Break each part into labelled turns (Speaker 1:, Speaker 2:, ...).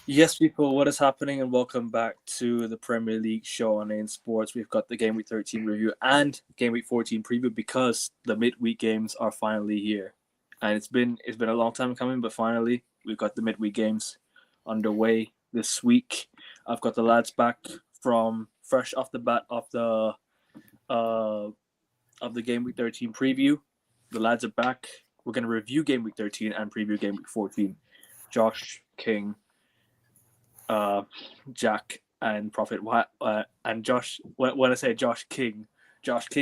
Speaker 1: Yes, people, what is happening? And welcome back to the Premier League show on AIM Sports. We've got the Game Week 13 review and Game Week 14 preview because the midweek games are finally here. And it's been a long time coming, but finally we've got the midweek games underway this week. I've got the lads back from fresh off the bat uh of the Game Week 13 preview. The lads are back. We're gonna review Game Week 13 and preview Game Week 14. Josh King, uh, Jack and Prophet. And Josh, when I say Josh King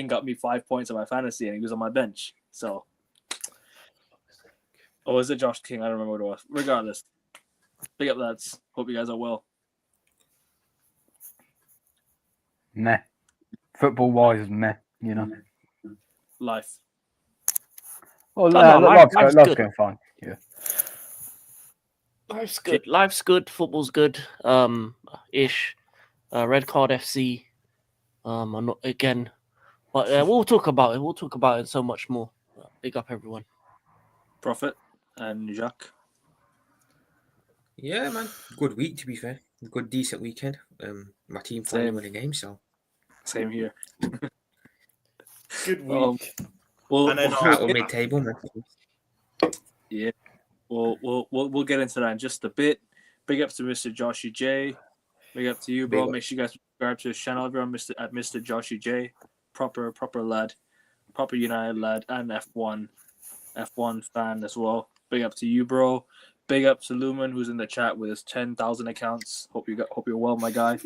Speaker 1: got me 5 points on my fantasy and he was on my bench. So, or was it Josh King? I don't remember what it was. Regardless, big up, lads. Hope you guys are well.
Speaker 2: Meh. Football wise, meh.
Speaker 1: Life.
Speaker 2: Well,
Speaker 3: Oh, no,
Speaker 2: life's
Speaker 3: good.
Speaker 2: going fine. Yeah.
Speaker 3: Life's good. Life's good. Football's good. Ish. Red Card FC. I'm not again, but we'll talk about it. We'll talk about it so much more. Big up everyone.
Speaker 1: Prophet and Jack.
Speaker 4: Yeah, man. Good week, to be fair. Good, decent weekend. My team finally
Speaker 1: Same.
Speaker 4: won a game, so.
Speaker 1: Same here.
Speaker 5: Good week.
Speaker 1: We'll
Speaker 4: Battle mid-table, man.
Speaker 1: yeah, we'll get into that in just a bit. Big ups to Mr. Joshy J. Big up to you, bro. Make sure you guys subscribe to his channel. Everyone, Mr. Joshy J. Proper lad, proper United lad, and F1 fan as well. Big up to you, bro. Big up to Lumen, who's in the chat with his 10,000 accounts. Hope you're well, my guy.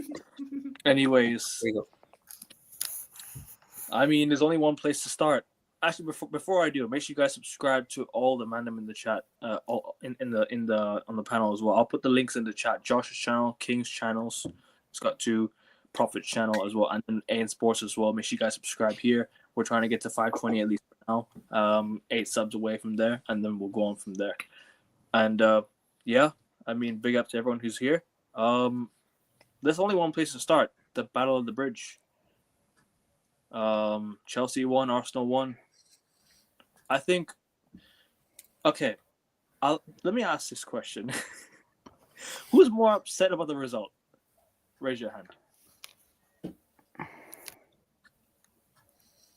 Speaker 1: Anyways,
Speaker 4: There you go.
Speaker 1: I mean, there's only one place to start. Actually, before I do, make sure you guys subscribe to all the mandem in the chat, on the panel as well. I'll put the links in the chat. Josh's channel, King's channels. It's got two, Prophet's channel as well, and then AN Sports as well. Make sure you guys subscribe here. We're trying to get to 520 at least now. 8 subs away from there, and then we'll go on from there. And yeah, I mean, big up to everyone who's here. There's only one place to start: the Battle of the Bridge. Chelsea won, Arsenal won. I think. Okay, let me ask this question: who's more upset about the result? Raise your hand.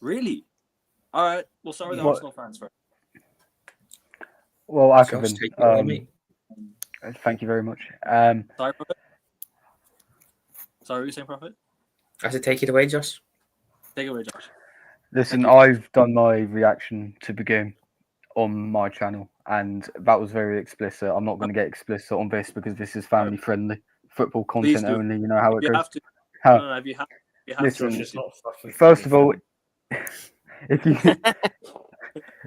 Speaker 1: Really? All right, we'll start with the Arsenal fans first.
Speaker 2: Well,
Speaker 4: Josh,
Speaker 2: Akavin,
Speaker 4: take it away, mate.
Speaker 2: thank you very much.
Speaker 1: Sorry, Prophet. Sorry, were you saying, Prophet?
Speaker 4: I said take it away, Josh.
Speaker 1: Take it away, Josh.
Speaker 2: Listen, I've done my reaction to the game on my channel, and that was very explicit. I'm not going to get explicit on this because this is family friendly, football content
Speaker 1: do.
Speaker 2: only. You know how it
Speaker 1: You
Speaker 2: goes.
Speaker 1: have to.
Speaker 2: How-
Speaker 1: No, if you have
Speaker 2: Listen,
Speaker 1: to.
Speaker 5: It's not fucking
Speaker 2: First
Speaker 5: funny.
Speaker 2: of all,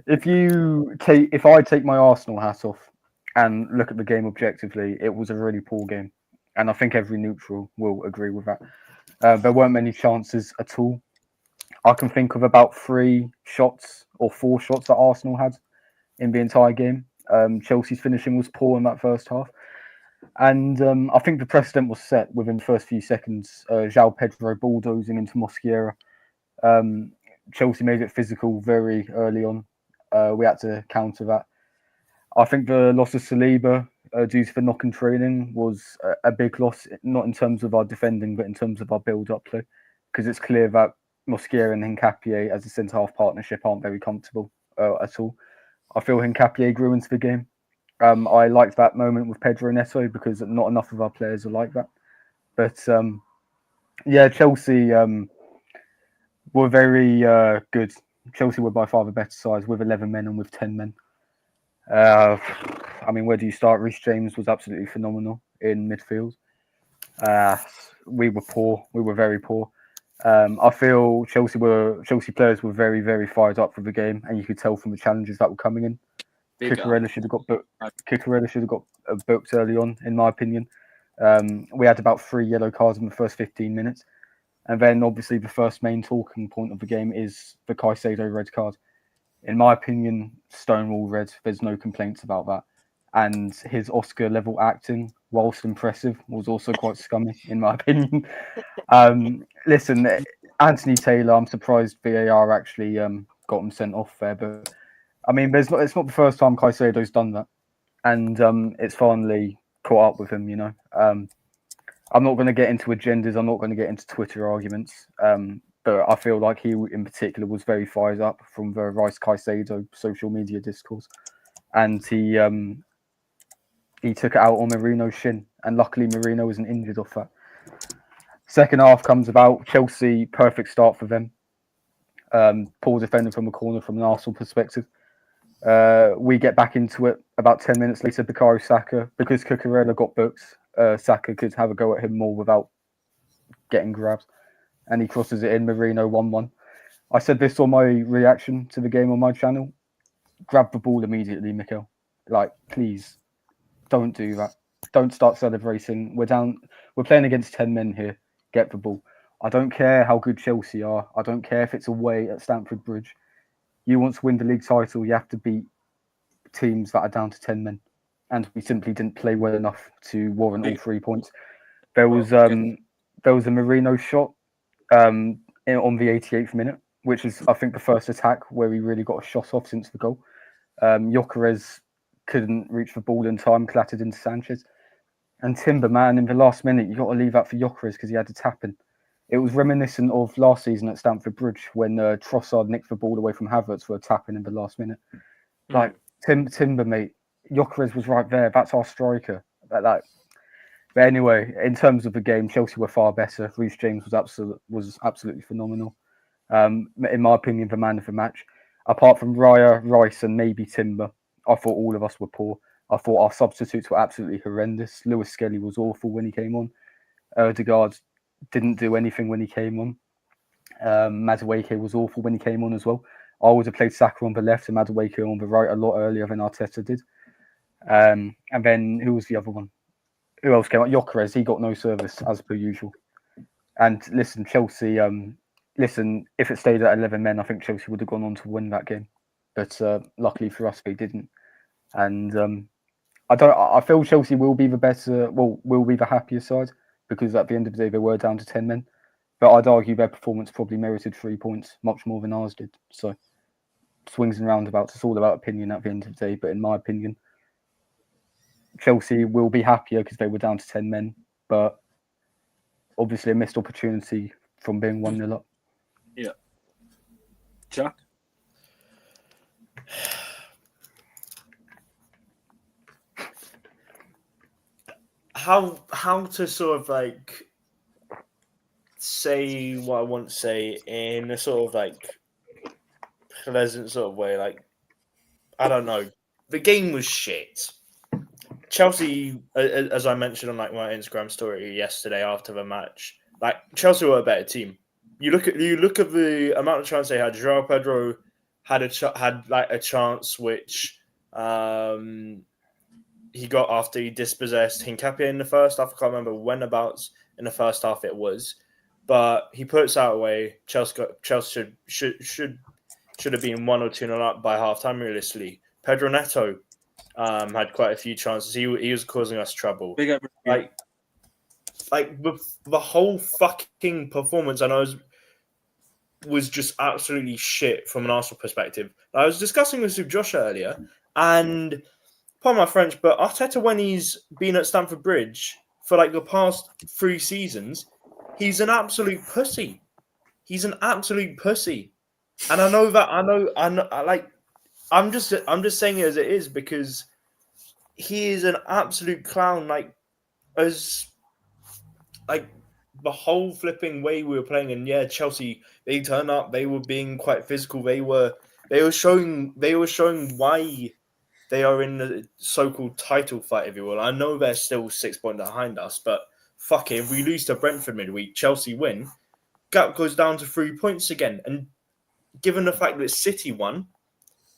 Speaker 2: if I take my Arsenal hat off and look at the game objectively, it was a really poor game, and I think every neutral will agree with that. There weren't many chances at all. I can think of about 3 shots or 4 shots that Arsenal had in the entire game. Chelsea's finishing was poor in that first half. And I think the precedent was set within the first few seconds. João Pedro bulldozing into Mosquera. Chelsea made it physical very early on. We had to counter that. I think the loss of Saliba due to the knock and training was a big loss, not in terms of our defending, but in terms of our build-up play. Because it's clear that Mosquera and Hincapié as a centre-half partnership aren't very comfortable at all. I feel Hincapié grew into the game. I liked that moment with Pedro Neto because not enough of our players are like that. But yeah, Chelsea were very good. Chelsea were by far the better side with 11 men and with 10 men. I mean, where do you start? Reece James was absolutely phenomenal in midfield. We were poor. We were very poor. I feel Chelsea players were very, very fired up for the game, and you could tell from the challenges that were coming in. Cucurella should have got booked early on, in my opinion. We had about 3 yellow cards in the first 15 minutes, and then obviously the first main talking point of the game is the Caicedo red card. In my opinion, Stonewall red. There's no complaints about that. And his Oscar level acting, whilst impressive, was also quite scummy, in my opinion. Listen, Anthony Taylor, I'm surprised VAR actually got him sent off there. But I mean, it's not the first time Caicedo's done that. And it's finally caught up with him. I'm not going to get into agendas. I'm not going to get into Twitter arguments. But I feel like he, in particular, was very fired up from the Rice Caicedo social media discourse, and he took it out on Marino's shin, and luckily Marino wasn't injured off that. Second half comes about. Chelsea, perfect start for them. Poor defending from a corner from an Arsenal perspective. We get back into it about 10 minutes later. Bukayo Saka, because Cucurella got booked, Saka could have a go at him more without getting grabbed, and he crosses it in. Marino 1-1. I said this on my reaction to the game on my channel. Grab the ball immediately, Mikel. Like, please, don't do that. Don't start celebrating. We're playing against 10 men here. Get the ball. I don't care how good Chelsea are. I don't care if it's away at Stamford Bridge. You want to win the league title, you have to beat teams that are down to 10 men. And we simply didn't play well enough to warrant all 3 points. There was a Marino shot on the 88th minute, which is, I think, the first attack where we really got a shot off since the goal. Gyökeres couldn't reach the ball in time, clattered into Sanchez. And Timber, man, in the last minute, you got to leave that for Gyökeres because he had to tap in. It was reminiscent of last season at Stamford Bridge when Trossard nicked the ball away from Havertz for a tap-in the last minute. Like, Timber, mate, Gyökeres was right there. That's our striker. But anyway, in terms of the game, Chelsea were far better. Reece James was absolutely phenomenal. In my opinion, the man of the match. Apart from Raya, Rice, and maybe Timber, I thought all of us were poor. I thought our substitutes were absolutely horrendous. Lewis Skelly was awful when he came on. Odegaard didn't do anything when he came on. Madueke was awful when he came on as well. I would have played Saka on the left and Madueke on the right a lot earlier than Arteta did. And then who was the other one? Who else came on? Gyökeres, he got no service as per usual. And listen, Chelsea, if it stayed at 11 men, I think Chelsea would have gone on to win that game. But luckily for us, they didn't. And I feel Chelsea will be the happier side because at the end of the day, they were down to 10 men. But I'd argue their performance probably merited 3 points, much more than ours did. So swings and roundabouts, it's all about opinion at the end of the day. But in my opinion, Chelsea will be happier because they were down to 10 men. But obviously a missed opportunity from being 1-0 up.
Speaker 1: Yeah. Jack?
Speaker 5: How to sort of like say what I want to say in a sort of like pleasant sort of way. Like, I don't know. The game was shit. Chelsea, as I mentioned on like my Instagram story yesterday after the match, like Chelsea were a better team. You look at the amount of chance they had. João Pedro had a chance which he got after he dispossessed Hincapié in the first half. I can't remember whenabouts in the first half it was, but he puts that away. Chelsea should have been 1 or 2-0 up by halftime. Realistically, Pedro Neto had quite a few chances. He was causing us trouble.
Speaker 1: Big up.
Speaker 5: Like the whole fucking performance, I know was just absolutely shit from an Arsenal perspective. I was discussing this with Josh earlier, and pardon my French, but Arteta, when he's been at Stamford Bridge for like the past 3 seasons, he's an absolute pussy. He's an absolute pussy, and I know that. I know. I'm just saying it as it is because he is an absolute clown. Like the whole flipping way we were playing, and yeah, Chelsea, they turned up. They were being quite physical. They were showing why they are in the so-called title fight, if you will. I know they're still 6 points behind us, but fuck it. If we lose to Brentford midweek, Chelsea win, gap goes down to 3 points again. And given the fact that City won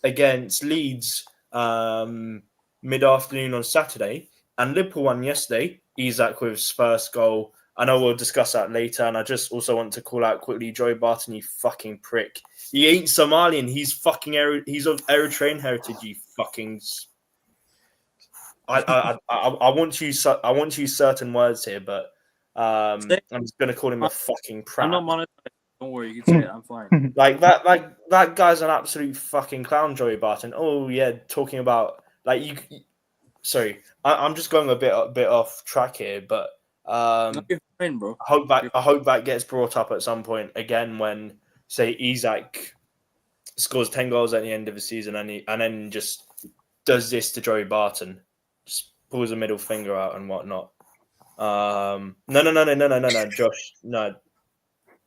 Speaker 5: against Leeds mid-afternoon on Saturday, and Liverpool won yesterday, Isak with his first goal. I know we'll discuss that later, and I just also want to call out quickly Joey Barton, you fucking prick. He ain't Somalian. He's fucking he's of Eritrean heritage. You fucking. I want to use certain words here, but I'm just gonna call him a fucking prat.
Speaker 1: I'm not monetized. Don't worry, you can say it. I'm fine.
Speaker 5: Like that guy's an absolute fucking clown, Joey Barton. Oh yeah, talking about like sorry, I'm just going a bit off track here, but
Speaker 1: No, you're fine, bro.
Speaker 5: I hope that gets brought up at some point again when, say, Isak scores 10 goals at the end of the season and then just does this to Joey Barton, just pulls a middle finger out and whatnot. No,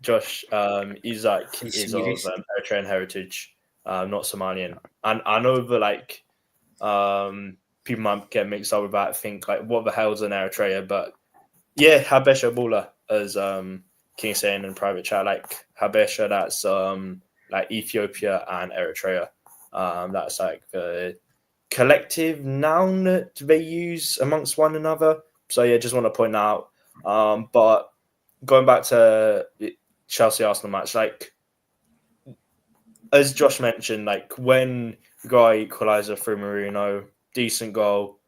Speaker 5: Josh. Isak is of
Speaker 4: Serious?
Speaker 5: Eritrean heritage, not Somalian, and I know that people might get mixed up with that. Think like, what the hell's an Eritrea? But yeah, Habesha Bula, as King is saying in private chat, like Habesha, that's like Ethiopia and Eritrea. That's like the collective noun that they use amongst one another. So yeah, just want to point that out. But going back to Chelsea Arsenal match, like as Josh mentioned, like when we got our equaliser through Marino, decent goal.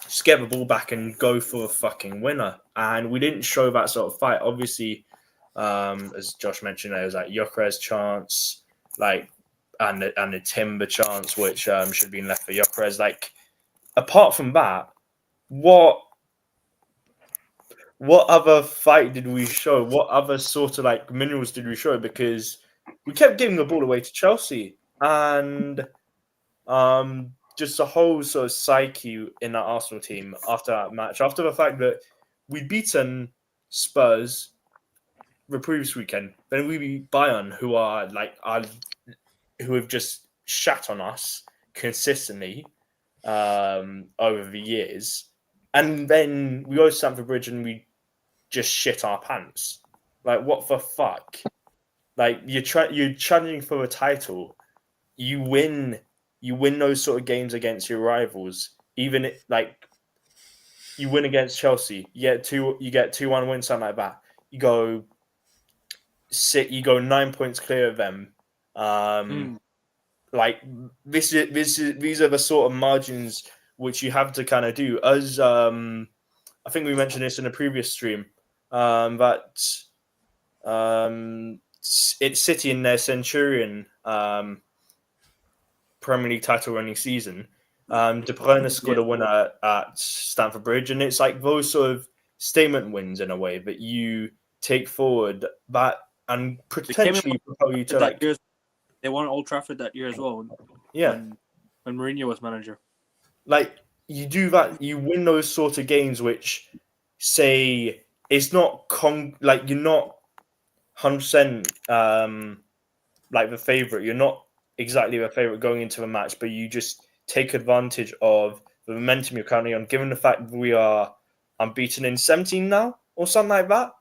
Speaker 5: Just get the ball back and go for a fucking winner. And we didn't show that sort of fight. Obviously, as Josh mentioned, there was like Gyökeres chance, like and the Timber chance, which should have been left for Gyökeres. Like apart from that, what other fight did we show? What other sort of like minerals did we show? Because we kept giving the ball away to Chelsea, and just the whole sort of psyche in that Arsenal team after that match, after the fact that we'd beaten Spurs the previous weekend, then we beat Bayern, who have just shat on us consistently over the years, and then we go to Stamford Bridge and we just shit our pants. Like, what the fuck? Like, you're challenging for a title. You win those sort of games against your rivals. Even like you win against Chelsea, you get 2-1 win, something like that. You go 9 points clear of them. Like these are the sort of margins which you have to kind of do. As I think we mentioned this in a previous stream, that it's City in their Centurion Premier League title running season. De Bruyne scored a winner at Stamford Bridge, and it's like those sort of statement wins in a way that you take forward that and potentially propel you to like.
Speaker 1: They won Old Trafford that year as well.
Speaker 5: Yeah,
Speaker 1: when Mourinho was manager.
Speaker 5: Like you do that, you win those sort of games, which say it's not like you're not 100% like the favorite. You're not exactly the favorite going into the match, but you just take advantage of the momentum you're currently on, given the fact that we are unbeaten in 17 now or something like that.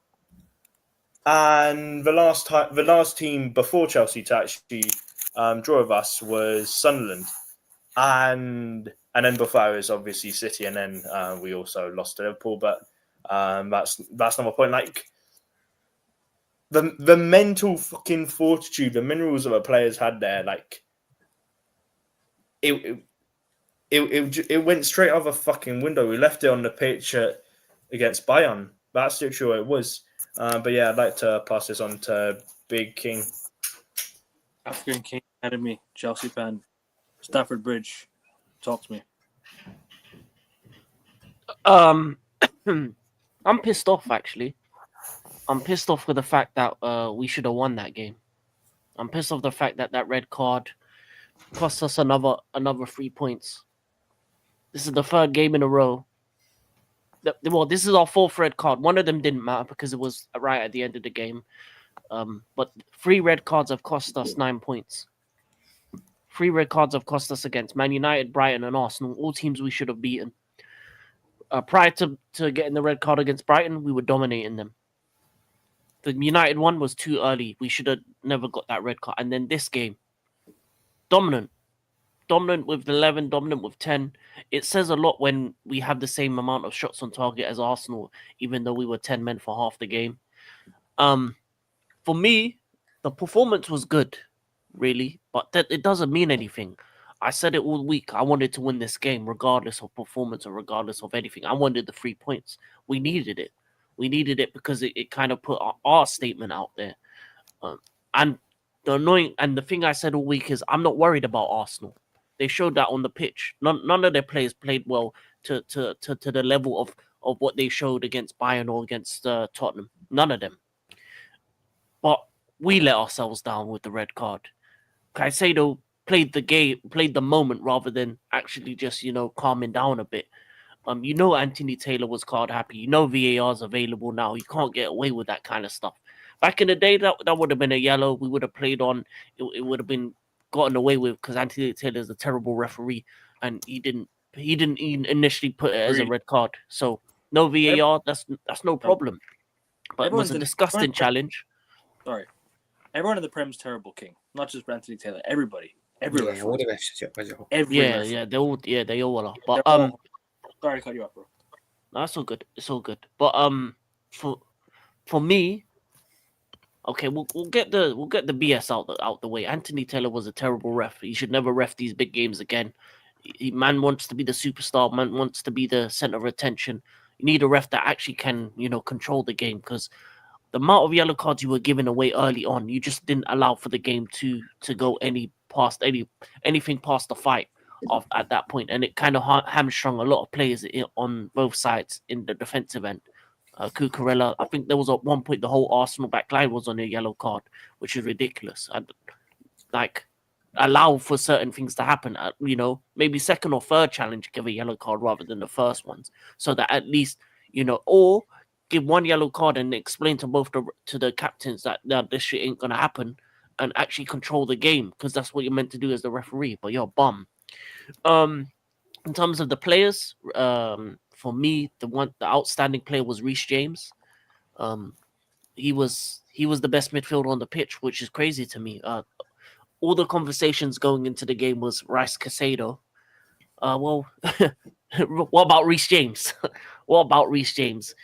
Speaker 5: And the last team before Chelsea to actually draw with us was Sunderland, and then before it was obviously City, and then we also lost to Liverpool. But that's not my point. Like the mental fucking fortitude, the minerals that the players had there, like it went straight out of a fucking window. We left it on the pitch against Bayern. That's literally what it was. But yeah, I'd like to pass this on to Big King.
Speaker 1: African King Academy, Chelsea fan, Stamford Bridge. Talk to me.
Speaker 3: I'm pissed off, actually. I'm pissed off with the fact that we should have won that game. I'm pissed off the fact that red card cost us another 3 points. This is the third game in a row. Well, this is our fourth red card. One of them didn't matter because it was right at the end of the game. But 3 red cards have cost us 9 points. 3 red cards have cost us against Man United, Brighton, and Arsenal, all teams we should have beaten. Prior to getting the red card against Brighton, we were dominating them. The United one was too early. We should have never got that red card. And then this game, dominant with 11, dominant with 10. It says a lot when we have the same amount of shots on target as Arsenal, even though we were 10 men for half the game. For me, the performance was good, really, but it doesn't mean anything. I said it all week. I wanted to win this game, regardless of performance or regardless of anything. I wanted the 3 points. We needed it. We needed it because it kind of put our statement out there. And the thing I said all week is I'm not worried about Arsenal. They showed that on the pitch. None of their players played well to the level of what they showed against Bayern or against Tottenham. None of them. But we let ourselves down with the red card. Caicedo played the moment rather than actually just calming down a bit. Anthony Taylor was card happy. VAR's available now. You can't get away with that kind of stuff. Back in the day, that would have been a yellow. We would have played on. It would have been gotten away with because Anthony Taylor is a terrible referee, and he didn't even initially put it as a red card. So no VAR. That's no problem. But it was a disgusting challenge.
Speaker 1: Sorry, everyone in the Prem's terrible, King. Not just Anthony Taylor. Everybody. Every referee.
Speaker 4: All the rest as a whole.
Speaker 3: They all are. But
Speaker 1: sorry to cut you off, bro.
Speaker 3: No, it's all good. It's all good. But for me, okay, we'll get the BS out the way. Anthony Taylor was a terrible ref. He should never ref these big games again. Man wants to be the superstar. Man wants to be the center of attention. You need a ref that actually can control the game, because the amount of yellow cards you were giving away early on, you just didn't allow for the game to go anything past the fight at that point, and it kind of hamstrung a lot of players on both sides in the defensive end. Cucurella, I think there was at one point the whole Arsenal back line was on a yellow card, which is ridiculous. Allow for certain things to happen. Maybe second or third challenge give a yellow card rather than the first ones, so that at least or give one yellow card and explain to the captains that this shit ain't gonna happen, and actually control the game, because that's what you're meant to do as the referee. But you're a bum. In terms of the players, for me, the outstanding player was Reece James. He was the best midfielder on the pitch, which is crazy to me. All the conversations going into the game was Rice Caicedo. Well, what about Reece James? What about Reece James?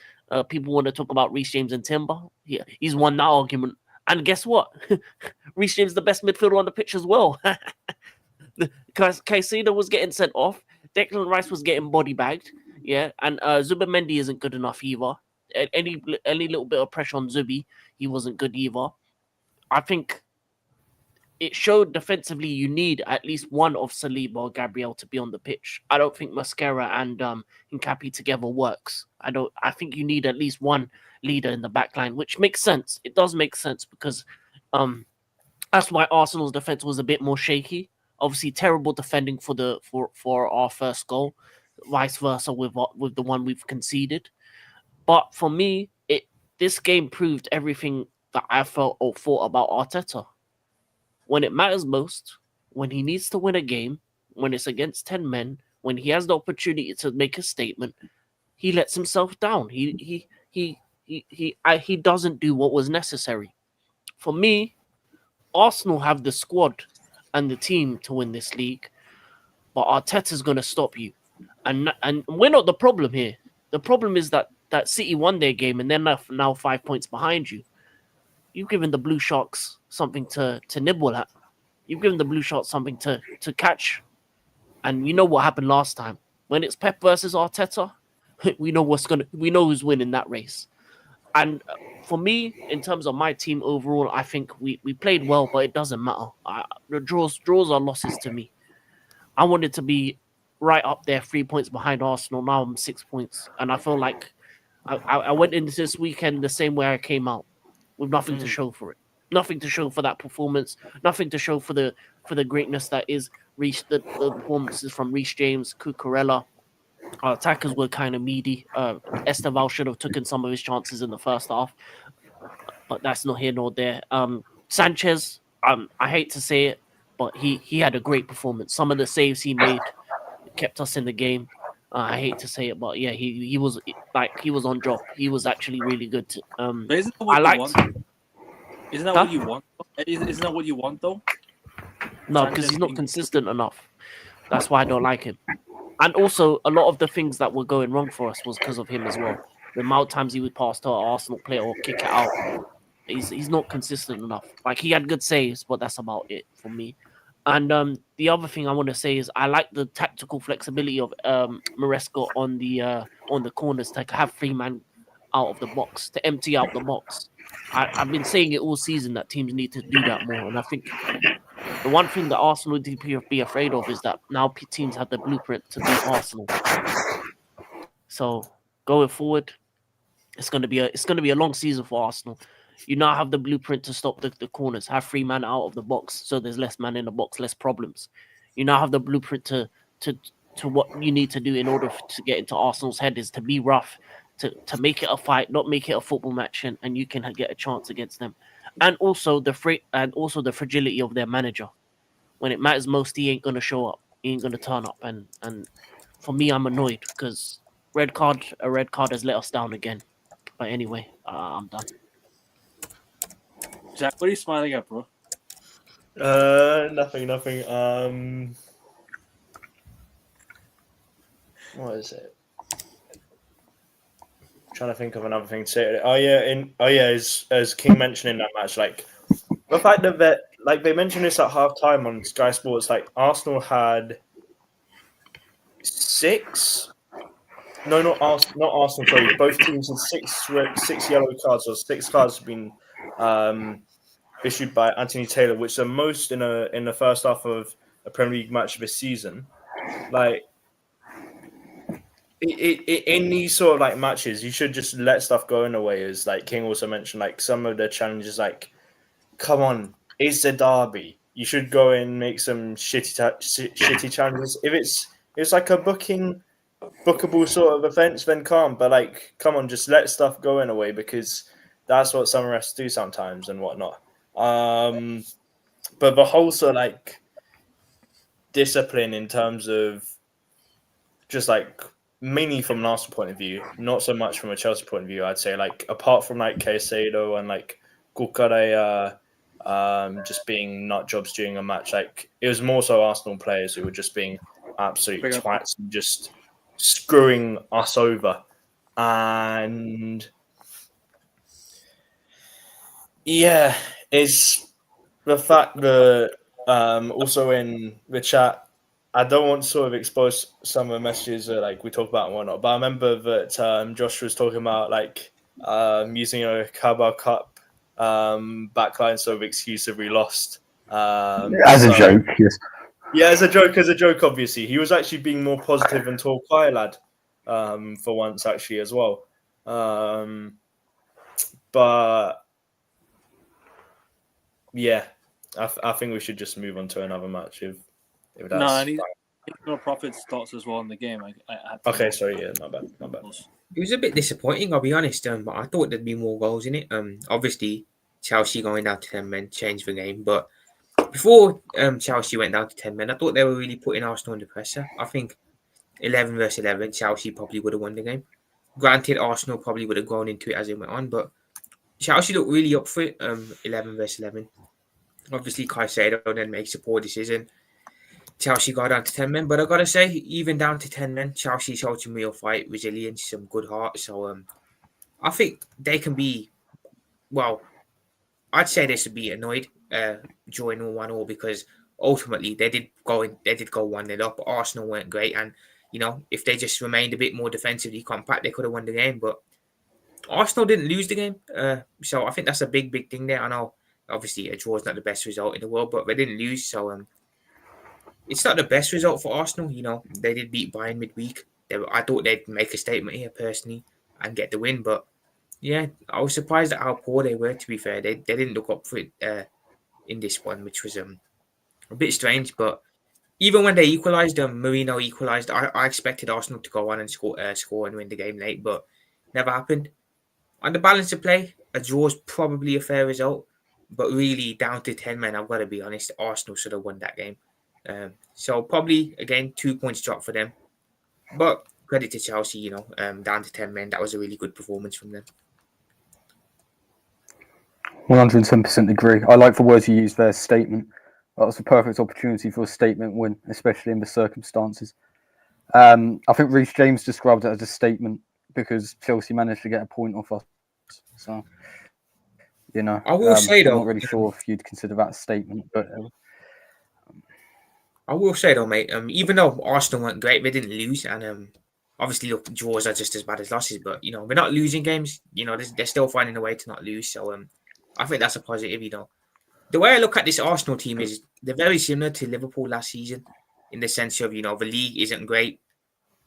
Speaker 3: People want to talk about Reece James and Timber. Yeah, he's won that argument. And guess what? Reece James is the best midfielder on the pitch as well. Caicedo was getting sent off. Declan Rice was getting body bagged. Yeah, and Zubimendi isn't good enough either. Any little bit of pressure on Zubi, he wasn't good either. I think it showed defensively you need at least one of Saliba or Gabriel to be on the pitch. I don't think Mascara and Hincapi together works. I think you need at least one leader in the back line, which makes sense. It does make sense, because that's why Arsenal's defense was a bit more shaky. Obviously, terrible defending for our first goal, vice versa with the one we've conceded. But for me, this game proved everything that I felt or thought about Arteta. When it matters most, when he needs to win a game, when it's against 10 men, when he has the opportunity to make a statement, he lets himself down. He doesn't do what was necessary. For me, Arsenal have the squad and the team to win this league, but Arteta's going to stop you. And we're not the problem here. The problem is that City won their game and they're now 5 points behind you. You've given the Blue Sharks something to nibble at. You've given the Blue Sharks something to catch. And you know what happened last time. When it's Pep versus Arteta, we know who's winning that race. And for me, in terms of my team overall, I think we played well, but it doesn't matter. The draws are losses to me. I wanted to be right up there, 3 points behind Arsenal. Now I'm 6 points. And I feel like I went into this weekend the same way I came out, with nothing to show for it. Nothing to show for that performance. Nothing to show for the greatness that is the performances from Reece James, Cucurella. Our attackers were kind of meaty. Esteval should have taken some of his chances in the first half, but that's not here nor there. Sanchez, I hate to say it, but he had a great performance. Some of the saves he made kept us in the game. I hate to say it, but yeah, he was on job. He was actually really good.
Speaker 1: But isn't that what you want? Isn't that what you want? Isn't that what you want, though?
Speaker 3: No, because he's not consistent enough. That's why I don't like him. And also, a lot of the things that were going wrong for us was because of him as well. The amount of times he would pass to an Arsenal player or kick it out, he's not consistent enough. Like, he had good saves, but that's about it for me. And the other thing I want to say is I like the tactical flexibility of Maresca on the corners to have 3 man out of the box, to empty out the box. I've been saying it all season that teams need to do that more, and I think the one thing that Arsenal need to be afraid of is that now teams have the blueprint to beat Arsenal. So going forward, it's gonna be a long season for Arsenal. You now have the blueprint to stop the corners, have 3 man out of the box, so there's less man in the box, less problems. You now have the blueprint to what you need to do in order to get into Arsenal's head is to be rough, to make it a fight, not make it a football match, and you can get a chance against them. And also the fragility of their manager. When it matters most, he ain't gonna show up. He ain't gonna turn up. And for me, I'm annoyed because a red card has let us down again. But anyway, I'm done.
Speaker 1: Jack, what are you smiling at, bro?
Speaker 5: Nothing. What is it? Trying to think of another thing to say. As King mentioned in that match, like the fact that like they mentioned this at halftime on Sky Sports, like Arsenal had 6. No, not Arsenal. Sorry, both teams had 6 yellow cards, or 6 cards have been issued by Anthony Taylor, which is the most in the first half of a Premier League match this season. Like in these sort of like matches, you should just let stuff go in a way. As like King also mentioned, like some of the challenges, like come on, it's a derby. You should go and make some shitty challenges. If it's like a bookable sort of offense, then calm. But like, come on, just let stuff go in a way, because that's what some refs do sometimes and whatnot. But the whole sort of like discipline in terms of just like mainly from an Arsenal point of view, not so much from a Chelsea point of view, I'd say, like apart from like Caicedo and like Kukurea just being nut jobs during a match, like it was more so Arsenal players who were just being absolute twats and just screwing us over. And yeah, it's the fact that also in the chat, I don't want to sort of expose some of the messages that like we talk about and whatnot, but I remember that Josh was talking about like using a Carabao Cup backline sort of excuse if we lost.
Speaker 2: As a joke, yes.
Speaker 5: Yeah, as a joke, obviously. He was actually being more positive and tall quiet lad for once, actually, as well. But yeah, I think we should just move on to another match if that's
Speaker 1: No, I
Speaker 5: fine.
Speaker 1: need no profits thoughts as well in the game.
Speaker 5: Okay, sorry, yeah, not bad.
Speaker 4: It was a bit disappointing, I'll be honest. But I thought there'd be more goals in it. Obviously, Chelsea going down to 10 men changed the game. But before Chelsea went down to 10 men, I thought they were really putting Arsenal under pressure. I think 11 versus 11, Chelsea probably would have won the game. Granted, Arsenal probably would have gone into it as it went on, but Chelsea looked really up for it. 11 versus 11. Obviously, Caicedo then makes a poor decision. Chelsea got down to 10 men, but I gotta say, even down to 10 men, Chelsea showed some real fight, resilience, some good heart. So I think they can be, well, I'd say they should be annoyed drawing 1-1 because ultimately they did go 1-0 up. Arsenal weren't great, and you know, if they just remained a bit more defensively compact, they could have won the game. But Arsenal didn't lose the game, so I think that's a big thing there. I know obviously a draw is not the best result in the world, but they didn't lose, so it's not the best result for Arsenal. You know, they did beat Bayern midweek. I thought they'd make a statement here personally and get the win, but yeah, I was surprised at how poor they were. To be fair, they didn't look up for it in this one, which was a bit strange. But even when they equalised, Marino equalised. I expected Arsenal to go on and score and win the game late, but never happened. On the balance of play, a draw is probably a fair result, but really down to 10 men, I've got to be honest, Arsenal should have won that game. So probably again 2 points drop for them, but credit to Chelsea, you know, down to 10 men, that was a really good performance from them.
Speaker 2: 110% agree. I like the words you used there, statement. That was a perfect opportunity for a statement win, especially in the circumstances. I think Reece James described it as a statement because Chelsea managed to get a point off us. So, you know,
Speaker 4: I will say though,
Speaker 2: I'm not really sure if you'd consider that a statement, but
Speaker 4: I will say though, mate, even though Arsenal weren't great, they didn't lose, and obviously look, draws are just as bad as losses. But you know, we're not losing games. You know, they're still finding a way to not lose. So I think that's a positive. You know, The way I look at this Arsenal team is they're very similar to Liverpool last season in the sense of, the league isn't great.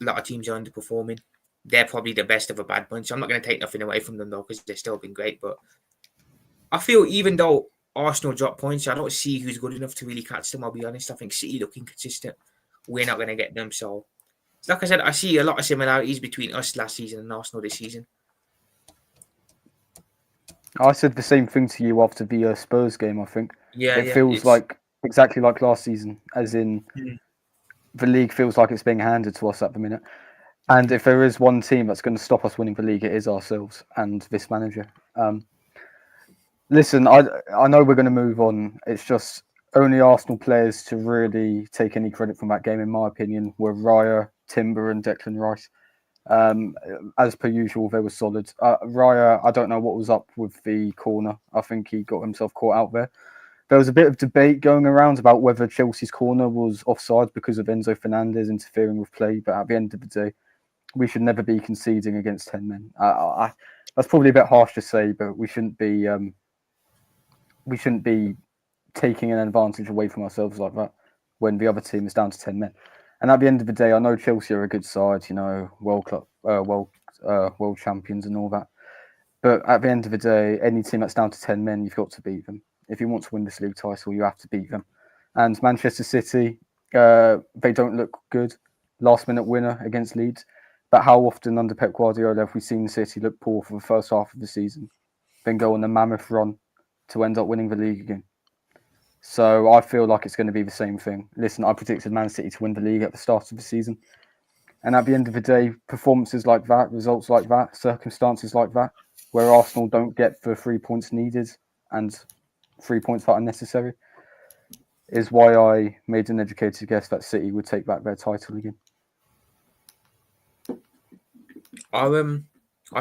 Speaker 4: A lot of teams are underperforming. They're probably the best of a bad bunch. I'm not going to take nothing away from them, though, because they've still been great. But I feel even though Arsenal drop points, I don't see who's good enough to really catch them, I'll be honest. I think City look inconsistent. We're not going to get them. So, like I said, I see a lot of similarities between us last season and Arsenal this season.
Speaker 2: I said the same thing to you after the Spurs game, I think.
Speaker 4: Yeah,
Speaker 2: it feels like exactly like last season, as in the league feels like it's being handed to us at the minute. And if there is one team that's going to stop us winning the league, it is ourselves and this manager. Listen, I know we're going to move on. It's just only Arsenal players to really take any credit from that game, in my opinion, were Raya, Timber, and Declan Rice. As per usual, they were solid. Raya, I don't know what was up with the corner. I think he got himself caught out there. There was a bit of debate going around about whether Chelsea's corner was offside because of Enzo Fernandez interfering with play. But at the end of the day, we should never be conceding against 10 men. That's probably a bit harsh to say, but we shouldn't be taking an advantage away from ourselves like that when the other team is down to 10 men. And at the end of the day, I know Chelsea are a good side, world champions and all that. But at the end of the day, any team that's down to 10 men, you've got to beat them. If you want to win this league title, you have to beat them. And Manchester City, they don't look good. Last-minute winner against Leeds. But how often under Pep Guardiola have we seen City look poor for the first half of the season, then go on a mammoth run to end up winning the league again? So I feel like it's going to be the same thing. Listen, I predicted Man City to win the league at the start of the season. And at the end of the day, performances like that, results like that, circumstances like that, where Arsenal don't get the 3 points needed and 3 points that are necessary, is why I made an educated guess that City would take back their title again.
Speaker 4: Are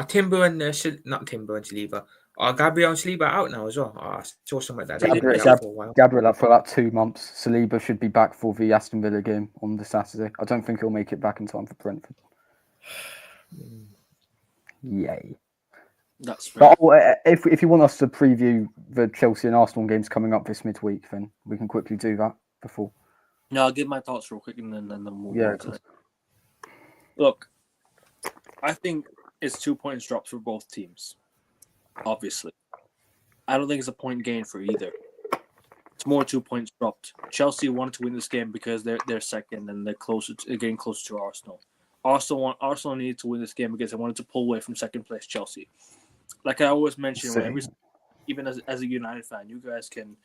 Speaker 4: Timber and not Timber and Saliba, are Gabriel and Saliba out now as well? I saw something like that. They've been out for a while.
Speaker 2: Gabriel out for about 2 months. Saliba should be back for the Aston Villa game on the Saturday. I don't think he'll make it back in time for Brentford. Yay.
Speaker 1: That's fair.
Speaker 2: But if you want us to preview the Chelsea and Arsenal games coming up this midweek, then we can quickly do that before.
Speaker 1: No, I'll give my thoughts real quick and then we'll
Speaker 2: Yeah,
Speaker 1: go to it. Look, I think it's 2 points drops for both teams. Obviously, I don't think it's a point gain for either. It's more 2 points dropped. Chelsea wanted to win this game because they're second and they're getting closer to Arsenal. Arsenal needed to win this game because they wanted to pull away from second place Chelsea. Like I always mention, even as a United fan, you guys can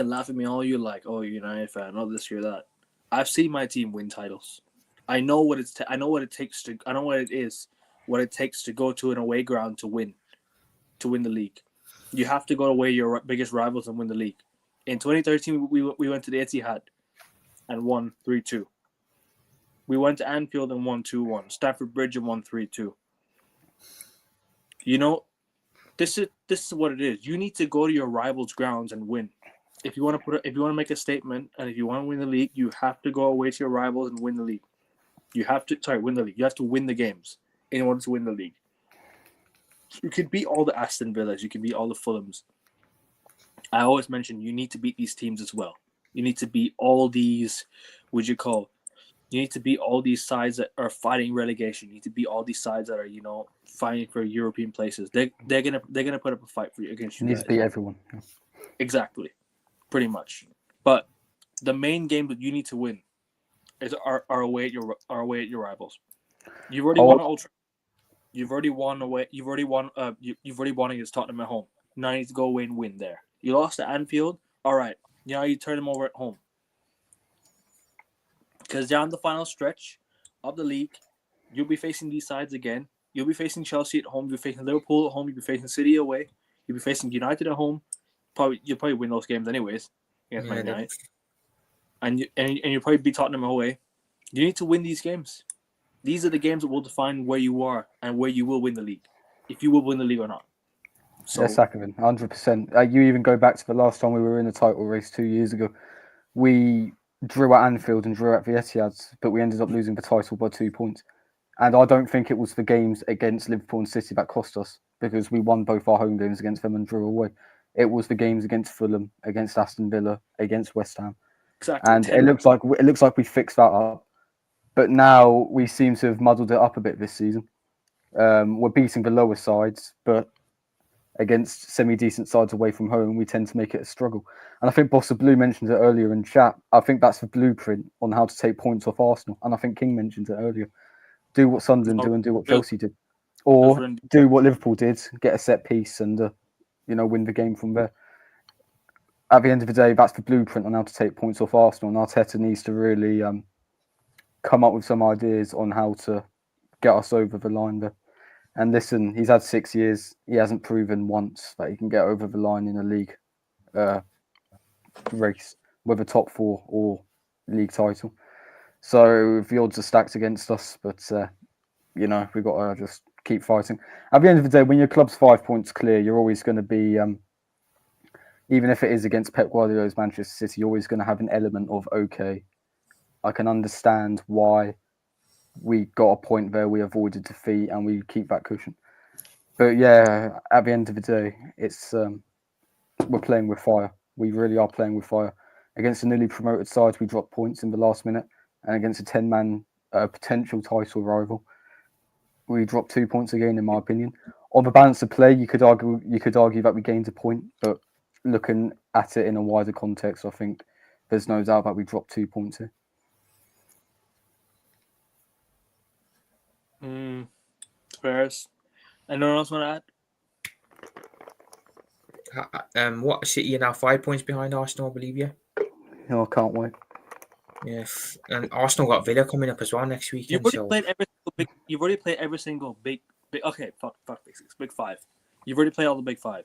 Speaker 1: laugh at me all you like. Oh, United fan, oh this or that. I've seen my team win titles. I know what it takes to go to an away ground to win the league. You have to go away your biggest rivals and win the league. In 2013, we went to the Etihad and won 3-2. We went to Anfield and won 2-1. Stamford Bridge and won 3-2. This is what it is. You need to go to your rivals' grounds and win. If you want to make a statement and if you want to win the league, you have to go away to your rivals and win the league. Win the league. You have to win the games in order to win the league. You can beat all the Aston Villas. You can beat all the Fulhams. I always mention you need to beat these teams as well. You need to beat all these, you need to beat all these sides that are fighting relegation. You need to beat all these sides that are, fighting for European places. They're gonna put up a fight for you against you.
Speaker 2: You need to beat everyone.
Speaker 1: Exactly, pretty much. But the main game that you need to win is our away at your rivals. You've already won Old Trafford. You've already won away. You've already won against Tottenham at home. Now you need to go away and win there. You lost at Anfield. All right. Now you turn them over at home. Because down the final stretch of the league, you'll be facing these sides again. You'll be facing Chelsea at home. You'll be facing Liverpool at home. You'll be facing City away. You'll be facing United at home. You'll probably win those games anyways against Man United. And you'll probably beat Tottenham away. You need to win these games. These are the games that will define where you are and where you will win the league, if you will win the league or not. So,
Speaker 2: yeah, Sakavan, 100%. You even go back to the last time we were in the title race 2 years ago. We drew at Anfield and drew at the Etihad, but we ended up losing the title by 2 points. And I don't think it was the games against Liverpool and City that cost us, because we won both our home games against them and drew away. It was the games against Fulham, against Aston Villa, against West Ham,
Speaker 1: Exactly.
Speaker 2: and it looks like we fixed that up. But now we seem to have muddled it up a bit this season. We're beating the lower sides, but against semi-decent sides away from home, we tend to make it a struggle. And I think Bossa Blue mentioned it earlier in chat. I think that's the blueprint on how to take points off Arsenal. And I think King mentioned it earlier. Do what Sunderland do and do what Chelsea did. Or do what Liverpool did, get a set piece and, win the game from there. At the end of the day, that's the blueprint on how to take points off Arsenal. And Arteta needs to really come up with some ideas on how to get us over the line there. And listen, he's had 6 years. He hasn't proven once that he can get over the line in a league race with a top 4 or league title. So the odds are stacked against us, but we've got to just keep fighting. At the end of the day, when your club's 5 points clear, you're always going to be, even if it is against Pep Guardiola's Manchester City, you're always going to have an element of, okay, I can understand why we got a point there, we avoided defeat, and we keep that cushion. But yeah, at the end of the day, it's we're playing with fire. We really are playing with fire. Against a newly promoted side, we dropped points in the last minute, and against a 10-man potential title rival, we dropped 2 points again, in my opinion. On the balance of play, you could argue that we gained a point, but looking at it in a wider context, I think there's no doubt that we dropped 2 points here.
Speaker 1: Spurs. Anyone else want
Speaker 4: to add? What City are now 5 points behind Arsenal, I believe, yeah?
Speaker 2: No, I can't wait.
Speaker 4: Yeah, and Arsenal got Villa coming up as well next weekend.
Speaker 1: You've already played every single big. Okay, fuck big 5. You've already played all the big 5.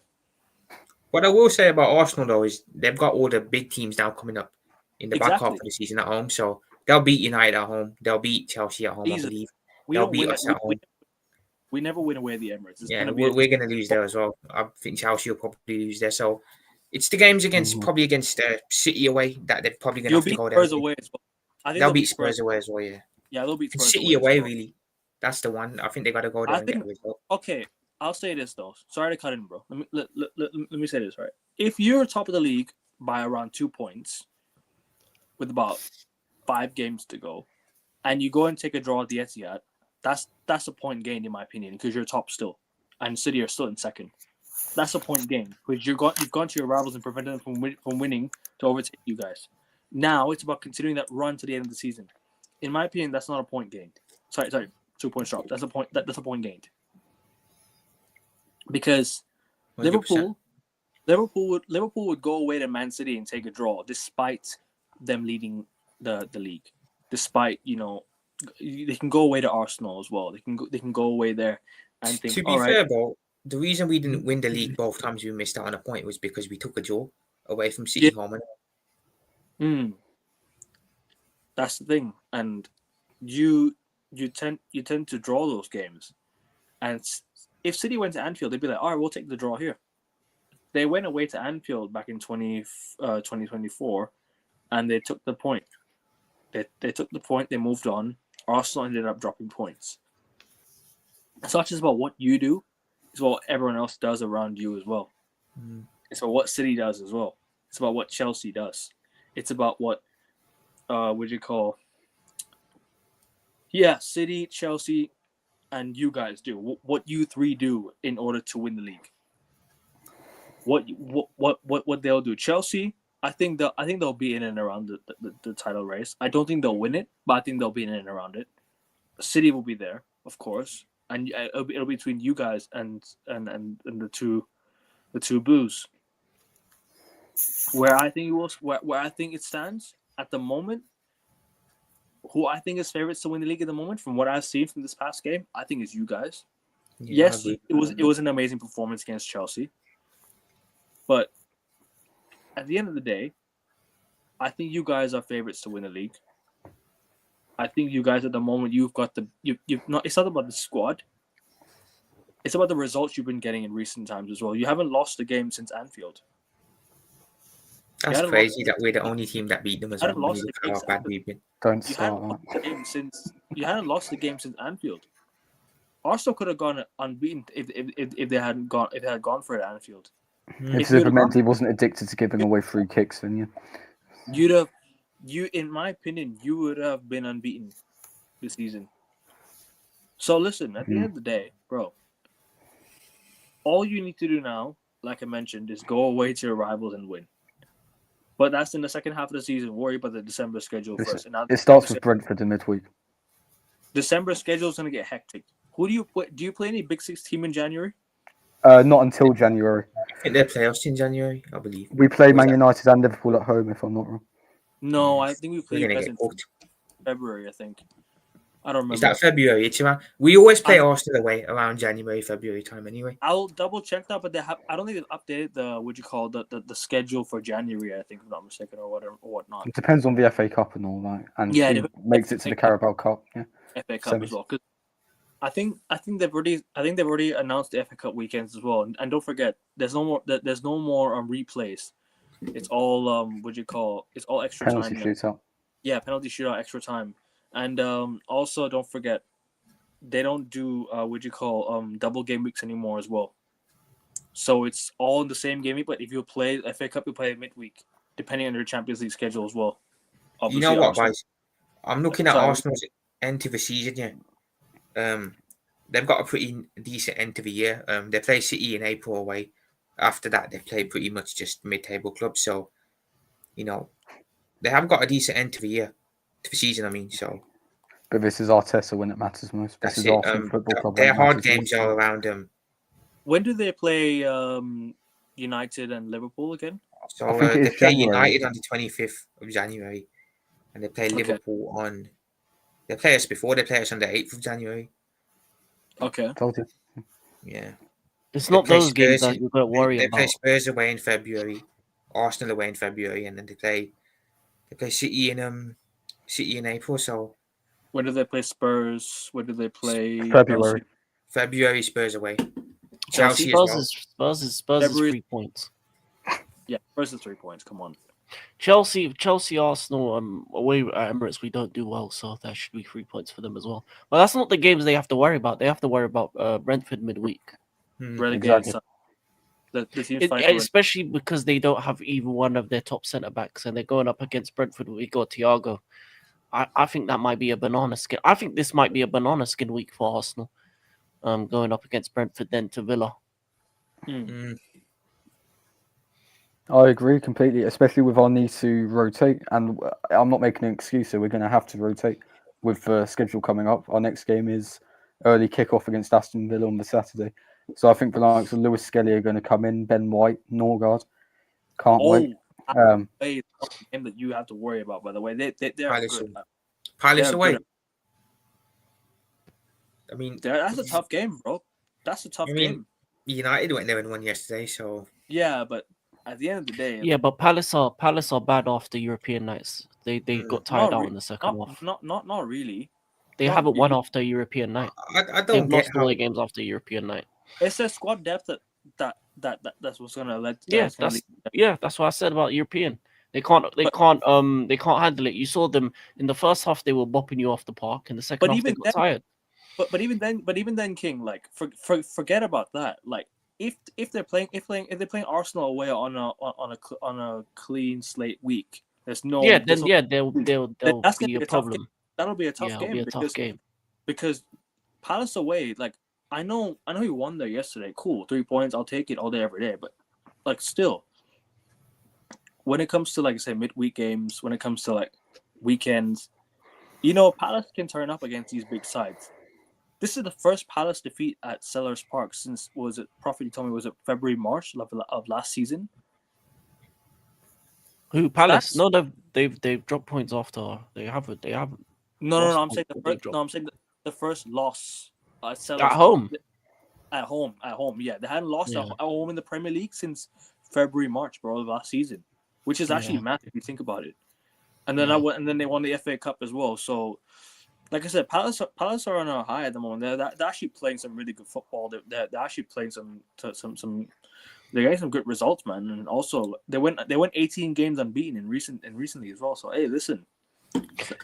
Speaker 4: What I will say about Arsenal though is they've got all the big teams now coming up in the back half of the season at home. So they'll beat United at home. They'll beat Chelsea at home, I believe. They'll beat us at home.
Speaker 1: We never win away at the Emirates.
Speaker 4: We're going to lose there as well. I think Chelsea will probably lose there. So it's the games against City away that they're probably going to have to go there.
Speaker 1: Away as well. I think
Speaker 4: they'll beat Spurs away as well. Yeah.
Speaker 1: Yeah, they'll beat Spurs
Speaker 4: City away. Really, that's the one. I think they got to go there and get a result.
Speaker 1: Okay, I'll say this though. Sorry to cut in, bro. Let me say this right. If you're top of the league by around 2 points, with about 5 games to go, and you go and take a draw at the Etihad, that's a point gained in my opinion because you're top still, and City are still in second. That's a point gained because you've gone to your rivals and prevented them from winning to overtake you guys. Now it's about continuing that run to the end of the season. In my opinion, that's not a point gained. Sorry, 2 points dropped. That's a point. That's a point gained. Because 100%. Liverpool would go away to Man City and take a draw, despite them leading the league. Despite they can go away to Arsenal as well. They can go away there and think.
Speaker 4: To be fair, bro, the reason we didn't win the league both times we missed out on a point was because we took a draw away from City home.
Speaker 1: That's the thing, and you tend to draw those games, and if City went to Anfield, they'd be like, all right, we'll take the draw here. They went away to Anfield back in 2024, and they took the point. They took the point. They moved on. Arsenal ended up dropping points. It's not just about what you do; it's about what everyone else does around you as well. It's about what City does as well. It's about what Chelsea does. It's about what City, Chelsea, and you guys do. What you three do in order to win the league. What they'll do. Chelsea, I think they'll be in and around the title race. I don't think they'll win it, but I think they'll be in and around it. City will be there, of course, and it'll be between you guys and the two Blues. Where I think it stands at the moment, who I think is favorites to win the league at the moment, from what I've seen from this past game, I think is you guys. Yeah, yes, it was an amazing performance against Chelsea, but at the end of the day, I think you guys are favorites to win the league. I think you guys at the moment you've not. It's not about the squad. It's about the results you've been getting in recent times as well. You haven't lost a game since Anfield.
Speaker 4: That's crazy that we're the only team that beat them as well.
Speaker 2: Don't start
Speaker 1: You hadn't lost the game since Anfield. Arsenal could have gone unbeaten if they had gone for it at Anfield.
Speaker 5: Mm.
Speaker 2: If
Speaker 1: If you'd
Speaker 2: Zubimendi wasn't addicted to giving away free kicks, then yeah.
Speaker 1: in my opinion, you would have been unbeaten this season. So listen, at the end of the day, bro, all you need to do now, like I mentioned, is go away to your rivals and win. But that's in the second half of the season. Worry about the December schedule first. And now
Speaker 2: It starts with Brentford in midweek.
Speaker 1: December schedule is going to get hectic. Who do you play any Big Six team in January?
Speaker 2: Not until January.
Speaker 4: I think they're playoffs in January, I believe.
Speaker 2: We play
Speaker 4: Or is
Speaker 2: Man
Speaker 4: that-
Speaker 2: United and Liverpool at home, if I'm not wrong.
Speaker 1: No, I think we play
Speaker 4: We're
Speaker 1: you
Speaker 4: gonna
Speaker 1: guys
Speaker 4: get
Speaker 1: in
Speaker 4: cooked.
Speaker 1: February. I think. I don't remember.
Speaker 4: Is that February? It's around. We always play
Speaker 1: I'm-
Speaker 4: Arsenal away around January, February time anyway.
Speaker 1: I'll double check that, but I don't think they've updated the schedule for January. I think, if I'm not mistaken, or whatever or whatnot.
Speaker 2: It depends on the FA Cup and all that, and
Speaker 1: Yeah,
Speaker 2: who makes it to the Carabao Cup. Yeah,
Speaker 1: FA Cup
Speaker 2: Semis.
Speaker 1: as well. 'Cause I think they've already announced the FA Cup weekends as well. And don't forget, there's no more replays. It's all it's all extra
Speaker 2: penalty
Speaker 1: time.
Speaker 2: shootout.
Speaker 1: Yeah, penalty shootout, extra time. And also don't forget, they don't do double game weeks anymore as well. So it's all in the same game week, but if you play FA Cup, you play midweek, depending on your Champions League schedule as well.
Speaker 4: You know what,
Speaker 1: Arsenal-
Speaker 4: guys? I'm looking at
Speaker 1: Sorry.
Speaker 4: Arsenal's end to the season here. They've got a pretty decent end to the year. They play City in April away. After that, they play pretty much just mid-table clubs. So, they have got a decent end to the year, to the season. I mean, so
Speaker 2: But this is Arteta when it matters most. This
Speaker 4: that's
Speaker 2: is
Speaker 4: it.
Speaker 2: Arsenal Football Club. when
Speaker 4: Their
Speaker 2: it
Speaker 4: hard
Speaker 2: matters
Speaker 4: games
Speaker 2: most.
Speaker 4: are around them.
Speaker 1: When do they play United and Liverpool again?
Speaker 4: So
Speaker 2: I think it
Speaker 4: they
Speaker 2: is
Speaker 4: play
Speaker 2: January.
Speaker 4: United on the 25th of January, and they play
Speaker 1: Okay.
Speaker 4: Liverpool on. They play us before. They play us on the 8th of January.
Speaker 1: Okay.
Speaker 2: Told you.
Speaker 4: Yeah.
Speaker 3: It's
Speaker 4: They
Speaker 3: not
Speaker 4: play
Speaker 3: those games
Speaker 4: Spurs
Speaker 3: that you've got to worry
Speaker 4: They play
Speaker 3: about.
Speaker 4: Spurs away in February, Arsenal away in February, and then they play City in April. So
Speaker 1: When do they play Spurs? When do they play
Speaker 2: February.
Speaker 1: Chelsea?
Speaker 4: February Spurs away, Chelsea as
Speaker 3: Spurs
Speaker 4: well.
Speaker 3: is
Speaker 1: February-
Speaker 3: 3 points.
Speaker 1: Yeah, Spurs is 3 points. Come on.
Speaker 3: Chelsea, Arsenal, away at Emirates, we don't do well, so that should be 3 points for them as well. But that's not the games they have to worry about. They have to worry about Brentford midweek,
Speaker 1: Relegated
Speaker 2: Exactly.
Speaker 1: side. The team's fighting for
Speaker 3: especially because they don't have even one of their top centre backs, and they're going up against Brentford. We got Thiago. I think that might be a banana skin. I think this might be a banana skin week for Arsenal. Going up against Brentford, then to Villa.
Speaker 2: I agree completely, especially with our need to rotate. And I'm not making an excuse, so we're going to have to rotate with the schedule coming up. Our next game is early kickoff against Aston Villa on the Saturday. So I think the likes of Lewis Skelly are going to come in, Ben White, Norgard. Can't wait.
Speaker 1: Play a game that you have to worry about. By the way, they're
Speaker 4: Palace
Speaker 1: good.
Speaker 4: Palace
Speaker 1: They're
Speaker 4: away.
Speaker 1: good.
Speaker 4: I mean,
Speaker 1: That's a tough game, bro. That's a tough game.
Speaker 4: United went there and won yesterday, so
Speaker 1: Yeah, but at the end of the day,
Speaker 3: Yeah, but Palace are bad after European nights. They got tired out in the second half.
Speaker 1: not really.
Speaker 3: They
Speaker 1: not
Speaker 3: haven't won
Speaker 1: really.
Speaker 3: after European night.
Speaker 4: I
Speaker 3: They've
Speaker 4: don't get
Speaker 3: lost all
Speaker 4: how.
Speaker 3: their games after European night.
Speaker 1: It's their squad depth that's what's gonna let.
Speaker 3: That's what I said about European. They can't handle it. You saw them in the first half; they were bopping you off the park. In the second half, they got tired.
Speaker 1: But even then, King, like forget about that. Like if they're playing Arsenal away on a clean slate week, there's no
Speaker 3: they'll
Speaker 1: that's gonna
Speaker 3: be a
Speaker 1: be a tough
Speaker 3: problem.
Speaker 1: game. That'll be a tough game.
Speaker 3: It'll be a tough game.
Speaker 1: Because Palace away, like I know he won there yesterday. Cool, 3 points. I'll take it all day, every day. But like still, when it comes to like say midweek games, when it comes to like weekends, Palace can turn up against these big sides. This is the first Palace defeat at Sellers Park since Prophet? You told me was it February, March of last season?
Speaker 3: Who Palace? No, they've dropped points after. They haven't.
Speaker 1: No. I'm saying the first loss at Sellers
Speaker 3: home.
Speaker 1: At home. Yeah, they hadn't lost at home in the Premier League since February, March, bro, of last season, which is actually massive if you think about it. And then then they won the FA Cup as well. So, like I said, Palace are on a high at the moment. They're actually playing some really good football. They're actually playing some. They're getting some good results, man. And also, they went 18 games unbeaten recently as well. So hey, listen.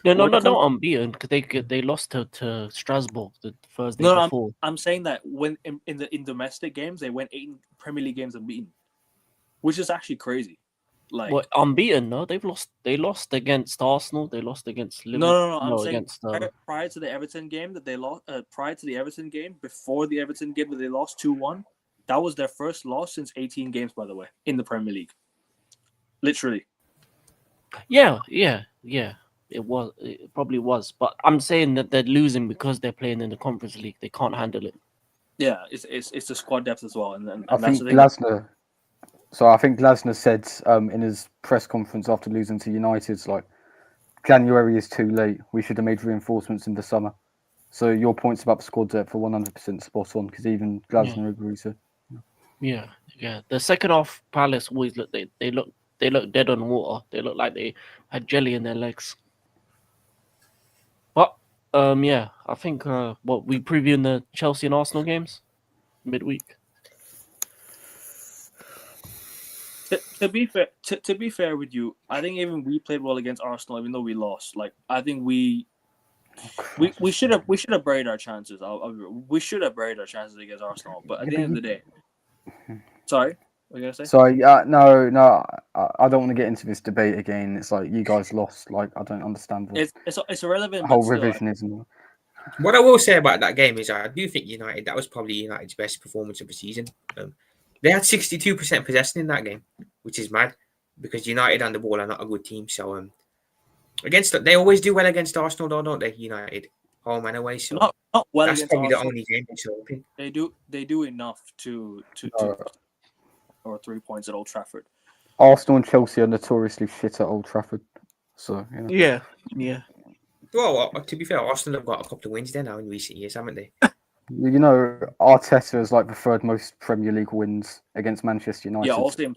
Speaker 3: Not unbeaten because they lost to Strasbourg the Thursday before.
Speaker 1: I'm saying that when in domestic games they went 8 Premier League games unbeaten. which is actually crazy. Like,
Speaker 3: What, unbeaten? No, they've lost. They lost against Arsenal. They lost against Liverpool.
Speaker 1: no. I'm saying
Speaker 3: against
Speaker 1: prior to the Everton game that they lost. Prior to the Everton game, before the Everton game that they lost 2-1, that was their first loss since 18 games, by the way, in the Premier League. Literally.
Speaker 3: Yeah. It probably was, but I'm saying that they're losing because they're playing in the Conference League. They can't handle it.
Speaker 1: Yeah, it's the squad depth as well, and
Speaker 2: I
Speaker 1: that's
Speaker 2: think
Speaker 1: the thing.
Speaker 2: Glasner. So I think Glasner said in his press conference after losing to United, like, January is too late. We should have made reinforcements in the summer. So your points about the squad depth are 100% spot on, because even Glasner agrees.
Speaker 3: Yeah. The second half, Palace always look. They look dead on water. They look like they had jelly in their legs. But yeah, I think what we previewing the Chelsea and Arsenal games midweek.
Speaker 1: To be fair with you, I think even we played well against Arsenal, even though we lost. Like, I think we should have buried our chances. We should have buried our chances against Arsenal. But at the end of the day, sorry, what were you gonna say?
Speaker 2: Sorry, no, I don't want to get into this debate again. It's like you guys lost. Like, I don't understand the
Speaker 1: It's irrelevant.
Speaker 2: whole
Speaker 1: But still,
Speaker 2: revisionism.
Speaker 4: What I will say about that game is I do think United, that was probably United's best performance of the season. They had 62% possession in that game, which is mad because United on the ball are not a good team. So they always do well against Arsenal, though, don't they? United, home and away. So
Speaker 1: not well
Speaker 4: that's
Speaker 1: against
Speaker 4: probably
Speaker 1: Arsenal.
Speaker 4: the only game they're hoping.
Speaker 1: They do enough to or 3 points at Old Trafford.
Speaker 2: Arsenal and Chelsea are notoriously shit at Old Trafford. So,
Speaker 3: Yeah.
Speaker 4: Well, to be fair, Arsenal have got a couple of wins there now in recent years, haven't they?
Speaker 2: Arteta is like the third most Premier League wins against Manchester United.
Speaker 1: Yeah, also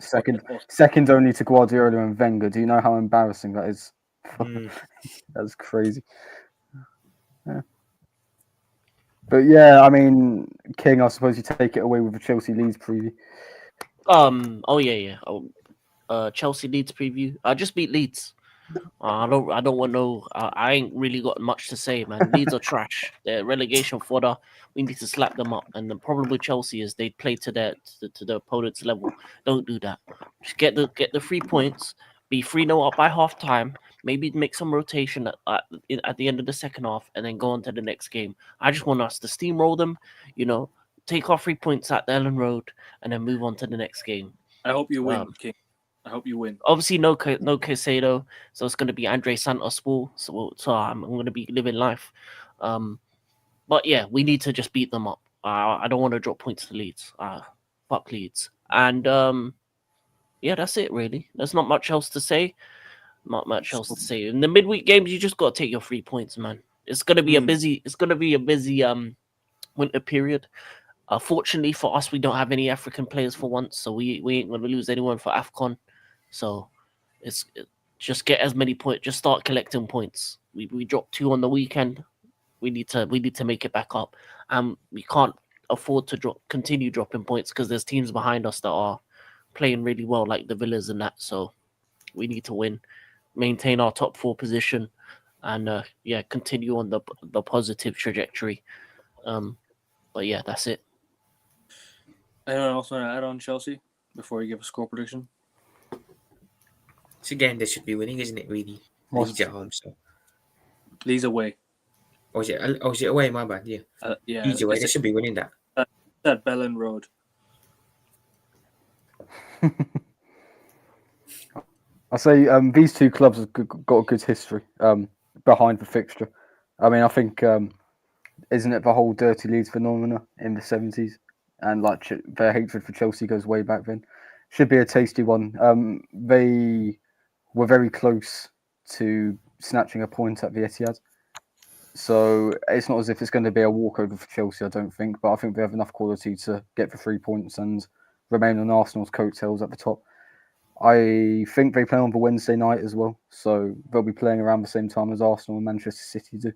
Speaker 2: second only to Guardiola and Wenger. Do you know how embarrassing that is? That's crazy. Yeah. But yeah, I mean, King, I suppose you take it away with the Chelsea Leeds preview.
Speaker 3: Oh yeah. Chelsea Leeds preview. I just beat Leeds. I don't want no. I ain't really got much to say, man. Leeds are trash. They're relegation fodder. We need to slap them up. And the problem with Chelsea is they play to the opponent's level. Don't do that. Just get the 3 points. Be 3-0 up by half time. Maybe make some rotation at the end of the second half, and then go on to the next game. I just want us to steamroll them. Take our 3 points at the Ellen Road, and then move on to the next game.
Speaker 1: I hope you win, King. I hope you win.
Speaker 3: Obviously, no Caicedo, so it's going to be Andre Santos ball. So I'm going to be living life. But yeah, we need to just beat them up. I don't want to drop points to Leeds. Fuck Leeds. And yeah, that's it really. There's not much else to say. Not much else to say. In the midweek games, you just got to take your 3 points, man. It's going to be a busy. It's going to be a busy winter period. Fortunately for us, we don't have any African players for once, so we ain't going to lose anyone for AFCON. So just get as many points. Just start collecting points. We dropped 2 on the weekend. We need to make it back up. We can't afford to continue dropping points because there's teams behind us that are playing really well, like the Villas and that. So we need to win, maintain our top 4 position, and continue on the positive trajectory. But yeah, that's it.
Speaker 1: Anyone else want to add on Chelsea before you give a score prediction?
Speaker 4: It's a game they should be winning, isn't it? Really, Leeds at home. So
Speaker 1: Leeds away.
Speaker 4: is it away? My bad. Yeah.
Speaker 1: Yeah.
Speaker 4: Leeds away. They should be winning that.
Speaker 1: At Bellin Road.
Speaker 2: I say these two clubs have got a good history behind the fixture. I mean, I think isn't it the whole dirty Leeds phenomena in the 70s, and like their hatred for Chelsea goes way back then. Should be a tasty one. They were very close to snatching a point at the Etihad, so it's not as if it's going to be a walkover for Chelsea, I don't think. But I think they have enough quality to get the 3 points and remain on Arsenal's coattails at the top. I think they play on the Wednesday night as well, so they'll be playing around the same time as Arsenal and Manchester City do.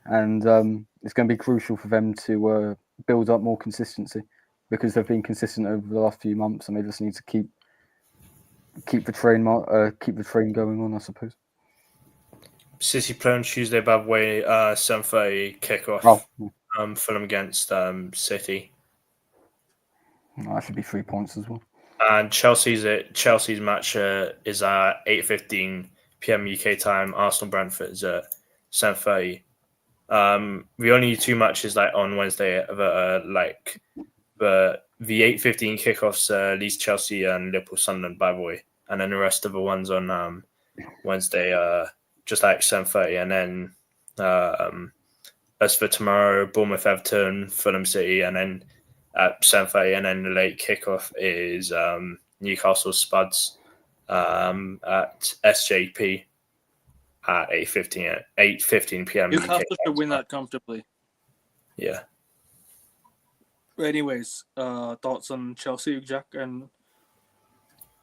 Speaker 2: And it's going to be crucial for them to build up more consistency, because they've been consistent over the last few months, and they just need to keep the train going on, I suppose.
Speaker 5: City play on Tuesday, by the way, 7:30 kickoff. For them against City.
Speaker 2: That should be 3 points as well.
Speaker 5: And Chelsea's match is at 8:15 p.m. UK time. Arsenal Brentford is at 7:30. The only two matches like on Wednesday the 8:15 kickoffs Leeds Chelsea and Liverpool Sunderland, by the way, and then the rest of the ones on Wednesday just like 7:30, and then as for tomorrow, Bournemouth Everton, Fulham City, and then at 7:30, and then the late kickoff is Newcastle Spuds at SJP at 8:15 p.m. UK
Speaker 1: Newcastle
Speaker 5: time.
Speaker 1: should win that comfortably.
Speaker 5: Yeah.
Speaker 1: Anyways, thoughts on Chelsea, Jack, and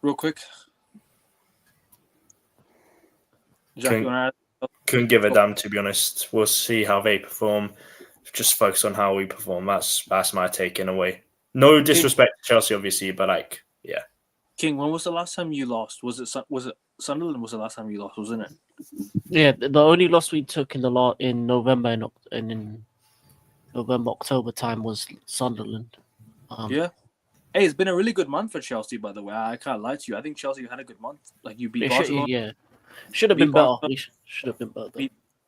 Speaker 1: real quick. Jack, you want to add?
Speaker 5: Couldn't give a damn, to be honest. We'll see how they perform. Just focus on how we perform. That's my take in a way. No disrespect to Chelsea, obviously, but like, yeah.
Speaker 1: King, when was the last time you lost? Was it Sunderland? Was the last time you lost? Wasn't it?
Speaker 3: Yeah, the only loss we took in November and in November October time was Sunderland.
Speaker 1: Yeah. Hey, it's been a really good month for Chelsea, by the way. I can't lie to you. I think Chelsea had a good month. Like you beat Barcelona.
Speaker 3: Should have been better. We should have been better.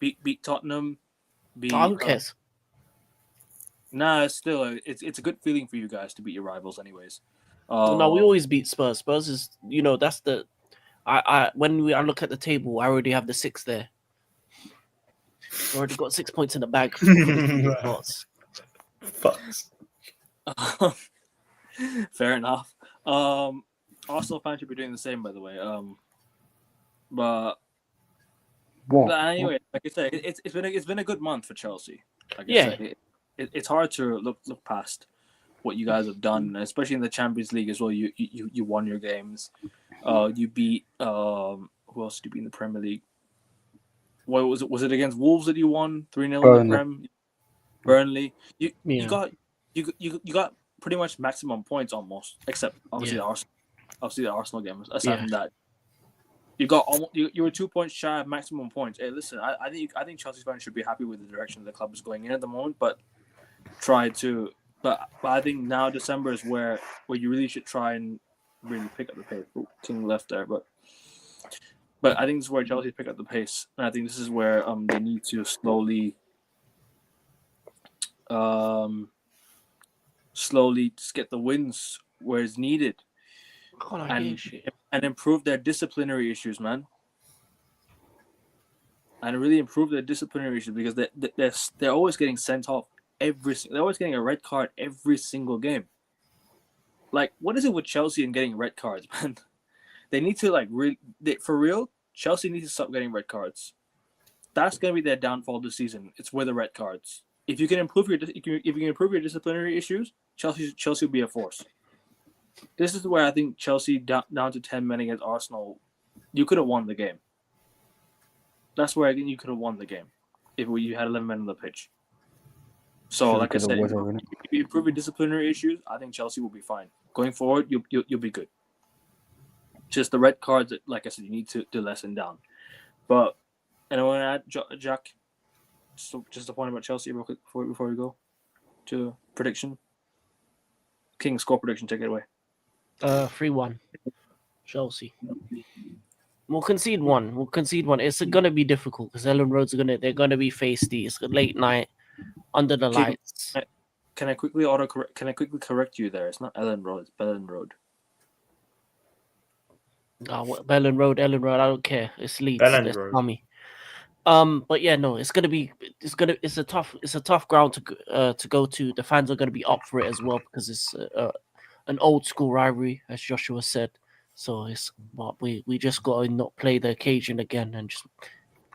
Speaker 1: Beat Tottenham.
Speaker 3: Who cares?
Speaker 1: Nah, still, it's a good feeling for you guys to beat your rivals, anyways.
Speaker 3: No, we always beat Spurs. Spurs is, that's the. I look at the table, I already have the 6 there. Already got 6 points in the bag.
Speaker 5: Fucks.
Speaker 1: Fair enough. Arsenal fans should be doing the same, by the way. But anyway, like I said, it's been a good month for Chelsea. Like I said, it's hard to look past what you guys have done, especially in the Champions League as well. You won your games. You beat who else did you beat in the Premier League? What was it? Was it against Wolves that you won 3-0 in the Prem? Burnley. You got pretty much maximum points almost, except obviously the Arsenal game. Aside from that, you were 2 points shy of maximum points. Hey, listen, I think Chelsea fans should be happy with the direction the club is going in at the moment, but I think now December is where you really should try and really pick up the pace. King left there, but I think this is where Chelsea pick up the pace, and I think this is where they need to slowly just get the wins where it's needed, and improve their disciplinary issues, man. And really improve their disciplinary issues, because they're always getting sent off they're always getting a red card every single game. Like, what is it with Chelsea and getting red cards, man? They need to for real. Chelsea needs to stop getting red cards. That's gonna be their downfall this season. It's with the red cards. If you can improve your disciplinary issues, Chelsea will be a force. This is where I think Chelsea down to 10 men against Arsenal, you could have won the game. That's where I think you could have won the game if you had 11 men on the pitch. So, like I said, if you improve your disciplinary issues, I think Chelsea will be fine. Going forward, you'll be good. Just the red cards, like I said, you need to lessen down. But, and I want to add, Jack, just a point about Chelsea real quick before we go to prediction. King, score prediction, take it away.
Speaker 3: 3-1. Chelsea. We'll concede one. It's gonna be difficult because Ellen Road's they're gonna be feisty. It's a late night under the lights.
Speaker 1: Can I quickly correct you there? It's not Ellen Road, it's Bellen Road.
Speaker 3: Bellen Road. I don't care. It's Leeds.
Speaker 5: Bellen Road.
Speaker 3: Mommy. But yeah, no, it's a tough ground to go to. The fans are gonna be up for it as well because it's an old school rivalry, as Joshua said. So we just got to not play the occasion again and just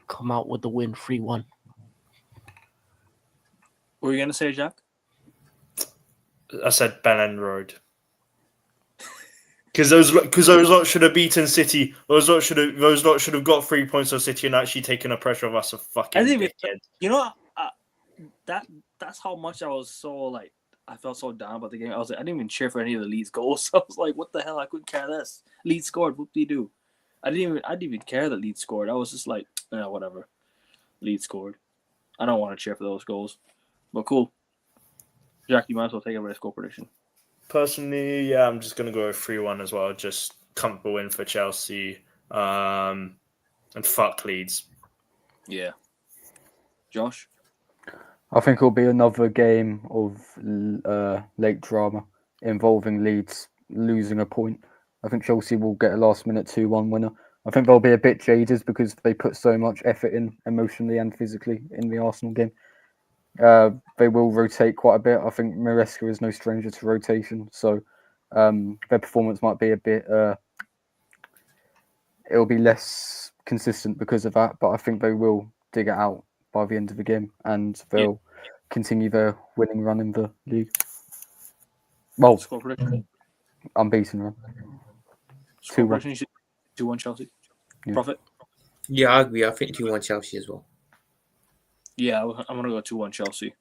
Speaker 3: come out with the win 3-1.
Speaker 1: What were you gonna say, Jack?
Speaker 5: I said Belen Road. Because those lot should have beaten City. Those lot should have got 3 points on City and actually taken the pressure of us.
Speaker 1: That's how much I was so I felt so down about the game. I was like, I didn't even cheer for any of the Leeds goals. So I was like, what the hell? I couldn't care less. Leeds scored. Whoop-de-doo. I didn't even care that Leeds scored. I was just like, whatever. Leeds scored. I don't want to cheer for those goals. But cool. Jack, you might as well take a score prediction.
Speaker 5: personally, yeah, I'm just gonna go 3-1 as well. Just comfortable win for Chelsea. And fuck Leeds.
Speaker 1: Yeah. Josh?
Speaker 2: I think it'll be another game of late drama involving Leeds losing a point. I think Chelsea will get a last-minute 2-1 winner. I think they'll be a bit jaded because they put so much effort in emotionally and physically in the Arsenal game. They will rotate quite a bit. I think Maresca is no stranger to rotation, so their performance might be a bit. It'll be less consistent because of that, but I think they will dig it out by the end of the game, and they'll continue their winning run in the league. Well,
Speaker 1: Score prediction.
Speaker 2: unbeaten run.
Speaker 1: Score
Speaker 2: 2-1.
Speaker 1: prediction. 2-1 Chelsea.
Speaker 2: Yeah.
Speaker 1: Profit.
Speaker 4: Yeah, I agree. I think 2-1 Chelsea as well.
Speaker 1: Yeah, I'm gonna go 2-1 Chelsea.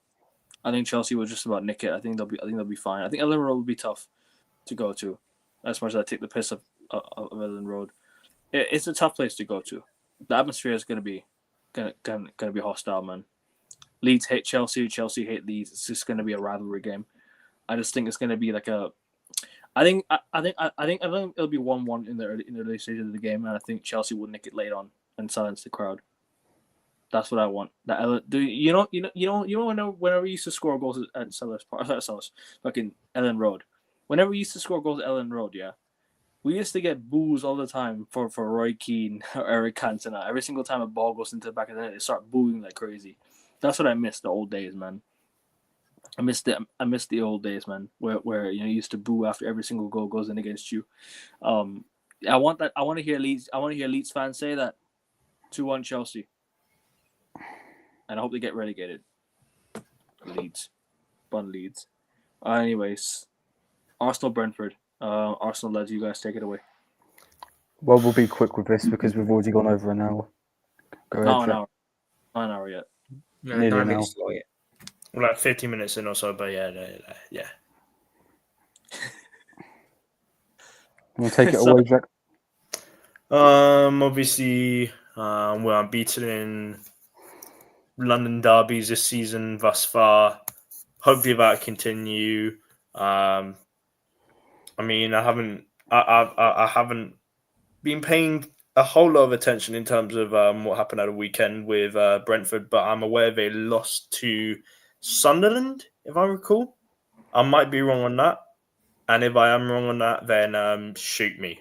Speaker 1: I think Chelsea will just about nick it. I think they'll be fine. I think Ellen Road will be tough to go to, as much as I take the piss of Ellen Road. It's a tough place to go to. The atmosphere is gonna be hostile, man. Leeds hate Chelsea. Chelsea hate Leeds. It's just gonna be a rivalry game. I just think it's gonna be like a. I think it'll be 1-1 in the early stages of the game, and I think Chelsea will nick it late on and silence the crowd. That's what I want. Whenever we used to score goals at Sellers Park, fucking Ellen Road. Whenever we used to score goals at Ellen Road, yeah, we used to get boos all the time for Roy Keane or Eric Cantona. Every single time a ball goes into the back of the net, they start booing like crazy. That's what I miss, the old days, man. I miss the old days, man, where you used to boo after every single goal goes in against you. I want that. I want to hear Leeds fans say that 2-1 Chelsea. And I hope they get relegated. Leeds. Anyways, Arsenal Brentford. Arsenal lads, you guys take it away.
Speaker 2: Well, we'll be quick with this because we've already gone over an hour. Go ahead,
Speaker 1: Not an
Speaker 2: Jack.
Speaker 1: hour. Not an hour yet.
Speaker 4: No,
Speaker 2: Nearly
Speaker 4: 9
Speaker 2: an
Speaker 4: minutes slow yet.
Speaker 5: We're like 50 minutes in or so, but yeah.
Speaker 2: You want to take it away, Jack?
Speaker 5: Obviously, we're unbeaten in London derbies this season thus far. Hopefully that continue. I mean, I haven't been paying a whole lot of attention in terms of what happened at the weekend with Brentford, but I'm aware they lost to Sunderland, if I recall. I might be wrong on that, and if I am wrong on that, then shoot me.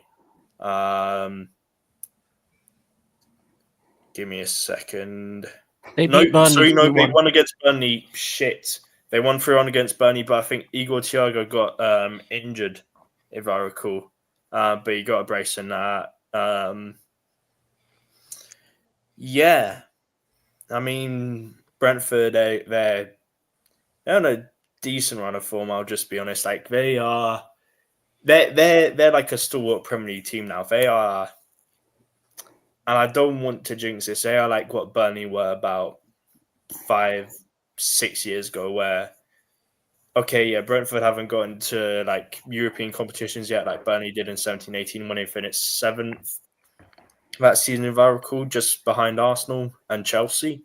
Speaker 5: Give me a second.
Speaker 3: They beat Burnley.
Speaker 5: They
Speaker 3: 3-1.
Speaker 5: won against Burnley. Shit. They won 3-1 against Burnley, but I think Igor Thiago got injured, if I recall. But he got a brace in that. Yeah. I mean, Brentford, they're on a decent run of form, I'll just be honest. Like they're like a stalwart Premier League team now. They are, and I don't want to jinx this, they are like what Burnley were about 5-6 years ago, where Brentford haven't gotten to like European competitions yet, like Burnley did in 17-18 when they finished 7th that season, if I recall, just behind Arsenal and Chelsea.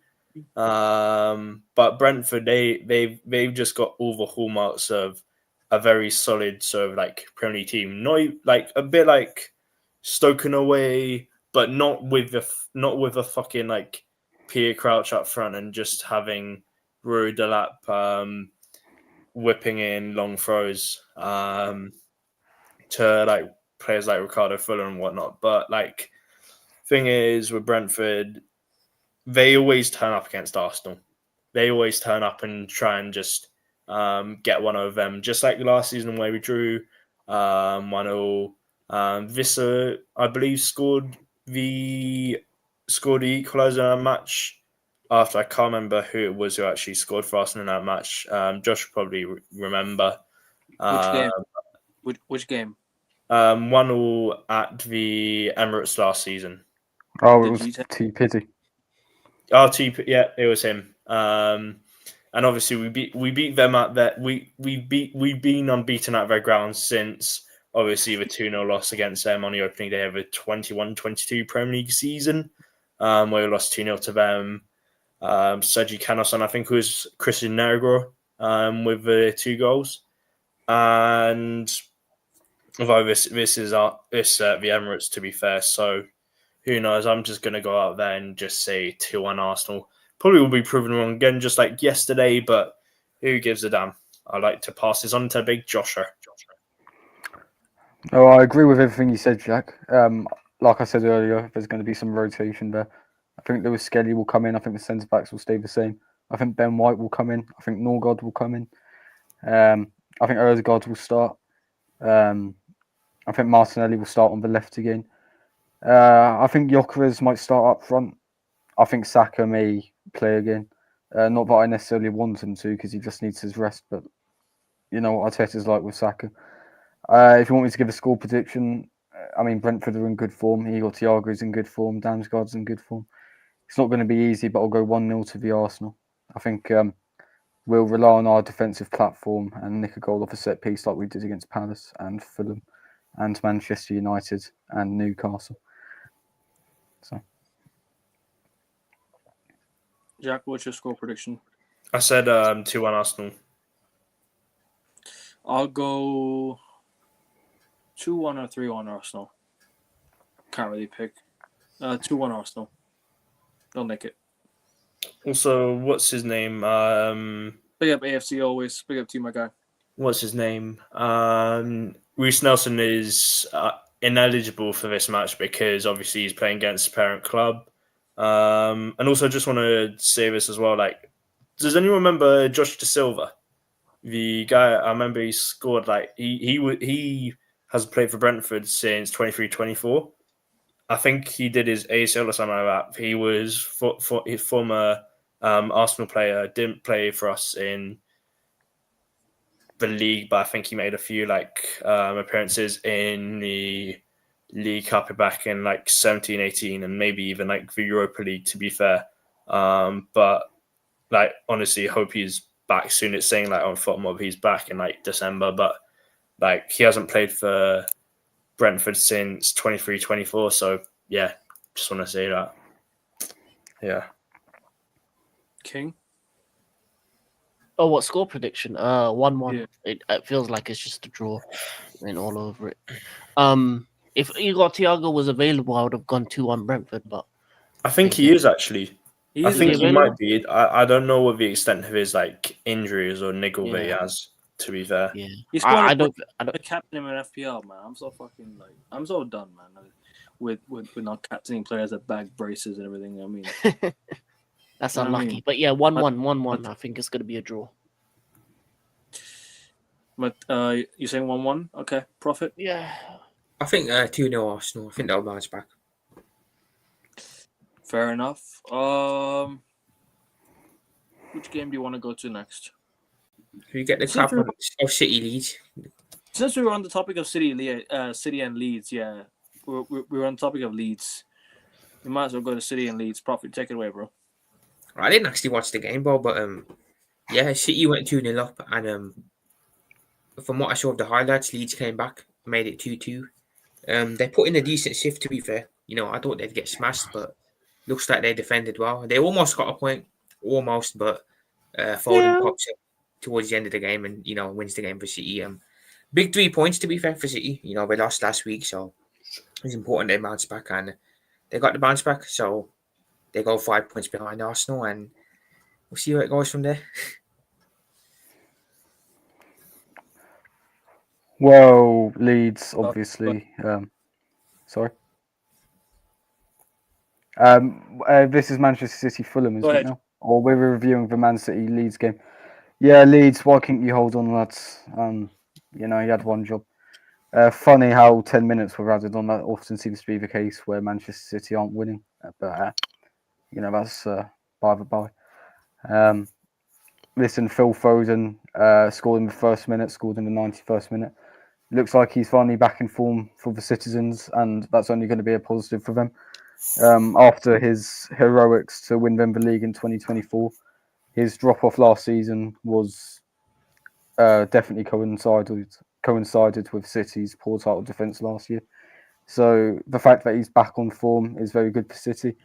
Speaker 5: But Brentford, they've just got all the hallmarks of a very solid sort of like Premier League team. Not like a bit like Stoke in a way, but not with a fucking like Pierre Crouch up front and just having Rory Delap whipping in long throws to like players like Ricardo Fuller and whatnot. But like thing is with Brentford, they always turn up against Arsenal. They always turn up and try and just get one over them. Just like last season where we drew 1-0. Visser, I believe, scored the equaliser in that match. After I can't remember who it was who actually scored for Arsenal in that match. Josh will probably remember.
Speaker 1: Which game? Which game?
Speaker 5: 1-0 at the Emirates last season.
Speaker 2: Oh, it was T. Pizzy.
Speaker 5: Oh, yeah, it was him. And obviously we beat them at that. We've been unbeaten at their ground since obviously the 2-0 loss against them on the opening day of a 21-22 Premier League season, where we lost 2-0 to them. Sergi Canos and I think it was Christian Negro with the 2 goals. and although this is the Emirates, to be fair, so who knows? I'm just gonna go out there and just say 2-1 Arsenal. Probably will be proven wrong again, just like yesterday, but who gives a damn? I like to pass this on to Big Josher.
Speaker 2: Oh, I agree with everything you said, Jack. Like I said earlier, there's going to be some rotation there. I think Lewis Skelly will come in. I think the centre backs will stay the same. I think Ben White will come in. I think Norgard will come in. I think Ødegaard will start. I think Martinelli will start on the left again. I think Gyökeres might start up front. I think Saka may play again. Not that I necessarily want him to, because he just needs his rest. But you know what Arteta's like with Saka. If you want me to give a score prediction, I mean, Brentford are in good form. Igor Thiago's in good form. Damsgaard's in good form. It's not going to be easy, but I'll go 1-0 to the Arsenal. I think we'll rely on our defensive platform and nick a goal off a set piece like we did against Palace and Fulham and Manchester United and Newcastle. So,
Speaker 1: Jack, what's your score prediction?
Speaker 5: I said 2-1 Arsenal.
Speaker 1: I'll go 2-1 or 3-1 Arsenal. Can't really pick. 2-1 Arsenal. They'll nick it.
Speaker 5: Also, what's his name?
Speaker 1: Big up AFC always. Big up to you, my guy.
Speaker 5: What's his name? Reece Nelson is ineligible for this match because obviously he's playing against his parent club. And also, just want to say this as well. Like, does anyone remember Josh De Silva? The guy, I remember he scored he has played for Brentford since 23-24. I think he did his ACL or something like that. He was his former Arsenal player, didn't play for us in the league, but I think he made a few appearances in the League Cup back in 17-18 and maybe even the Europa League, to be fair. But honestly, hope he's back soon. It's saying on FotMob he's back in December, but he hasn't played for Brentford since 23-24. So yeah, just want to say that. Yeah.
Speaker 1: King?
Speaker 3: Oh, what score prediction? 1-1.
Speaker 1: Yeah.
Speaker 3: It feels like it's just a draw and all over it. If Igor Thiago was available, I would have gone 2-1 Brentford, but
Speaker 5: I think he is actually. I
Speaker 1: He's
Speaker 5: think he
Speaker 3: available?
Speaker 5: might be. I don't know what the extent of his injuries or niggle that he
Speaker 3: Yeah.
Speaker 5: has, to be fair.
Speaker 3: yeah.
Speaker 1: He's
Speaker 3: I don't
Speaker 1: the captain in an FPL, man. I'm so fucking I'm so done, man. With not captaining players that bag braces and everything. I mean,
Speaker 3: that's
Speaker 1: You know what I
Speaker 3: unlucky.
Speaker 1: mean?
Speaker 3: But yeah, 1-1. I think it's gonna be a draw.
Speaker 1: but you saying 1-1? Okay, Profit.
Speaker 3: Yeah.
Speaker 4: I think 2-0 Arsenal. I think they'll bounce back.
Speaker 1: Fair enough. Which game do you want to go to next?
Speaker 4: Who you get the
Speaker 1: Since
Speaker 4: crap of City Leeds?
Speaker 1: Since we were on the topic of City and Leeds, yeah, we're on the topic of Leeds. We might as well go to City and Leeds. Profit, take it away, bro.
Speaker 4: I didn't actually watch the game, bro, but yeah, City went 2-0 up, and from what I saw of the highlights, Leeds came back, made it 2-2. They put in a decent shift, to be fair. I thought they'd get smashed, but looks like they defended well. They almost got a point, but Foden pops up towards the end of the game and wins the game for City. Big 3 points, to be fair, for City. They lost last week, so it's important they bounce back, and they got the bounce back, so they go 5 points behind Arsenal, and we'll see where it goes from there.
Speaker 2: well, Leeds, obviously. Sorry. This is Manchester City Fulham,
Speaker 1: Go
Speaker 2: isn't it
Speaker 1: ahead.
Speaker 2: now? Or we're reviewing the Man City Leeds game. Yeah, Leeds, why can't you hold on, lads? You had one job. Funny how 10 minutes were added on. That often seems to be the case where Manchester City aren't winning. But, that's by the by. Listen, Phil Foden scored in the first minute, scored in the 91st minute. Looks like he's finally back in form for the Citizens, and that's only going to be a positive for them. After his heroics to win them the league in 2024, his drop-off last season was definitely coincided with City's poor title defence last year. So the fact that he's back on form is very good for City.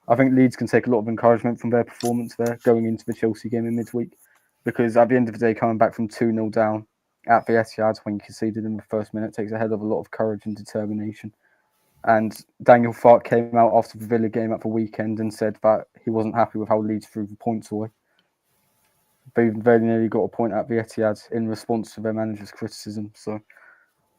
Speaker 2: I think Leeds can take a lot of encouragement from their performance there going into the Chelsea game in midweek, because at the end of the day, coming back from 2-0 down at the Etihad when you conceded in the first minute takes a hell of a lot of courage and determination. And Daniel Farke came out after the Villa game at the weekend and said that he wasn't happy with how Leeds threw the points away. They very nearly got a point at the Etihad in response to their manager's criticism. So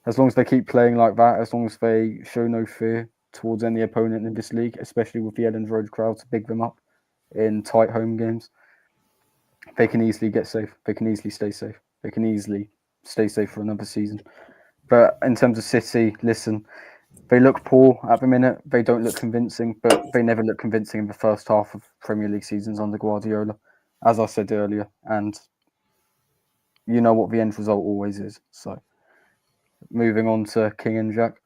Speaker 2: as long as they keep playing like that, as long as they show no fear towards any opponent in this league, especially with the Elland Road crowd to big them up in tight home games, they can easily get safe. They can easily stay safe. They can easily stay safe for another season. But in terms of City, listen, they look poor at the minute. They don't look convincing, but they never look convincing in the first half of Premier League seasons under Guardiola, as I said earlier. And you know what the end result always is. So moving on to King and Jack.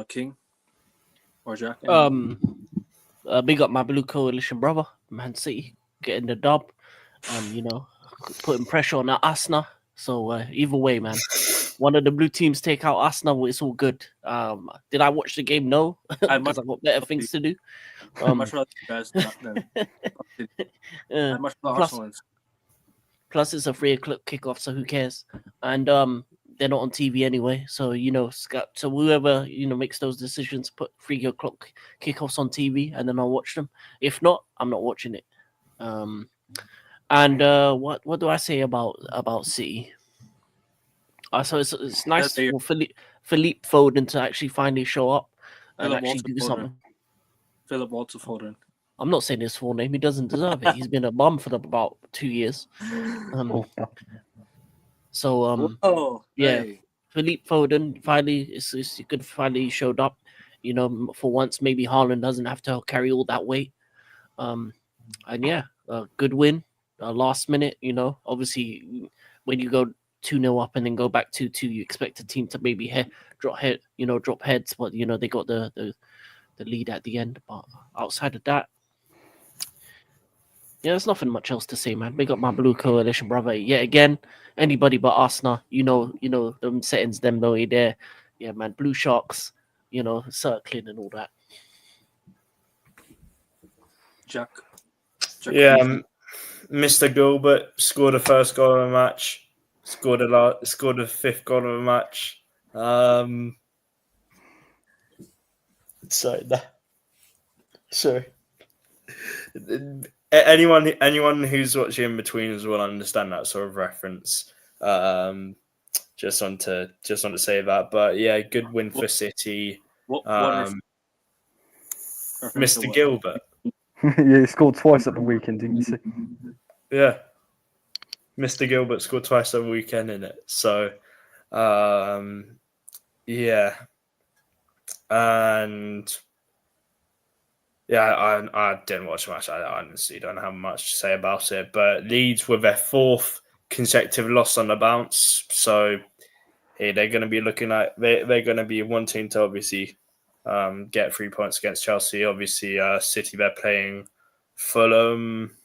Speaker 1: King or Jack?
Speaker 3: Big up my Blue Coalition brother, Man City, getting the dub, and putting pressure on Arsenal. So either way, man, one of the blue teams take out Arsenal, it's all good. Did I watch the game? No, because I've got better things to do.
Speaker 1: Much rather you guys not than I'd much rather Arsenal.
Speaker 3: Plus, it's a 3:00 kickoff, so who cares? And they're not on TV anyway, so so whoever makes those decisions, put 3:00 kickoffs on TV, and then I'll watch them. If not, I'm not watching it. And what do I say about City? So it's nice for Philippe Foden to actually finally show up and actually do something.
Speaker 1: Philip Walter Foden.
Speaker 3: I'm not saying his full name. He doesn't deserve it. He's been a bum for about 2 years.
Speaker 1: Hey.
Speaker 3: Philippe Foden finally it's good. Finally showed up. For once, maybe Haaland doesn't have to carry all that weight. And a good win. Last minute, obviously when you go 2-0 up and then go back 2-2, you expect a team to maybe drop heads, but they got the lead at the end. But outside of that, there's nothing much else to say, man. Big up my Blue Coalition, brother. Yeah, again, anybody but Arsenal, them settings, them though there. Yeah, man, Blue Sharks, circling and all that.
Speaker 1: Jack
Speaker 5: yeah, Mr. Gilbert scored the first goal of the match. Scored the fifth goal of the match. Sorry. Anyone who's watching in between us will understand that sort of reference. Just want to say that, but yeah, good win for City. Mr. Gilbert.
Speaker 2: Yeah, he scored twice at the weekend, didn't you see?
Speaker 5: Yeah, Mr. Gilbert scored twice at the weekend in it. So, yeah, and. Yeah, I didn't watch much. I honestly don't have much to say about it. But Leeds were their fourth consecutive loss on the bounce. So hey, they're going to be looking at they're going to be wanting to obviously get 3 points against Chelsea. Obviously, City they're playing Fulham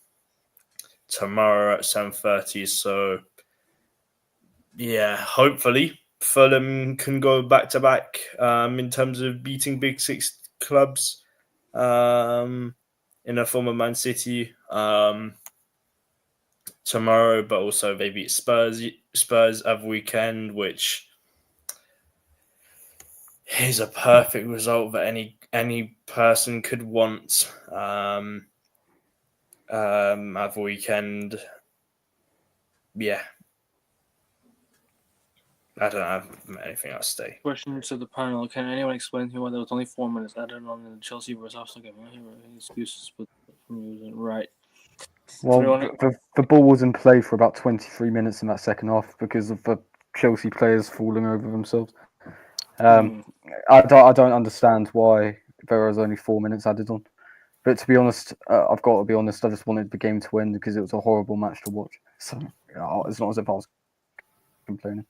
Speaker 5: tomorrow at 7:30. So yeah, hopefully Fulham can go back to back in terms of beating Big Six clubs. In the form of Man City tomorrow, but also they beat Spurs every weekend, which is a perfect result that any person could want every weekend. Yeah. I don't have anything else to say.
Speaker 1: Question to the panel: can anyone explain to me why there was only 4 minutes added on in the Chelsea versus Arsenal game? I don't hear any excuses, but right.
Speaker 2: Well, the ball was in play for about 23 minutes in that second half because of the Chelsea players falling over themselves. I don't understand why there was only 4 minutes added on. But to be honest, I've got to be honest, I just wanted the game to end because it was a horrible match to watch. So it's not as if I was complaining.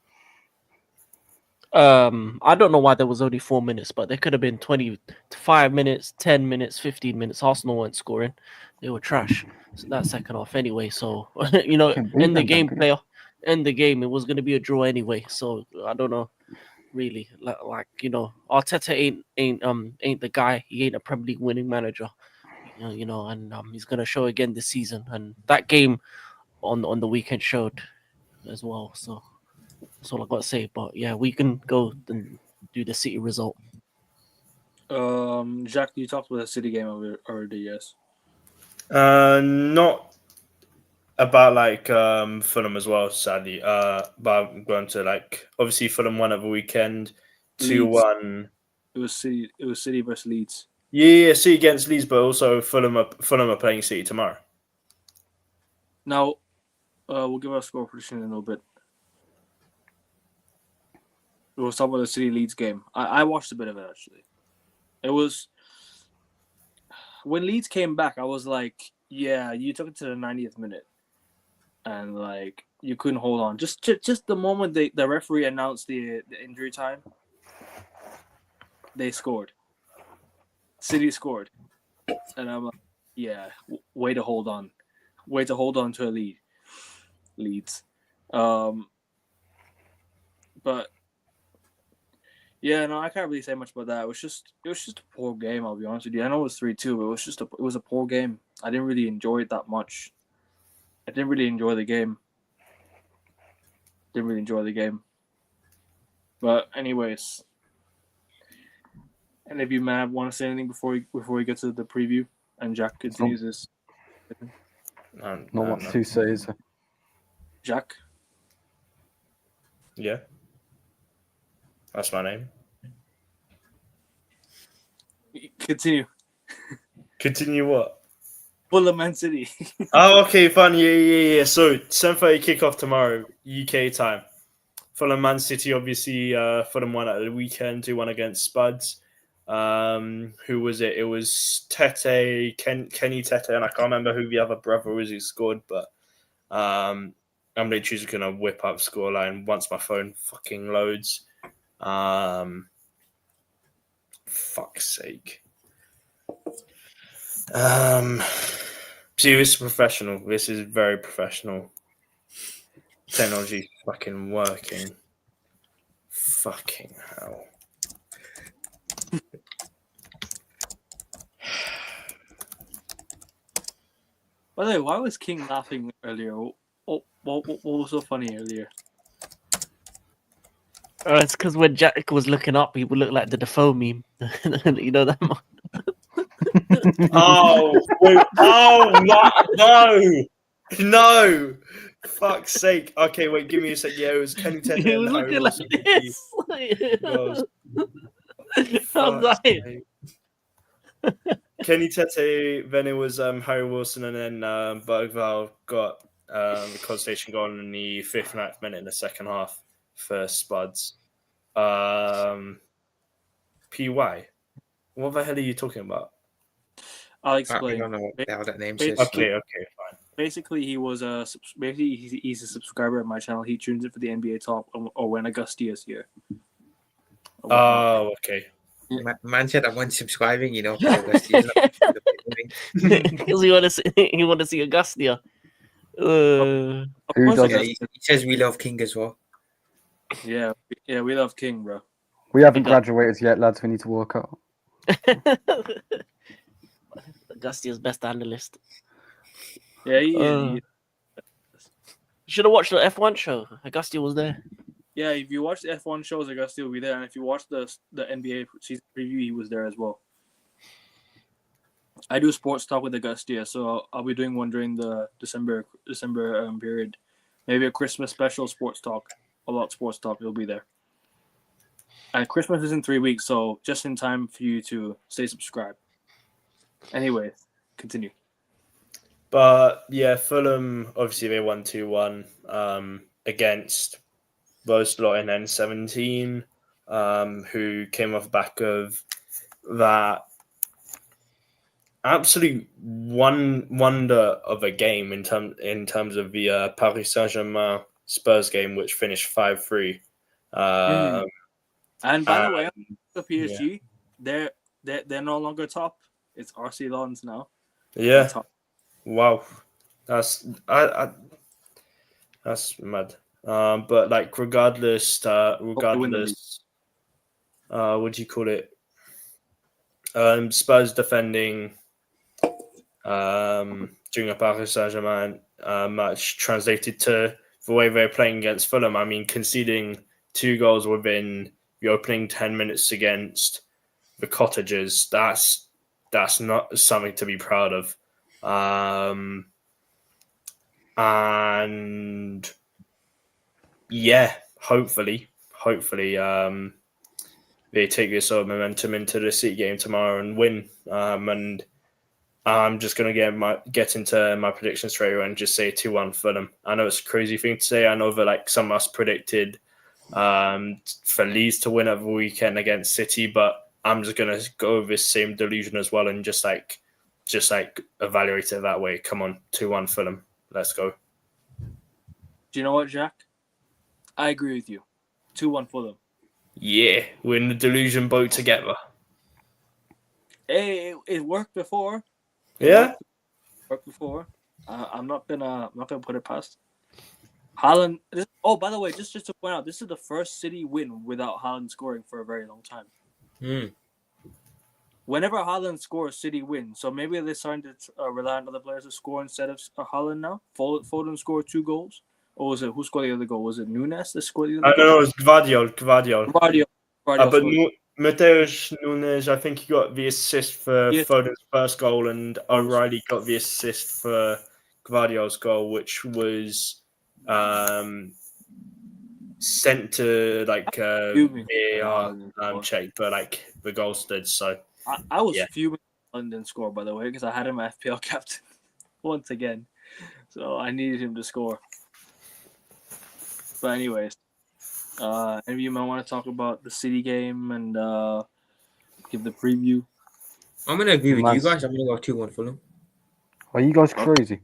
Speaker 3: I don't know why there was only 4 minutes, but there could have been 25 minutes, 10 minutes, 15 minutes. Arsenal weren't scoring; they were trash. So that second half anyway. So in the game, it was going to be a draw anyway. So I don't know, really. Arteta ain't the guy. He ain't a Premier League winning manager. And he's going to show again this season. And that game on the weekend showed as well. So that's all I got to say. But yeah, we can go and do the City result.
Speaker 1: Jack, you talked about the City game already, yes.
Speaker 5: Not about like Fulham as well, sadly. But I'm going to like obviously Fulham won at the weekend, 2-1.
Speaker 1: It was City versus Leeds.
Speaker 5: Yeah, City against Leeds, but also Fulham are playing City tomorrow.
Speaker 1: Now, we'll give our score prediction in a little bit. We'll talk about the City Leeds game. I watched a bit of it actually. It was when Leeds came back. I was like, yeah, you took it to the 90th minute, and like you couldn't hold on. Just the moment the referee announced the injury time, they scored. City scored, and I'm like, yeah, way to hold on to a lead. Leeds, but. Yeah, no, I can't really say much about that. It was just a poor game. I'll be honest with you. I know it was 3-2, but it was a poor game. I didn't really enjoy it that much. I didn't really enjoy the game. But anyways, any of you man want to say anything before we get to the preview and Jack continues this?
Speaker 2: Not much to say, is there?
Speaker 1: Jack.
Speaker 5: Yeah, that's my name.
Speaker 1: Continue.
Speaker 5: Continue what?
Speaker 1: Fulham Man City.
Speaker 5: Oh, okay, fun. Yeah. So 7:30 kickoff tomorrow, UK time. Fulham Man City, obviously, Fulham won at the weekend, 2-1 against Spuds. Who was it? It was Tete, Kenny Tete, and I can't remember who the other brother was who scored, but I'm literally just going to whip up scoreline once my phone fucking loads. Fuck's sake. See, this is professional. This is very professional. Technology fucking working. Fucking hell.
Speaker 1: By the way, why was King laughing earlier? What was so funny earlier?
Speaker 3: It's because when Jack was looking up, he would look like the Defoe meme. You know that one?
Speaker 5: Oh, wait, no! Fuck's sake. Okay, wait, give me a sec. Yeah, it was Kenny Tete.
Speaker 3: He was
Speaker 5: and
Speaker 3: looking
Speaker 5: Harry
Speaker 3: like
Speaker 5: Wilson.
Speaker 3: this. I'm dying.
Speaker 5: Kenny Tete, then it was Harry Wilson, and then Bergvall got the conversation going in the 5th and 9th minute in the second half for Spuds. PY? What the hell are you talking about?
Speaker 1: I'll
Speaker 4: I
Speaker 1: explain.
Speaker 4: don't know what the hell that name says.
Speaker 5: Okay, fine.
Speaker 1: Basically, he's a subscriber of my channel. He tunes in for the NBA talk or when Augusti is here.
Speaker 5: Oh, okay.
Speaker 4: Man said I wasn't subscribing, you know. Because
Speaker 3: Because he want to see Augustia.
Speaker 1: Of
Speaker 2: Who
Speaker 1: course,
Speaker 2: doesn't?
Speaker 4: yeah, he says we love King as well.
Speaker 1: yeah, we love King, bro.
Speaker 2: We haven't graduated yet, lads. We need to work out.
Speaker 3: Augustia's best analyst.
Speaker 1: Yeah, he is.
Speaker 3: Should have watched the F1 show. Augustia was there.
Speaker 1: Yeah, if you watch the F1 shows, Augusti will be there, and if you watch the NBA season preview, he was there as well. I do sports talk with Augustia, so I'll be doing one during the December period. Maybe a Christmas special sports talk. A lot of sports talk. He'll be there. And Christmas is in 3 weeks, so just in time for you to stay subscribed. Anyway, continue.
Speaker 5: But yeah, Fulham, obviously they won 2-1 against those lot in N17, who came off the back of that absolute wonder of a game in terms of the Paris Saint-Germain Spurs game, which finished 5-3.
Speaker 1: And by the way, the PSG, they're no longer top. It's RC Lons now.
Speaker 5: Yeah. Wow. That's mad. But like regardless, what do you call it? Spurs defending during a Paris Saint-Germain match translated to the way they're playing against Fulham. I mean, conceding 2 goals within the opening 10 minutes against the Cottagers, that's not something to be proud of. And yeah, hopefully, they take this sort of momentum into the City game tomorrow and win. And I'm just going to get into my prediction straight away and just say 2-1 Fulham. I know it's a crazy thing to say. I know that like some of us predicted for Leeds to win over the weekend against City, but I'm just going to go with this same delusion as well and just evaluate it that way. Come on, 2-1 Fulham. Let's go.
Speaker 1: Do you know what, Jack? I agree with you. 2-1 Fulham.
Speaker 5: Yeah, we're in the delusion boat together.
Speaker 1: Hey, it worked before.
Speaker 5: Yeah.
Speaker 1: Worked before. I'm not gonna put it past Haaland. By the way, just to point out, this is the first City win without Haaland scoring for a very long time. Whenever Haaland scores, City wins. So maybe they're starting to rely on other players to score instead of Haaland now. Foden scored 2 goals. Or was it who scored the other goal? Was it Nunes that scored the other goal?
Speaker 5: No, it was Gvardiol.
Speaker 1: Gvardiol
Speaker 5: But
Speaker 1: scored.
Speaker 5: Mateus Nunes, I think he got the assist for Foden's first goal, and O'Reilly got the assist for Gvardiol's goal, which was sent to VAR check, but the goal stood. So
Speaker 1: I was fuming London score, by the way, because I had him FPL captain once again, so I needed him to score. But anyways, any of you might want to talk about the City game and give the preview?
Speaker 4: I'm going to agree with you guys. I'm going to go 2-1 Fulham.
Speaker 2: Are you guys crazy?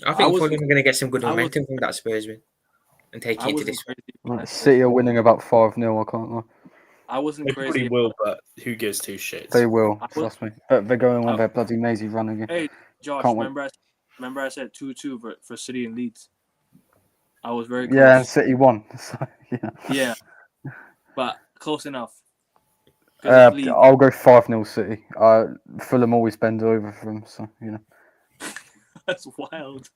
Speaker 4: I think Fulham are going to get some good momentum from that Spurs win and take it into this
Speaker 2: one. City are winning about 5-0, I can't lie.
Speaker 1: I wasn't
Speaker 5: they
Speaker 1: crazy.
Speaker 5: They probably will, but who gives 2 shits?
Speaker 2: They will, trust me. But they're going on their bloody mazy run again.
Speaker 1: Hey, Josh, remember I said 2-2 for City and Leeds? I was very close.
Speaker 2: Yeah, and City won. So,
Speaker 1: yeah. But close enough.
Speaker 2: I'll go 5-0 City. Fulham always bend over for them, so,
Speaker 1: That's wild.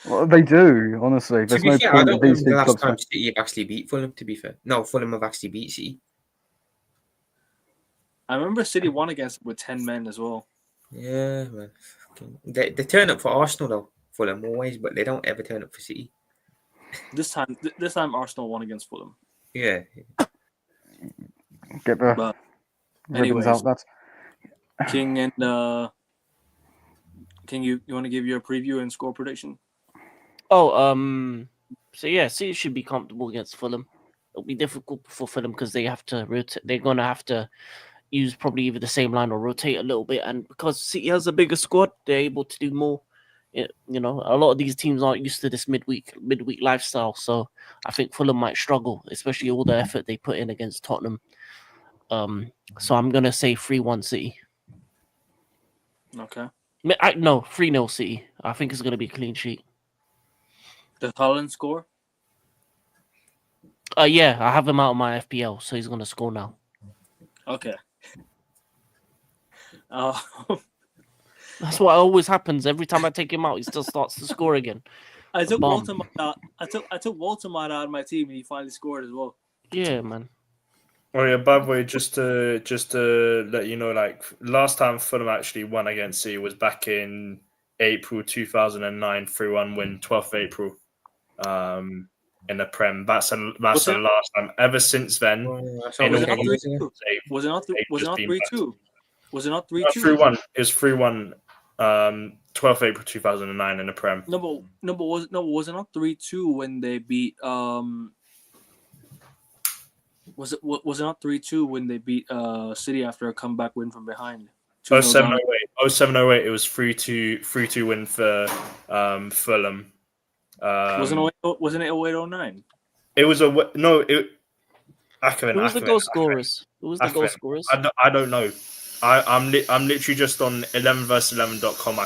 Speaker 2: Well, they do, honestly. There's no
Speaker 4: fair,
Speaker 2: point
Speaker 4: I
Speaker 2: in
Speaker 4: don't
Speaker 2: these
Speaker 4: remember the
Speaker 2: big
Speaker 4: last time
Speaker 2: clubs.
Speaker 4: City have actually beat Fulham, to be fair. No, Fulham have actually beat City.
Speaker 1: I remember City won against with 10 men as well.
Speaker 4: Yeah, man. They turn up for Arsenal, though, Fulham always, but they don't ever turn up for City.
Speaker 1: This time Arsenal won against Fulham.
Speaker 4: Yeah.
Speaker 2: Get the ribbons out, lads.
Speaker 1: King and King, you want to give your preview and score prediction?
Speaker 3: So yeah, City should be comfortable against Fulham. It'll be difficult for Fulham because they have to rotate. They're gonna have to use probably either the same line or rotate a little bit. And because City has a bigger squad, they're able to do more. A lot of these teams aren't used to this midweek lifestyle, so I think Fulham might struggle, especially all the effort they put in against Tottenham. So I'm gonna say 3-1 City.
Speaker 1: Okay.
Speaker 3: No, 3-0 City. I think it's gonna be a clean sheet.
Speaker 1: Does Haaland score?
Speaker 3: Yeah, I have him out of my FPL, so he's gonna score now.
Speaker 1: Okay.
Speaker 3: That's what always happens. Every time I take him out, he still starts to score again.
Speaker 1: I took Walter Mata out of my team, and he finally scored as well.
Speaker 3: Yeah, man.
Speaker 5: Oh yeah, by the way, just to let you know, like last time Fulham actually won against City was back in April 2009, 3-1 win, 12th April, in the Prem. That's the last time. Ever since then,
Speaker 1: was it not 3-2? Was it not 3-2? Was it not 3-2?
Speaker 5: 3-1. It was 3-1. 12th April 2009 in the Prem.
Speaker 1: Was it not 3-2 when they beat Was it not 3-2 when they beat City after a comeback win from behind?
Speaker 5: 07-08. It was 3-2 win for Fulham.
Speaker 1: Wasn't it 08-09?
Speaker 5: It was
Speaker 3: Who was the goal scorers?
Speaker 5: I don't know. I'm literally just on 11vs11.com.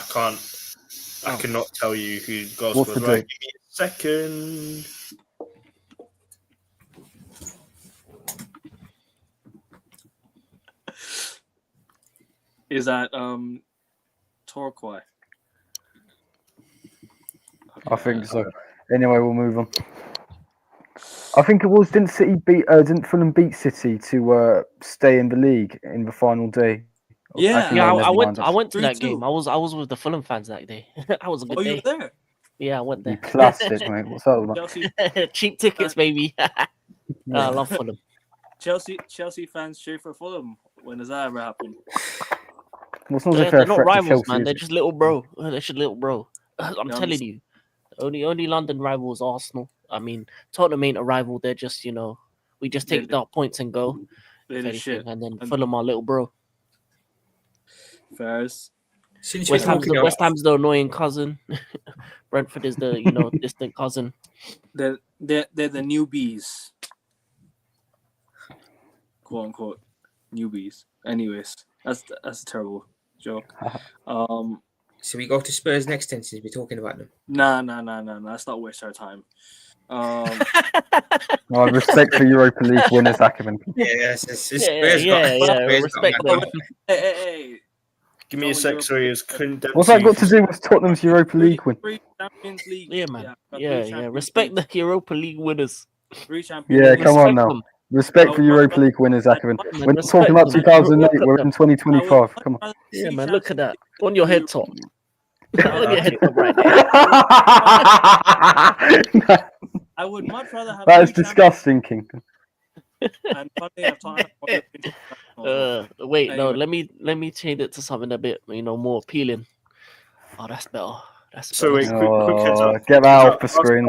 Speaker 5: I cannot tell you who goal scorers. Right, give me a second.
Speaker 1: Is that Torquay?
Speaker 2: I think so. Anyway, we'll move on. I think it was didn't Fulham beat City to stay in the league in the final day?
Speaker 1: Yeah.
Speaker 2: Actually,
Speaker 3: Yeah,
Speaker 2: no,
Speaker 3: I
Speaker 2: never
Speaker 3: went.
Speaker 2: mind.
Speaker 3: I went to that
Speaker 1: 3-2.
Speaker 3: game. I was with the Fulham fans that day. That was a good
Speaker 1: Oh, you
Speaker 3: day.
Speaker 1: were there?
Speaker 3: Yeah, I went
Speaker 2: You
Speaker 3: there.
Speaker 2: plastic, mate. What's that all about?
Speaker 1: Chelsea,
Speaker 3: Cheap tickets, baby. I
Speaker 2: Yeah.
Speaker 3: love Fulham.
Speaker 1: Chelsea fans cheer for Fulham. When does that ever happen?
Speaker 2: Well, it's not as if
Speaker 3: They're
Speaker 2: a
Speaker 3: not
Speaker 2: threat to
Speaker 3: rivals,
Speaker 2: Chelsea,
Speaker 3: man.
Speaker 2: is
Speaker 3: They're
Speaker 2: it?
Speaker 3: just little bro. They're just little bro. I'm
Speaker 1: Yeah,
Speaker 3: telling you, only London rivals Arsenal. I mean, Tottenham ain't a rival. They're just we just take
Speaker 1: They-
Speaker 3: our points and go.
Speaker 1: They
Speaker 3: If
Speaker 1: did
Speaker 3: anything,
Speaker 1: shit.
Speaker 3: and then
Speaker 1: And-
Speaker 3: Fulham are little bro.
Speaker 1: Fairs.
Speaker 4: Since we're
Speaker 3: West Ham's
Speaker 4: talking
Speaker 3: the
Speaker 4: of,
Speaker 3: West Ham's the annoying cousin. Brentford is the distant cousin.
Speaker 1: They're the newbies, quote unquote newbies. Anyways, that's a terrible joke.
Speaker 4: so we go to Spurs next then, since we're talking about them.
Speaker 1: Nah. Let's not waste our time.
Speaker 2: No, respect for Europa League winners, Ackerman.
Speaker 4: Yeah, Spurs
Speaker 3: Yeah.
Speaker 4: Spurs
Speaker 3: Respect
Speaker 4: got
Speaker 3: them.
Speaker 1: Hey.
Speaker 5: Give me a sec, sorry. Is Clint
Speaker 2: What's that got to
Speaker 5: Dempsey-
Speaker 2: do with Tottenham's Europa League win?
Speaker 1: Three Champions League.
Speaker 3: Yeah, man.
Speaker 1: got
Speaker 3: Yeah.
Speaker 1: three Champions
Speaker 3: Respect
Speaker 1: League.
Speaker 3: the Europa League winners.
Speaker 1: 3 Champions
Speaker 2: Yeah,
Speaker 1: League.
Speaker 2: come on
Speaker 3: Respect
Speaker 2: now.
Speaker 3: them.
Speaker 2: Respect
Speaker 1: I
Speaker 2: for
Speaker 1: would
Speaker 2: Europa
Speaker 1: much
Speaker 2: League winners, Ackerman.
Speaker 3: Man,
Speaker 2: We're not
Speaker 3: respect
Speaker 2: talking about
Speaker 3: them.
Speaker 2: 2008,
Speaker 3: Look at
Speaker 2: we're
Speaker 3: them.
Speaker 2: in 2025. Come on.
Speaker 3: Yeah,
Speaker 1: See
Speaker 3: man. Look at that.
Speaker 1: Champions
Speaker 3: On your
Speaker 1: League.
Speaker 3: head top. On your head top right there.
Speaker 1: I would much rather have
Speaker 2: That is
Speaker 1: 3
Speaker 2: disgusting, King.
Speaker 1: And funny, I've Tottenham more European titles.
Speaker 3: Wait, no.
Speaker 1: Anyway.
Speaker 3: Let me change it to something a bit more appealing. Oh, that's better. That's
Speaker 5: So
Speaker 3: better.
Speaker 5: wait, quick heads
Speaker 2: Oh,
Speaker 5: up.
Speaker 2: get that off the screen.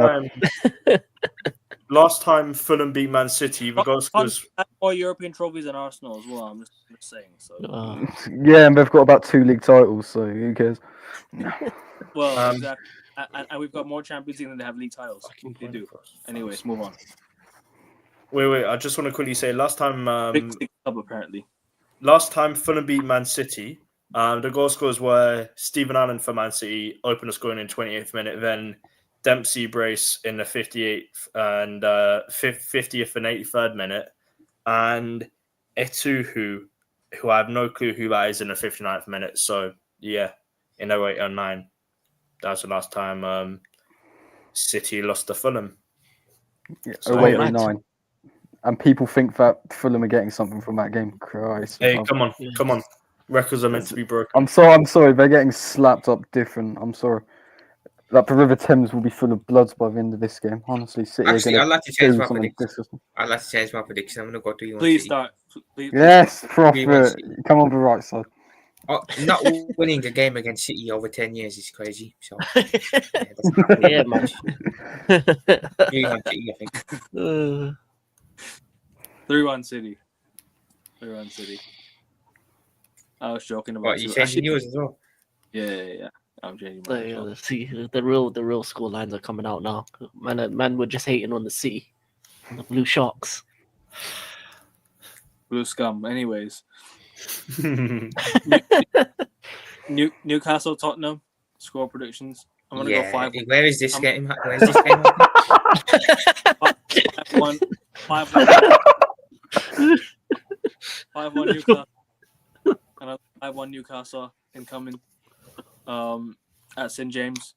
Speaker 5: Last time Fulham beat Man City, the goal
Speaker 1: Tottenham
Speaker 5: scorers.
Speaker 1: had more European trophies than Arsenal as well. I'm just saying. So
Speaker 2: Yeah, and they've got about 2 league titles, so who cares?
Speaker 1: well,
Speaker 5: Um,
Speaker 1: exactly. And we've got more Champions League than they have league titles. They do. Anyways, move on.
Speaker 5: Wait. I just want to quickly say, last time
Speaker 1: Big club apparently.
Speaker 5: Fulham beat Man City, the goal scorers were Stephen Allen for Man City, opener scoring in 28th minute, then Dempsey brace in the 58th and 50th and 83rd minute, and Etu, who I have no clue who that is, in the 59th minute. So yeah, in 08-09, that was the last time City lost to Fulham.
Speaker 2: Yeah,
Speaker 5: So,
Speaker 2: 08,
Speaker 3: right.
Speaker 2: 09. And people think that Fulham are getting something from that game. Christ.
Speaker 5: Hey, come on. Records are meant to be broken.
Speaker 2: I'm sorry. They're getting slapped up different. I'm sorry. Like the River Thames will be full of bloods by the end of this game. Honestly, City
Speaker 4: Actually,
Speaker 2: are
Speaker 4: I'd
Speaker 2: going
Speaker 4: like to
Speaker 2: to
Speaker 4: change
Speaker 2: do
Speaker 4: my
Speaker 2: something
Speaker 4: prediction.
Speaker 2: disgusting.
Speaker 4: I'd like to change my prediction. I'm going to go to you.
Speaker 1: Please start. Please.
Speaker 2: Yes,
Speaker 4: 3-1
Speaker 2: Prophet.
Speaker 4: City.
Speaker 2: Come on the right side.
Speaker 4: Not winning a game against City over 10 years is crazy. So
Speaker 3: Yeah, man.
Speaker 4: 3-1 City, I think.
Speaker 1: 3-1 City. 3-1 City. I was joking about
Speaker 4: What, you changing yours as well?
Speaker 1: Yeah. I'm changing mine. as well.
Speaker 3: See, the real score lines are coming out now. Man, we're just hating on the City, the Blue Sharks.
Speaker 1: Blue scum. Anyways, Newcastle Tottenham score predictions. I'm gonna go 5-1.
Speaker 4: Where is this game? Where's this game?
Speaker 1: 5-1. 5-1 Newcastle. Another 5-1 Newcastle incoming. At St James.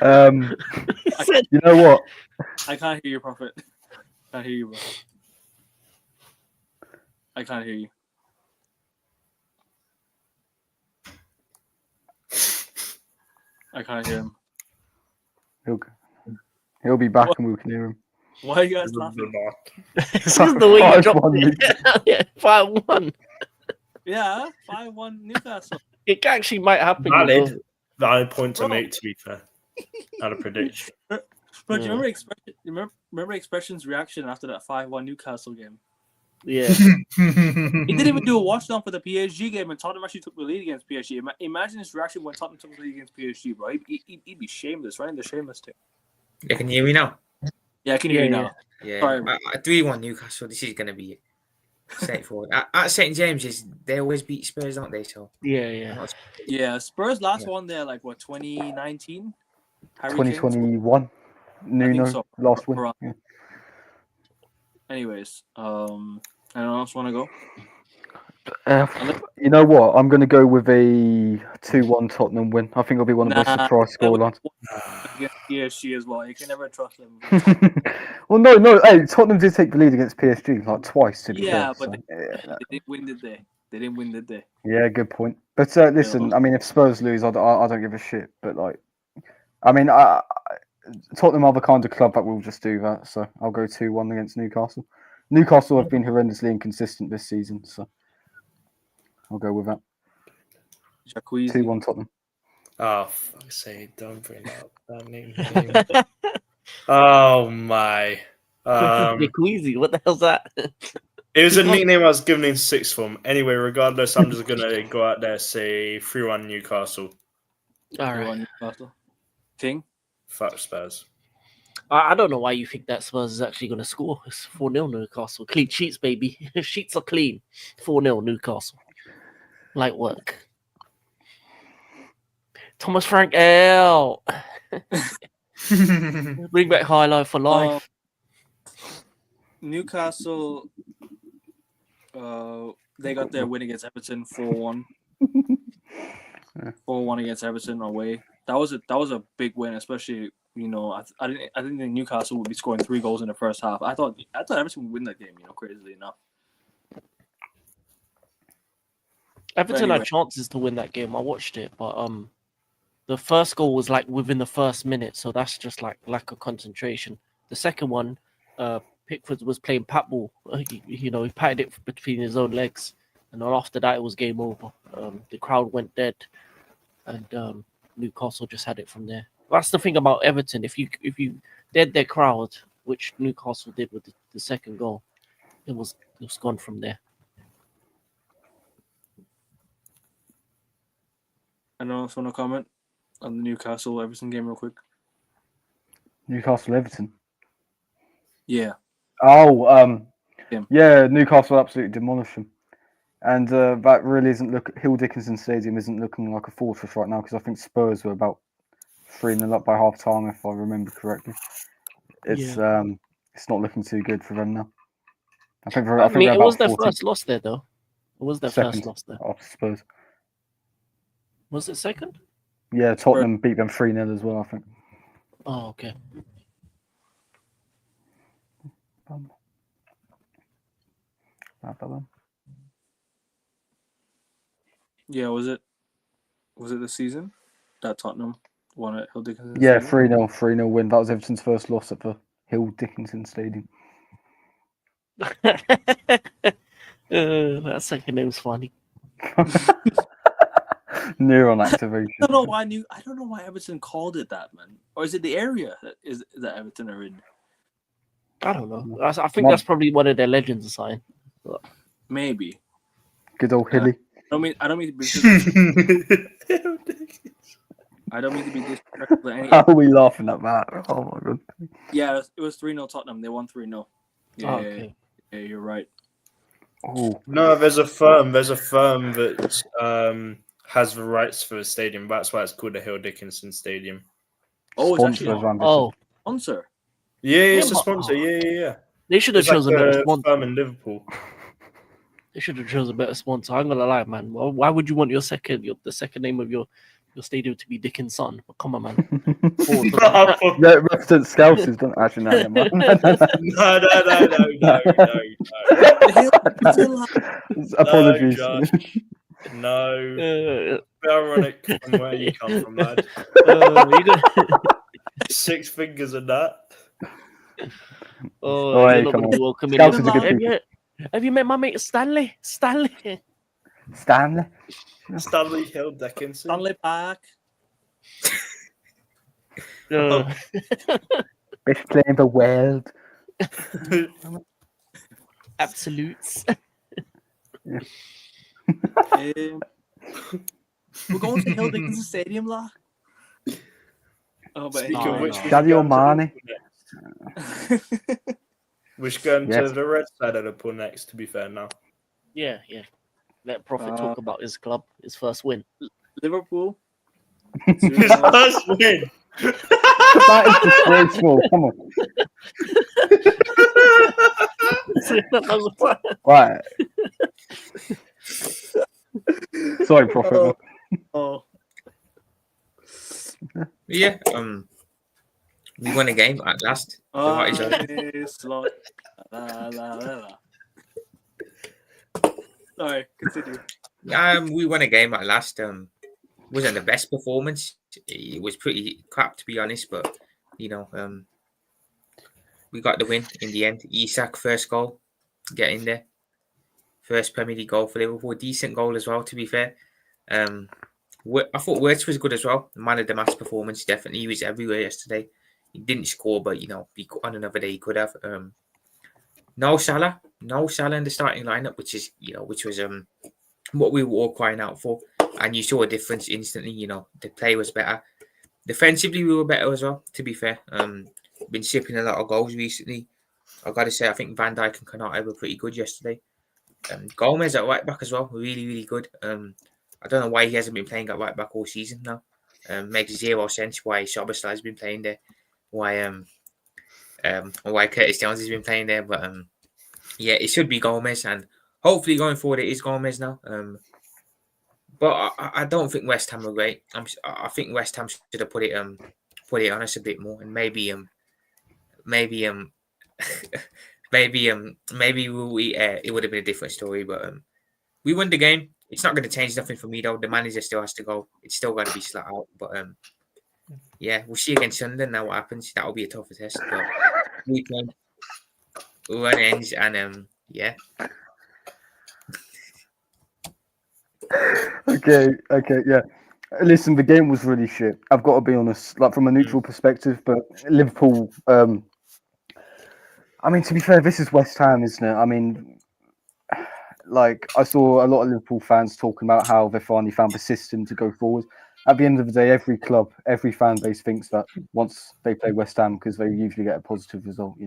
Speaker 2: You know what?
Speaker 1: I can't hear you, Prophet. Can't hear you, bro. I can't hear you. I can't hear him.
Speaker 2: He'll be back and we can hear him.
Speaker 1: Why are you guys laughing?
Speaker 3: This is the way you dropped
Speaker 2: 5-1
Speaker 3: it. Yeah, 5-1.
Speaker 1: Yeah, 5-1 Newcastle.
Speaker 3: It actually might happen.
Speaker 5: Valid point to
Speaker 1: Bro.
Speaker 5: make, to be fair. Not a prediction.
Speaker 1: Bro, do you remember Expression's reaction after that 5-1 Newcastle game?
Speaker 3: Yeah.
Speaker 1: He didn't even do a watchdown for the PSG game, and Tottenham actually took the lead against PSG. Imagine his reaction when Tottenham took the lead against PSG, bro. He'd be shameless, right? In the shameless team.
Speaker 4: You can hear me now?
Speaker 1: Yeah, I can hear you now.
Speaker 4: Yeah.
Speaker 1: Sorry.
Speaker 4: 3-1 Newcastle. This is going to be straightforward. At St James's, they always beat Spurs, don't they? So
Speaker 3: Yeah.
Speaker 1: Yeah, Spurs last one there, like what, 2019?
Speaker 2: 2021. Nuno,
Speaker 1: so.
Speaker 2: last win.
Speaker 1: Around.
Speaker 2: Yeah.
Speaker 1: Anyways, anyone else want to go?
Speaker 2: You know what? I'm going to go with a 2-1 Tottenham win. I think it'll be one of the surprise scorelines.
Speaker 1: Against PSG as well. You can never trust them.
Speaker 2: Well, no. Hey, Tottenham did take the lead against PSG like twice. To be
Speaker 1: Yeah,
Speaker 2: fair,
Speaker 1: but
Speaker 2: so,
Speaker 1: they didn't win, did they? They didn't win, did they?
Speaker 2: yeah, good point. But listen, I mean, if Spurs lose, I don't give a shit. But like, I mean, Tottenham are the kind of club that will just do that. So I'll go 2-1 against Newcastle. Newcastle have been horrendously inconsistent this season, so I'll go with that.
Speaker 1: Jacuzzi.
Speaker 2: 2-1 Tottenham.
Speaker 5: Oh, fuck's sake, don't bring up that nickname. Oh, my.
Speaker 3: Jacuzzi, what the hell's that?
Speaker 5: It was a nickname I was given in sixth form. Anyway, regardless, I'm just going to go out there and say 3-1 Newcastle.
Speaker 3: All right.
Speaker 1: Newcastle. King?
Speaker 5: Fuck Spurs.
Speaker 3: I don't know why you think that Spurs is actually going to score. It's 4-0 Newcastle. Clean sheets, baby. Sheets are clean. 4-0 Newcastle. Light work. Thomas Frank L. Bring back highlight for life.
Speaker 1: Newcastle, they got their win against Everton 4-1. 4-1 against Everton away. That was a big win, especially I didn't think Newcastle would be scoring 3 goals in the first half. I thought Everton would win that game. Crazily enough.
Speaker 3: Everton had chances to win that game. I watched it, but the first goal was like within the first minute, so that's just like lack of concentration. The second one, Pickford was playing pat ball. He patted it between his own legs, and then after that it was game over. The crowd went dead, and Newcastle just had it from there. That's the thing about Everton. If you dead their crowd, which Newcastle did with the second goal, it was gone from there.
Speaker 1: Anyone else want to comment on the Newcastle Everton game real quick?
Speaker 2: Newcastle Everton.
Speaker 1: Yeah.
Speaker 2: Oh, yeah. Newcastle absolutely demolished them, and that really isn't Hill Dickinson Stadium isn't looking like a fortress right now because I think Spurs were about 3-0 up by half time if I remember correctly. It's not looking too good for them now. I think
Speaker 3: it was their first loss there though. It was their first loss there.
Speaker 2: After Spurs.
Speaker 3: Was it second?
Speaker 2: Yeah, Tottenham beat them 3-0 as well, I think.
Speaker 3: Oh, okay.
Speaker 1: Yeah, was it this season that Tottenham won at Hill Dickinson?
Speaker 2: Yeah, 3-0 win. That was Everton's first loss at the Hill Dickinson Stadium.
Speaker 3: That second name's funny.
Speaker 2: Neuron activation.
Speaker 1: I don't know why Everton called it that, man. Or is it the area that Everton are in?
Speaker 3: I don't know. I think that's probably one of their legends or something.
Speaker 1: Maybe.
Speaker 2: Good old Hilly.
Speaker 1: I don't mean to be disrespectful. I don't mean to be disrespectful.
Speaker 2: How are we laughing at that? Oh my god.
Speaker 1: Yeah, it was 3-0 Tottenham. They won 3-0. Yeah,
Speaker 3: okay.
Speaker 1: Yeah, you're right.
Speaker 2: Oh
Speaker 5: no, there's a firm that has the rights for the stadium. That's why it's called the Hill Dickinson Stadium.
Speaker 1: Oh, it's actually
Speaker 2: a
Speaker 1: sponsor.
Speaker 5: Yeah, it's a sponsor. Yeah.
Speaker 3: They should have chosen a better sponsor.
Speaker 5: Firm in Liverpool.
Speaker 3: They should have chosen a better sponsor. I'm gonna lie, man. Why would you want the second name of your stadium to be Dickinson? Well, come on, man.
Speaker 2: Yeah, it represents Scousers, don't actually know.
Speaker 5: No.
Speaker 2: Apologies.
Speaker 5: No. Ironic from where you come from, lad. 6 fingers in that.
Speaker 3: Oh,
Speaker 2: hey,
Speaker 3: you're
Speaker 2: come
Speaker 3: not
Speaker 2: on.
Speaker 3: welcome
Speaker 2: Scousers are good people.
Speaker 3: Have you met my mate Stanley?
Speaker 2: Stanley
Speaker 5: Hill Dickinson.
Speaker 1: Stanley Park.
Speaker 2: Best player in the world.
Speaker 3: Absolutes.
Speaker 1: We're going to Hill Dickinson Stadium, lah. Oh, but
Speaker 5: Speaking of which,
Speaker 2: Sadio Mane.
Speaker 5: We're going to the red side of the pool next, to be fair now.
Speaker 3: Yeah. Let Prophet talk about his club, his first win.
Speaker 1: Liverpool.
Speaker 5: His first win.
Speaker 2: That is disgraceful. Come on. Right. Sorry, Prophet.
Speaker 1: Oh,
Speaker 4: Yeah, we won a game at last. The Hotties are-
Speaker 1: slot. La, la, la, la. Sorry, continue.
Speaker 4: We won a game at last. Wasn't the best performance. It was pretty crap, to be honest. But we got the win in the end. Isak first goal, get in there. First Premier League goal for Liverpool. Decent goal as well, to be fair. I thought Wirtz was good as well. Man of the match performance, definitely. He was everywhere yesterday. He didn't score, but on another day he could have. No Salah in the starting lineup, which was what we were all crying out for. And you saw a difference instantly. The play was better. Defensively, we were better as well. To be fair, been shipping a lot of goals recently. I've got to say, I think Van Dijk and Konate were pretty good yesterday. Gomez at right back as well, really, really good. I don't know why he hasn't been playing at right back all season now. Makes zero sense why Szoboszlai has been playing there, why Curtis Jones has been playing there. But yeah, it should be Gomez, and hopefully going forward it is Gomez now. But I don't think West Ham are great. I think West Ham should have put it on us a bit more, and maybe it would have been a different story. But we won the game. It's not going to change nothing for me though. The manager still has to go. It's still going to be slat out. But yeah, we'll see against Sunderland now what happens. That will be a tougher test. But weekend run ends and yeah.
Speaker 2: Okay, yeah. Listen, the game was really shit. I've got to be honest, like from a neutral perspective, but Liverpool. I mean, to be fair, this is West Ham, isn't it? I mean, like I saw a lot of Liverpool fans talking about how they finally found the system to go forward. At the end of the day, every club, every fan base thinks that once they play West Ham because they usually get a positive result,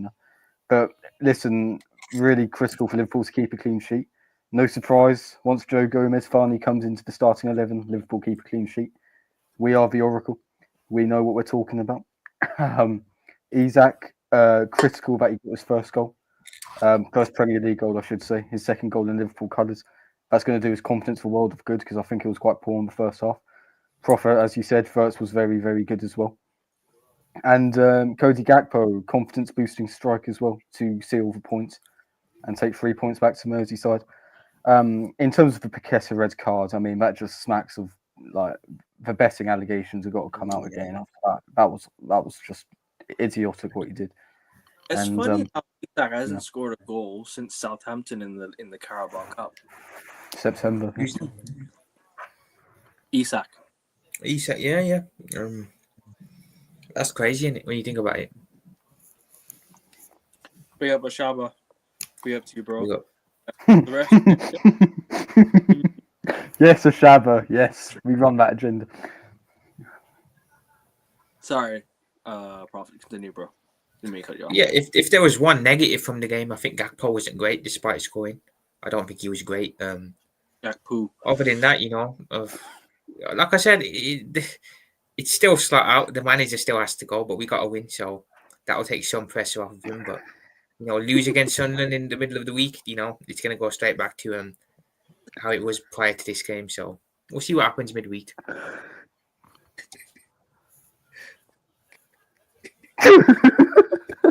Speaker 2: But listen, really critical for Liverpool to keep a clean sheet. No surprise, once Joe Gomez finally comes into the starting 11, Liverpool keep a clean sheet. We are the Oracle. We know what we're talking about. Isak, critical that he got his first goal. First Premier League goal, I should say. His second goal in Liverpool colours. That's going to do his confidence a world of good because I think it was quite poor in the first half. Prophet, as you said, Wirtz was very, very good as well. And Cody Gakpo, confidence boosting strike as well to seal the points and take 3 points back to Merseyside. In terms of the Paqueta red card, I mean that just smacks of like the betting allegations have got to come out again. After that was just idiotic what he did.
Speaker 1: It's
Speaker 2: And,
Speaker 1: funny how Isak hasn't scored a goal since Southampton in the Carabao Cup.
Speaker 2: September.
Speaker 1: Isak.
Speaker 4: Yeah. That's crazy, isn't it, when you think about it?
Speaker 1: Big up Ashaba. Big up to you, bro.
Speaker 4: Big up.
Speaker 1: The rest.
Speaker 2: Yes, Ashaba. Yes, we run that agenda.
Speaker 1: Sorry, Prophet. Continue, bro. Didn't mean to cut you off.
Speaker 4: Yeah, if there was one negative from the game, I think Gakpo wasn't great despite scoring. I don't think he was great.
Speaker 1: Gakpo.
Speaker 4: Other than that, like I said, it's still slat out. The manager still has to go, but we got to win, so that'll take some pressure off of him. But lose against Sunderland in the middle of the week, it's going to go straight back to how it was prior to this game. So we'll see what happens midweek.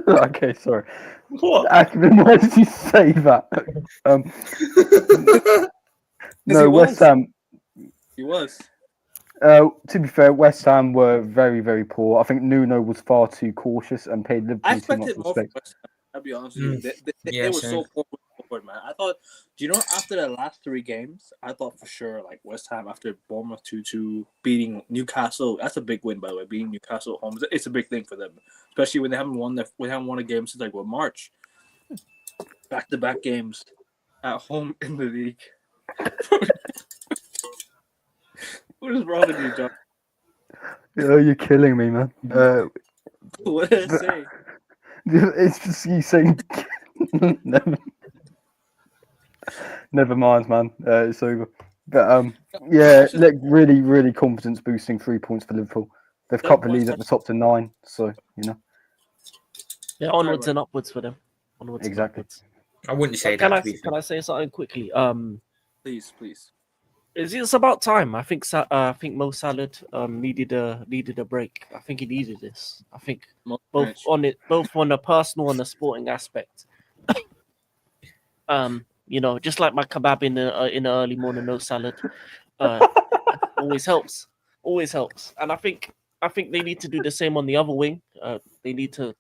Speaker 2: Okay, sorry.
Speaker 5: What?
Speaker 2: Akman, why did you say that? No, West Ham.
Speaker 1: He was.
Speaker 2: To be fair, West Ham were very, very poor. I think Nuno was far too cautious and paid
Speaker 1: I
Speaker 2: Liverpool too much
Speaker 1: expected more from
Speaker 2: respect.
Speaker 1: West Ham. I'll be honest with you. They
Speaker 4: Yeah,
Speaker 1: were
Speaker 4: same.
Speaker 1: so poor forward, man. I thought, after the last 3 games, I thought for sure, like, West Ham, after Bournemouth 2-2, beating Newcastle, that's a big win, by the way. Beating Newcastle at home, it's a big thing for them, especially when they haven't won a game since, like, March. Back-to-back games at home in the league. What is wrong with you, John?
Speaker 2: Oh, you're killing me, man.
Speaker 1: What did I say?
Speaker 2: It's just you saying. Never mind, man. It's over. But yeah, look, really, really confidence boosting 3 points for Liverpool. They've cut the lead at the top to 9, so
Speaker 3: Yeah, onwards and upwards for them. Onwards
Speaker 2: Exactly.
Speaker 3: and upwards.
Speaker 4: I wouldn't say
Speaker 3: Can
Speaker 4: that.
Speaker 3: I say something quickly?
Speaker 1: Please.
Speaker 3: It's about time. I think Mo Salah needed a break. I think he needed this. I think both on a personal and a sporting aspect. Just like my kebab in the early morning, no salad, always helps. Always helps. And I think they need to do the same on the other wing. They need to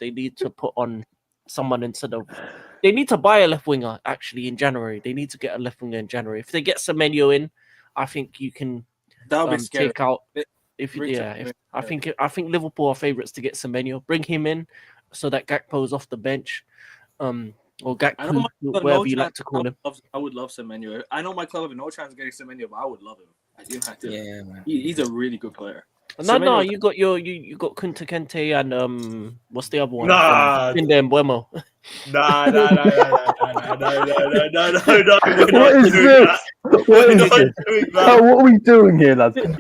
Speaker 3: put on someone instead of. They need to buy a left winger actually in January. They need to get a left winger in January. If they get Semenyo in, I think you can
Speaker 1: That would be scary.
Speaker 3: take out.
Speaker 1: Richard,
Speaker 3: I think Liverpool are favourites to get Semenyo. Bring him in so that Gakpo's off the bench. Or Gakpo, whatever you like to call him.
Speaker 1: I would love Semenyo. I know my club have no chance of getting Semenyo, but I would love him. I do have to.
Speaker 4: Yeah, man.
Speaker 1: He's a really good player.
Speaker 3: No, you got you got Kunta Kente and what's the other one?
Speaker 5: Nah.
Speaker 3: Inde Mbeumo.
Speaker 5: No.
Speaker 2: What is this? What is this? What are we doing here, lads?
Speaker 3: You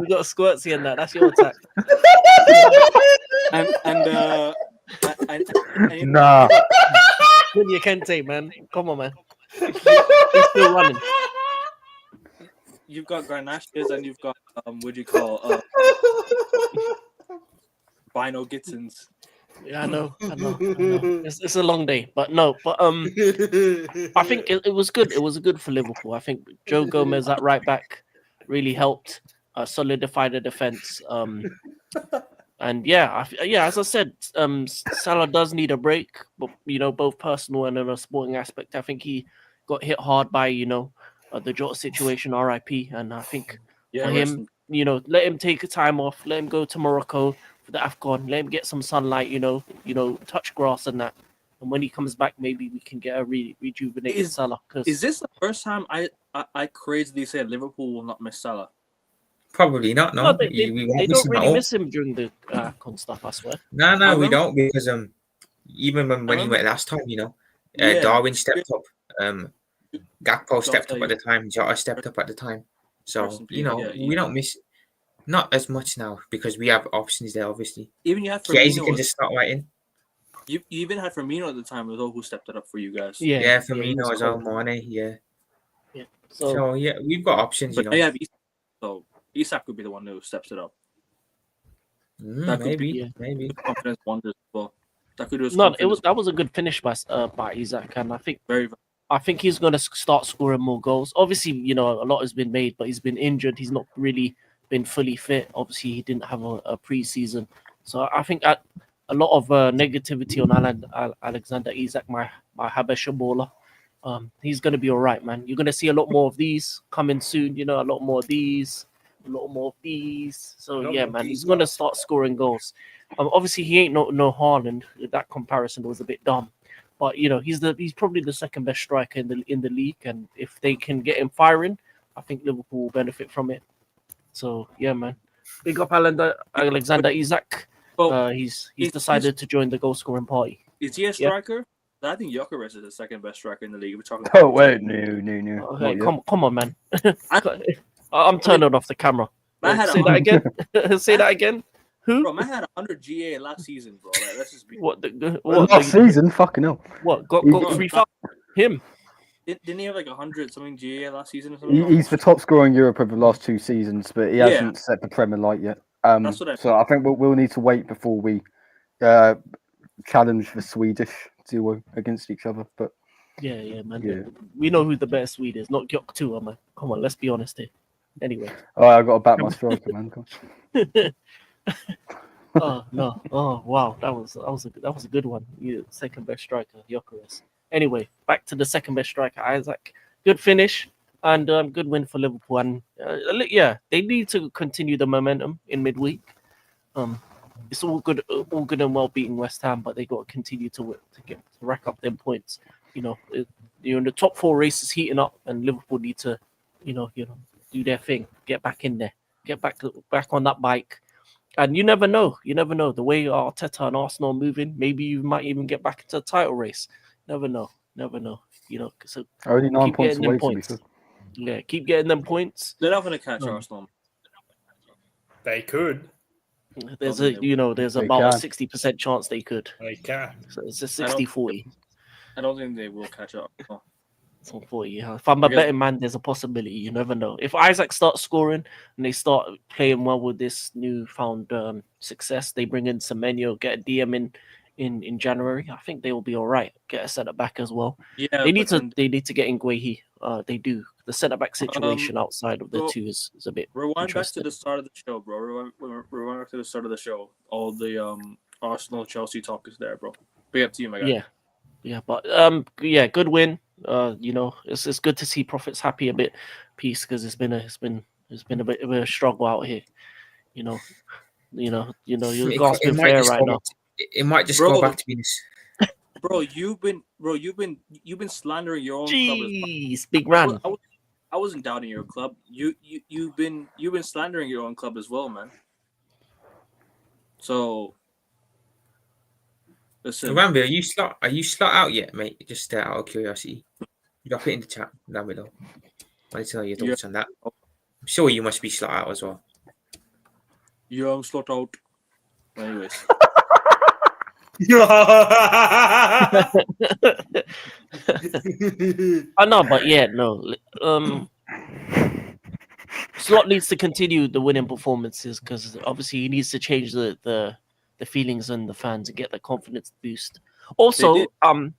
Speaker 3: got Squirtsy in that. That's your attack.
Speaker 1: and
Speaker 2: Nah.
Speaker 3: Kunta Kente, man. Come on, man. He's still running.
Speaker 1: You've got Garnachas and you've got what do you call Bino Gitsons.
Speaker 3: Yeah, I know. It's a long day, but I think it was good. It was good for Liverpool. I think Joe Gomez at right back really helped solidify the defense. And as I said, Salah does need a break, but both personal and in a sporting aspect. I think he got hit hard by the Jota situation, RIP, and I think for him, let him take a time off, let him go to Morocco for the AFCON, let him get some sunlight, touch grass and that. And when he comes back, maybe we can get a rejuvenated Salah.
Speaker 1: Is this the first time I crazily said Liverpool will not miss Salah?
Speaker 4: Probably not. No,
Speaker 3: they don't really miss him during the AFCON stuff. I swear.
Speaker 4: No, we don't, because even when he went last time, Darwin stepped up, Gakpo stepped up at the time, Jota stepped up at the time. So we don't miss not as much now because we have options there. Obviously,
Speaker 1: even you had
Speaker 4: Firmino can just start right in.
Speaker 1: You even had Firmino at the time as well, who stepped it up for you guys.
Speaker 4: Yeah, Firmino as well, Mane. Yeah. So we've got options.
Speaker 1: But they have Isak, so Isak could be the one who steps it up. That could
Speaker 4: maybe.
Speaker 1: Confidence wonders as well. That could do.
Speaker 3: That was a good finish by Isak, and I think he's going to start scoring more goals. Obviously, a lot has been made, but he's been injured. He's not really been fully fit. Obviously, he didn't have a pre-season. So I think a lot of negativity on Alexander Isak, my Habesha baller. He's going to be all right, man. You're going to see a lot more of these coming soon. A lot more of these, a lot more of these. So, man, he's going to start scoring goals. Obviously, he ain't no Haaland. That comparison was a bit dumb. But he's probably the second best striker in the league, and if they can get him firing, I think Liverpool will benefit from it. So man, big up Alexander Isak. He's decided to join the goal scoring party.
Speaker 1: Is he a striker? I think Gyökeres is the second best striker in the league. We're talking.
Speaker 2: Oh wait, no.
Speaker 3: Okay, come on, man. I'm turning off the camera. Say that again. Say that again. Who?
Speaker 1: Bro, man had 100 GA last season, bro. Like, let's just be.
Speaker 3: What
Speaker 2: last season? Fucking hell.
Speaker 3: What got 3,000? Him?
Speaker 1: Didn't he have like 100 something GA last season or something?
Speaker 2: He's the top scorer in Europe over the last 2 seasons, but he hasn't set the Premier light yet.
Speaker 1: That's what
Speaker 2: so I think we'll need to wait before we challenge the Swedish duo against each other. But
Speaker 3: yeah, man. Yeah. We know who the best Swede is, not Gyök too, man. Come on, let's be honest here. Anyway.
Speaker 2: I got to back my striker, man.
Speaker 3: Oh no! Oh wow, that was a good one. Second best striker, Gyökeres. Anyway, back to the second best striker, Isaac. Good finish and good win for Liverpool. And they need to continue the momentum in midweek. It's all good and well beating West Ham, but they got to continue to rack up them points. In the top 4 races heating up, and Liverpool need to, do their thing, get back in there, get back on that bike. And you never know. The way Arteta and Arsenal are moving, maybe you might even get back into the title race. Never know. So
Speaker 2: only 9 points away.
Speaker 3: Points. Yeah, keep getting them points.
Speaker 1: They're not going to catch Arsenal.
Speaker 5: They could.
Speaker 3: There's about a 60% chance they could.
Speaker 5: They can.
Speaker 3: So it's a 60-40.
Speaker 1: I don't think they will catch up.
Speaker 3: It's 140. Yeah. If I'm a betting man, there's a possibility. You never know. If Isaac starts scoring and they start playing well with this newfound success, they bring in Semenyo, get a DM in January. I think they will be all right. Get a centre back as well.
Speaker 1: Yeah,
Speaker 3: They need to get in Guehi. They do. The centre back situation
Speaker 1: Um,
Speaker 3: outside of the
Speaker 1: bro,
Speaker 3: two is a bit
Speaker 1: rewind back to
Speaker 3: interesting.
Speaker 1: the start of the show, bro. Rewind back to the start of the show. All the Arsenal Chelsea talk is there, bro. Big up to you, my guy.
Speaker 3: Yeah, but good win. It's good to see Profits happy a bit, peace, because it's been a bit of a struggle out here. You're gasping for air right now.
Speaker 4: It might just
Speaker 1: Bro.
Speaker 4: go back to being.
Speaker 1: Bro, you've been slandering your own club.
Speaker 3: Jeez, big ran.
Speaker 1: I wasn't doubting your club. You've been slandering your own club as well, man. So listen,
Speaker 4: Rambi, are you slot out yet, mate? Just out of curiosity. Drop it in the chat down below. I want to know your thoughts on that. I'm sure you must be slot out as well.
Speaker 1: I'm slot out. Anyways.
Speaker 3: I know, but yeah, no. Slot needs to continue the winning performances because obviously he needs to change the feelings in the fans and get the confidence boost. Also,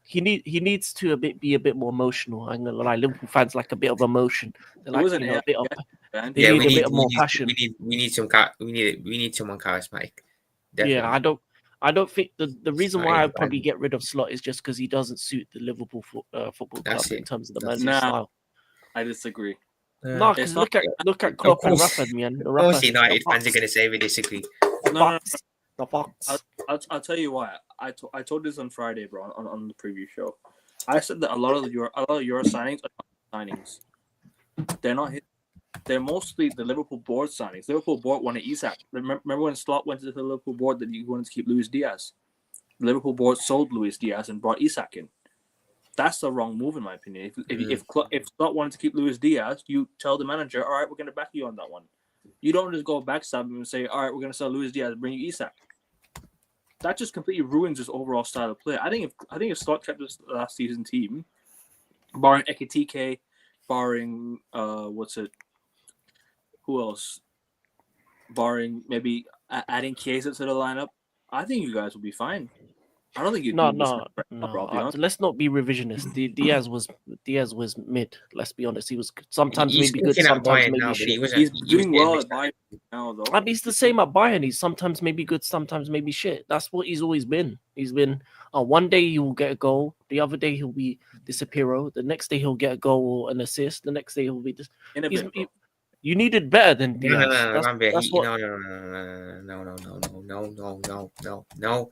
Speaker 3: he needs to be a bit more emotional. I'm gonna lie, Liverpool fans like a bit of emotion. They like a bit of. They need a bit more passion.
Speaker 4: We need someone charismatic. Definitely.
Speaker 3: Yeah, I don't think the reason why I'd probably get rid of Slot is just because he doesn't suit the Liverpool football club in terms of the management style.
Speaker 1: I disagree.
Speaker 3: No, because look at Klopp and Rafa, man.
Speaker 4: Of course, United fans are going to say we disagree.
Speaker 3: The Fox.
Speaker 1: I'll tell you why. I told this on Friday, bro, on the preview show. I said that a lot of your signings are not signings. They're not hit. They're mostly the Liverpool board signings. Liverpool board wanted Isak. Remember when Slot went to the Liverpool board that he wanted to keep Luis Diaz? The Liverpool board sold Luis Diaz and brought Isak in. That's the wrong move, in my opinion. If Slot wanted to keep Luis Diaz, you tell the manager, all right, we're going to back you on that one. You don't just go backstab him and say, all right, we're going to sell Luis Diaz and bring you Isak. That just completely ruins his overall style of play. I think if Slot kept this last season team, barring Ekitike, barring who else? Barring maybe adding Chiesa to the lineup, I think you guys will be fine. I don't think you.
Speaker 3: No. Let's not be revisionist. Diaz was mid. Let's be honest. He was sometimes maybe good, sometimes maybe shit.
Speaker 1: He's doing well at Bayern now, though.
Speaker 3: I mean, he's the same at Bayern. He's sometimes maybe good, sometimes maybe shit. That's what he's always been. He's been. One day he will get a goal. The other day he'll be disappearo. The next day he'll get a goal or an assist. The next day he'll be this. You needed better than Diaz.
Speaker 4: No.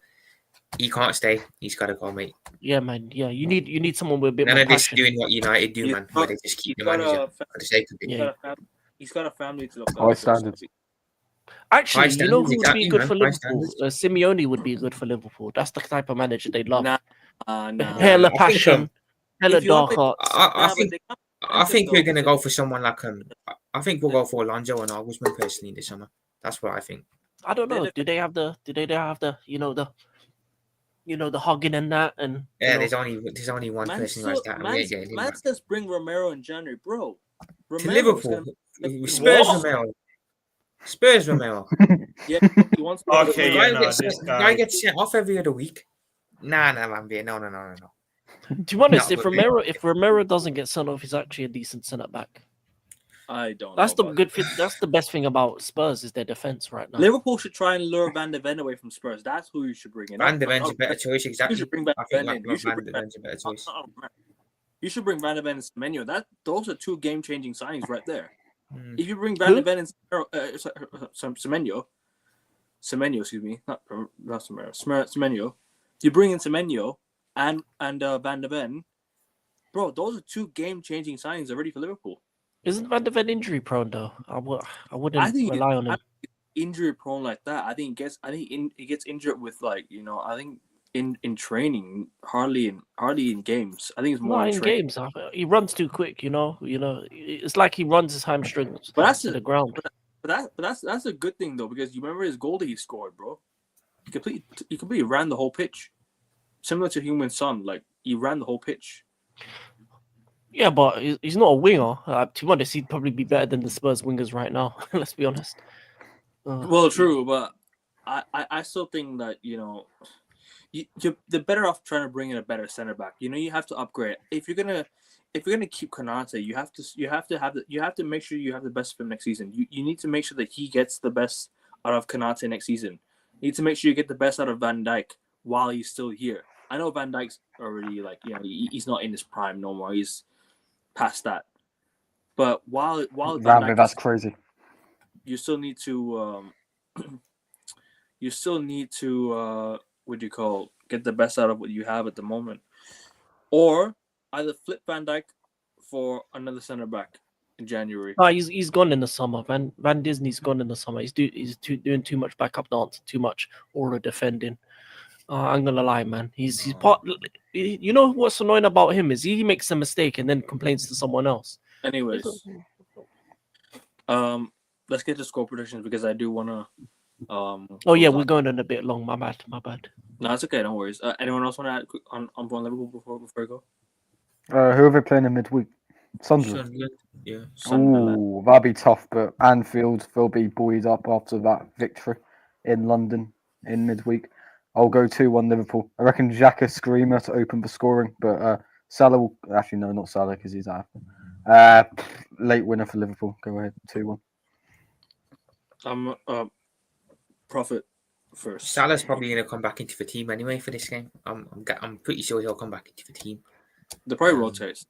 Speaker 4: He can't stay. He's got to go, mate.
Speaker 3: Yeah, man. Yeah, you need someone with a bit
Speaker 4: more
Speaker 3: passion.
Speaker 4: None of this doing what United do, man. Where they just keep the manager for the sake of it.
Speaker 1: He's got a family to look after.
Speaker 2: High standards.
Speaker 3: Actually, you know who would be good for Liverpool? Simeone would be good for Liverpool. That's the type of manager they love. Hella passion, hella dark hearts.
Speaker 4: I think we're gonna go for someone like I think we'll go for Alonso and Augustman personally this summer. That's what I think.
Speaker 3: I don't know. Do they have the the hugging and that and
Speaker 4: there's only one person who has that.
Speaker 1: Man says bring Romero in January, bro.
Speaker 4: To Liverpool. Spurs Romero.
Speaker 1: Yeah, he wants to.
Speaker 5: Okay,
Speaker 4: guy gets sent off every other week. Nah, man, no.
Speaker 3: To be honest, if Romero doesn't get sent off, he's actually a decent centre back.
Speaker 1: I don't.
Speaker 3: That's the good fit. That's the best thing about Spurs is their defense right now.
Speaker 1: Liverpool should try and lure Van de Ven away from Spurs. That's who you should bring in.
Speaker 4: Van de Ven's a better choice, exactly.
Speaker 1: You should bring Van de Ven in.
Speaker 4: You should bring
Speaker 1: Van de Ven and Semenyo. Those are two game-changing signings right there. If you bring Van de Ven and Semenyo, excuse me, not Semenyo. You bring in Semenyo and Van de Ven, bro. Those are two game-changing signings already for Liverpool.
Speaker 3: Isn't Van de Ven injury prone though? I wouldn't rely on him.
Speaker 1: Injury prone like that. I think he gets injured with I think in training, hardly in games. I think it's more
Speaker 3: in games. He runs too quick. It's like he runs his hamstrings to the ground.
Speaker 1: But that's a good thing though, because you remember his goal that he scored, bro. He completely ran the whole pitch, similar to Heung-min Son. Like he ran the whole pitch.
Speaker 3: Yeah, but he's not a winger. To be honest, he'd probably be better than the Spurs wingers right now. Let's be honest.
Speaker 1: Well, true, but I still think that you're better off trying to bring in a better center back. You have to upgrade. If you're gonna keep Konate, you have to make sure you have the best of him next season. You need to make sure that he gets the best out of Konate next season. You need to make sure you get the best out of Van Dijk while he's still here. I know Van Dijk's already he's not in his prime no more. He's past that. But while Van Dijk
Speaker 2: That's crazy.
Speaker 1: you still need to what do you call, get the best out of what you have at the moment, or either flip Van Dijk for another center back in January.
Speaker 3: He's gone in the summer. Van Disney's gone in the summer. He's doing too much backup dance, too much aura defending. I'm gonna lie, man. He's part. You know what's annoying about him is he makes a mistake and then complains to someone else.
Speaker 1: Anyways, let's get to score predictions because I do wanna.
Speaker 3: Oh yeah, we're going on a bit long. My bad.
Speaker 1: No, it's okay. No worries. Anyone else want to add on Liverpool before we go?
Speaker 2: Whoever playing in midweek, Sunderland.
Speaker 4: Yeah.
Speaker 2: Ooh, that'd be tough. But Anfield, they'll be buoyed up after that victory in London in midweek. I'll go 2-1 Liverpool. I reckon Xhaka screamer to open the scoring, but Salah will actually no, not Salah because he's out. Late winner for Liverpool. Go ahead, 2-1.
Speaker 1: Profit first.
Speaker 4: Salah's probably going to come back into the team anyway for this game. I'm pretty sure he'll come back into the team.
Speaker 1: The probably rotates.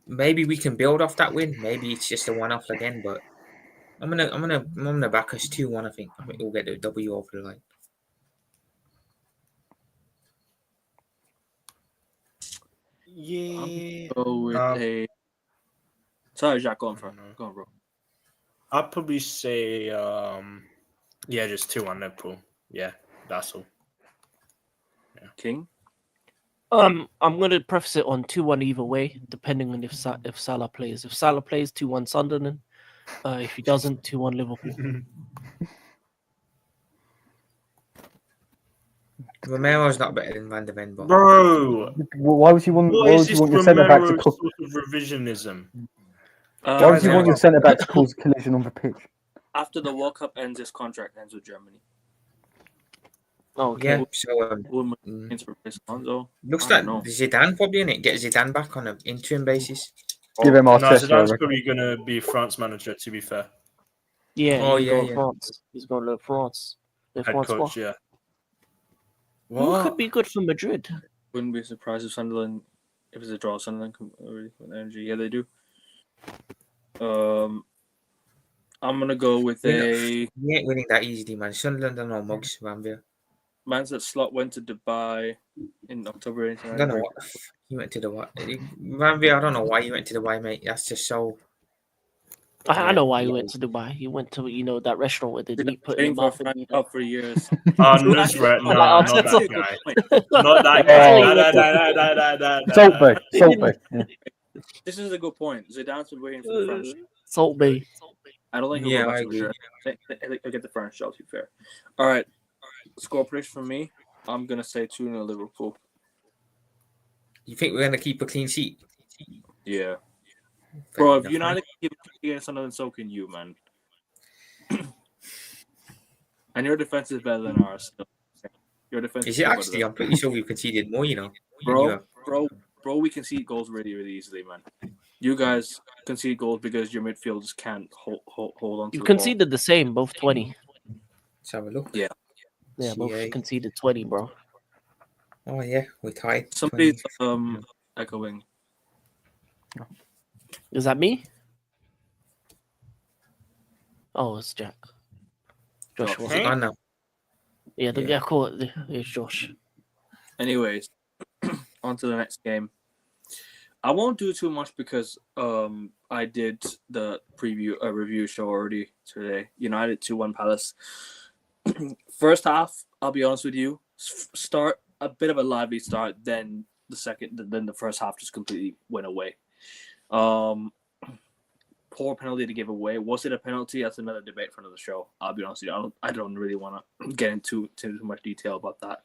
Speaker 4: Maybe we can build off that win. Maybe it's just a one-off again, but I'm gonna back us 2-1. I think we'll get the W over the line.
Speaker 5: Yeah.
Speaker 1: Go with a. Sorry, Jack. Go on, bro.
Speaker 5: I'd probably say, just 2-1 Liverpool. Yeah, that's all.
Speaker 1: Yeah. King.
Speaker 3: I'm gonna preface it on 2-1 either way, depending on if Salah plays. If Salah plays, 2-1 Sunderland. If he doesn't, 2-1 Liverpool.
Speaker 4: Romero's not better than Van de Ven, but
Speaker 5: bro.
Speaker 2: Why would you want? Why would you want your centre back to cause
Speaker 5: sort of revisionism?
Speaker 2: Why would you want your centre back to cause a collision on the pitch?
Speaker 1: After the World Cup ends, his contract ends with Germany.
Speaker 3: Oh, okay.
Speaker 4: yeah. So looks like Zidane probably in it. Get Zidane back on an interim basis.
Speaker 2: Give him our test.
Speaker 5: Zidane's probably going to be France manager. To be fair.
Speaker 3: Yeah. France. He's going to France.
Speaker 5: Head coach. Yeah.
Speaker 3: Who could be good for Madrid?
Speaker 1: Wouldn't be surprised if Sunderland, if it's a draw, Sunderland with energy. Yeah, they do. I'm gonna go with
Speaker 4: We ain't winning that easily, man. Sunderland are no mugs, Rambia.
Speaker 1: Man's that Slot went to Dubai in October.
Speaker 4: I don't know what he went to Dubai. Rambia, I don't know why he went to Dubai, mate. That's just so.
Speaker 3: I know why he went to Dubai. He went to that restaurant where they put him up
Speaker 1: for years.
Speaker 5: Nusret, no, not that guy. Not that guy.
Speaker 2: Salt Bay. Yeah.
Speaker 1: This is a good point. Zidane's been waiting for the French.
Speaker 3: Salt Bay.
Speaker 1: I don't think
Speaker 4: he'll I agree.
Speaker 1: He'll get the French job, to be fair. All right. Score prediction from me. I'm going to say 2-0 Liverpool.
Speaker 4: You think we're going to keep a clean sheet?
Speaker 1: Yeah. Bro, if United can keep against Sunderland, so can you, man. And your defense is better than ours. So. Your defense
Speaker 4: is it actually? I'm pretty sure we've conceded more,
Speaker 1: Bro, we concede goals really, really easily, man. You guys concede goals because your midfield just can't hold on to
Speaker 3: You conceded the same, both 20.
Speaker 4: Let's have a look.
Speaker 1: Yeah.
Speaker 3: Yeah, both conceded 20, bro.
Speaker 4: Oh, yeah, we're tied.
Speaker 1: Somebody's echoing.
Speaker 3: Is that me? Oh, it's Jack. Josh.
Speaker 4: Is it on now?
Speaker 3: Yeah, cool. It's Josh.
Speaker 1: Anyways, on to the next game. I won't do too much because I did the review show already today. United 2-1 Palace. First half, I'll be honest with you, start a bit of a lively start. Then the first half just completely went away. Poor penalty to give away. Was it a penalty? That's another debate for another show. I'll be honest with you. I don't really want to get into too much detail about that.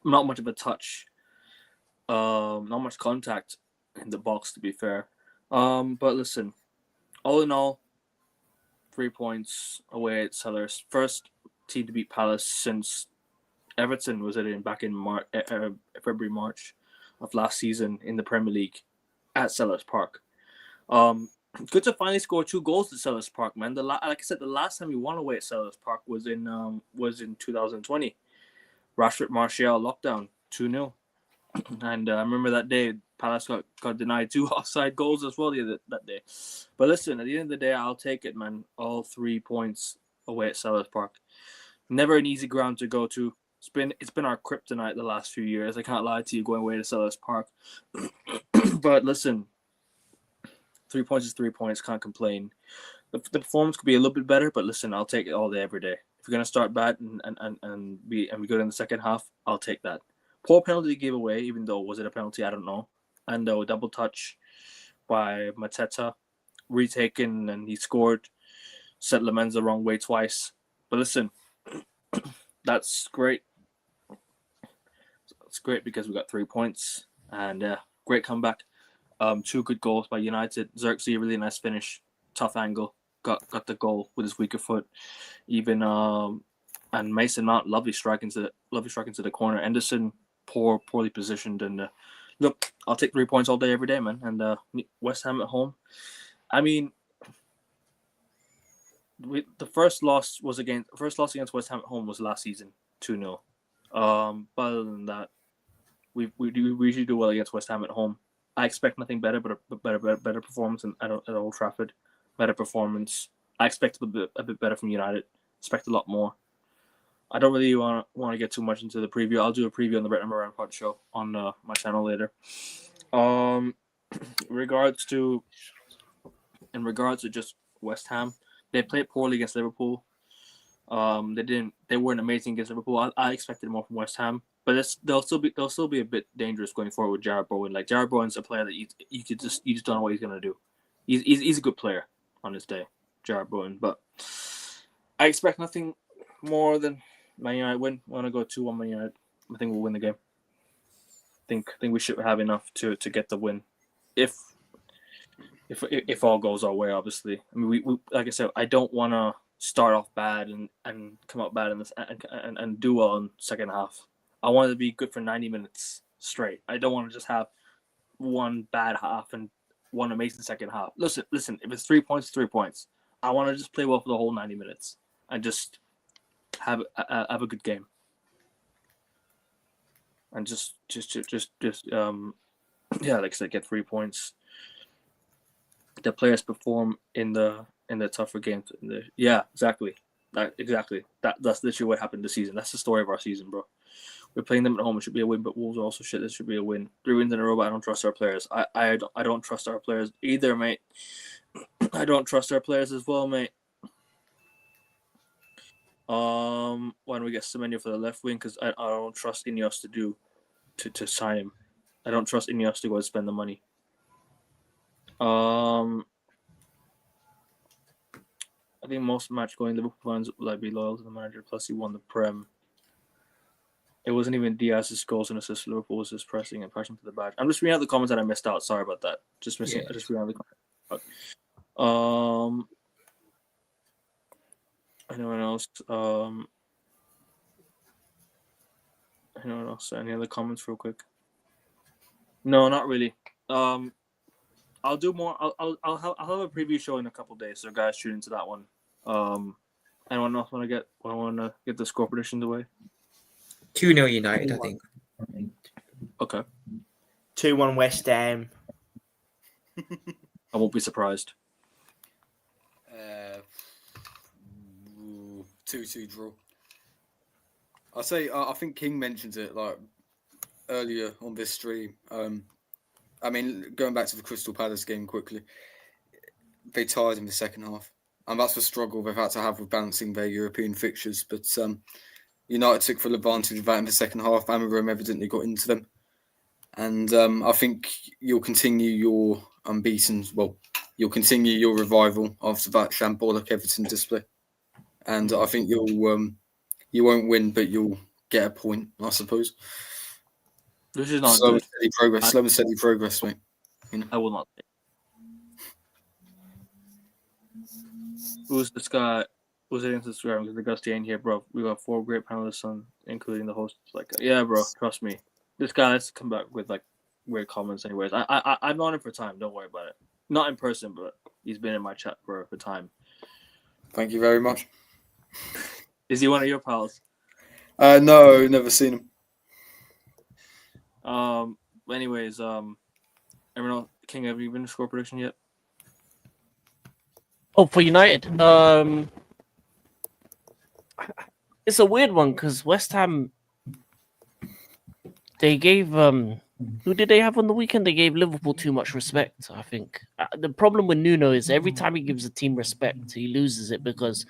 Speaker 1: Not much of a touch. Not much contact. in the box, to be fair. But listen, all in all, 3 points away at Sellers. First team to beat Palace since Everton was it in back in February, March of last season in the Premier League at Sellers Park. Good to finally score 2 goals at Sellers Park, man. Like I said, the last time we won away at Sellers Park was in 2020. Rashford Martial lockdown 2-0. And I remember that day, Palace got denied 2 offside goals as well that day. But listen, at the end of the day, I'll take it, man. All 3 points away at Sellers Park. Never an easy ground to go to. It's been our kryptonite the last few years. I can't lie to you, going away to Sellers Park. But listen, 3 points is 3 points. Can't complain. The performance could be a little bit better, but listen, I'll take it all day, every day. If you're gonna start bad and we go in the second half, I'll take that. Poor penalty giveaway, even though was it a penalty, I don't know. And a double touch by Mateta, retaken, and he scored. Set Lamens the wrong way twice. But listen, that's great. It's great because we got 3 points and great comeback. 2 good goals by United. Xerxes, really nice finish, tough angle. Got the goal with his weaker foot. Even and Mason Mount, lovely strike into the corner. Anderson, poorly positioned. And look, I'll take 3 points all day, every day, man. And West Ham at home. I mean, the first loss against West Ham at home was last season, 2-0. But other than that, we usually do well against West Ham at home. I expect nothing better, but a better performance at Old Trafford. Better performance. I expect a bit better from United. Expect a lot more. I don't really want to get too much into the preview. I'll do a preview on the Brett Number Round Pod show on my channel later. In regards to just West Ham, they played poorly against Liverpool. They weren't amazing against Liverpool. I expected more from West Ham, but they'll still be a bit dangerous going forward with Jarrod Bowen. Like, Jarrod Bowen's a player that you just don't know what he's gonna do. He's a good player on his day, Jarrod Bowen. But I expect nothing more than Man United win. I want to go 2-1 Man United. I think we'll win the game. I think we should have enough to get the win, if all goes our way. Obviously, I mean, we like I said, I don't want to start off bad and come out bad in this and do well in second half. I want it to be good for 90 minutes straight. I don't want to just have one bad half and one amazing second half. Listen. If it's 3 points, 3 points. I want to just play well for the whole 90 minutes and just have a good game. And just like I said, get 3 points. The players perform in the tougher games. Exactly. That's literally what happened this season. That's the story of our season, bro. We're playing them at home. It should be a win, but Wolves are also shit. This should be a win. 3 wins in a row, but I don't trust our players. I don't trust our players either, mate. I don't trust our players as well, mate. Why don't we get Semenyo for the left wing? Because I don't trust Ineos to sign him. I don't trust Ineos to go and spend the money. I think most match-going Liverpool fans will be loyal to the manager. Plus, he won the Prem. It wasn't even Diaz's goals and assists. Liverpool was just pressing and pushing for the badge. I'm just reading out the comments that I missed out. Sorry about that. Just reading out the comments. Anyone else? Anyone else? Any other comments, real quick? No, not really. I'll do more. I'll have a preview show in a couple days, so guys, tune into that one. Anyone else want to get the score predictions away?
Speaker 4: 2-0 United, I think.
Speaker 1: Okay.
Speaker 5: 2-1 West Ham.
Speaker 1: I won't be surprised.
Speaker 2: 2-2 draw. I say I think King mentioned it like earlier on this stream. I mean, going back to the Crystal Palace game quickly, they tired in the second half, and that's the struggle they've had to have with balancing their European fixtures. But United took full advantage of that in the second half. Amarim evidently got into them, and I think you'll continue your unbeaten. Well, you'll continue your revival after that shambolic Everton display, and I think you won't win, but you'll get a point, I suppose.
Speaker 1: This is not
Speaker 2: slow
Speaker 1: good.
Speaker 2: and steady progress, mate.
Speaker 1: I will not say. Who's this guy? Who's it into Instagram? Because the guy staying here, bro. We got 4 great panelists on, including the host. Like, yeah, bro, trust me. This guy has to come back with like weird comments. Anyways, I'm on him for time. Don't worry about it. Not in person, but he's been in my chat for time.
Speaker 6: Thank you very much.
Speaker 1: Is he one of your pals?
Speaker 6: No, never seen him.
Speaker 1: Anyways, everyone else, King, have you been to score prediction yet?
Speaker 3: Oh, for United, it's a weird one because West Ham, they gave who did they have on the weekend? They gave Liverpool too much respect. I think the problem with Nuno is every time he gives a team respect, he loses it because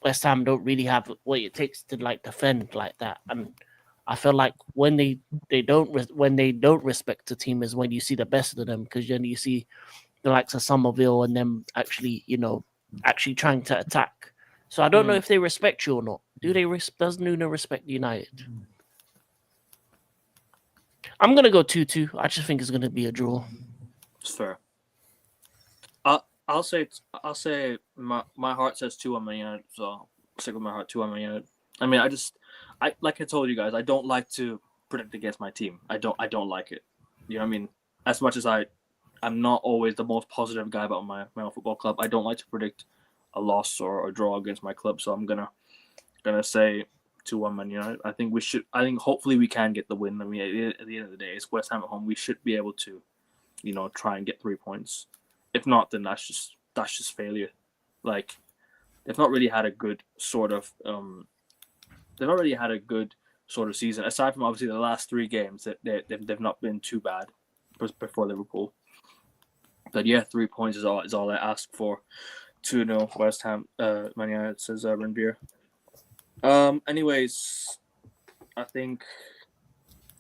Speaker 3: West Ham don't really have what it takes to like defend like that. And I feel like when they don't respect a team is when you see the best of them, because then you see the likes of Somerville and them actually trying to attack. So I don't know if they respect you or not. Does Nuno respect United? I'm gonna go 2-2. I just think it's gonna be a draw.
Speaker 1: It's fair. I'll say my heart says 2-1 Man United, so I'll stick with my heart 2-1 Man United. I mean, I like I told you guys, I don't like to predict against my team. I don't like it. You know what I mean? As much as I'm not always the most positive guy about my own football club, I don't like to predict a loss or a draw against my club. So I'm gonna say 2-1 Man United. I think hopefully we can get the win. I mean, at the end of the day, it's West Ham at home. We should be able to, try and get 3 points. If not, then that's just failure. Like, they've not really had a good sort of season, aside from obviously the last 3 games that they've not been too bad before Liverpool. But yeah, 3 points is all I ask for. 2-0 West Ham, Man United, says Renbeer. Anyways, I think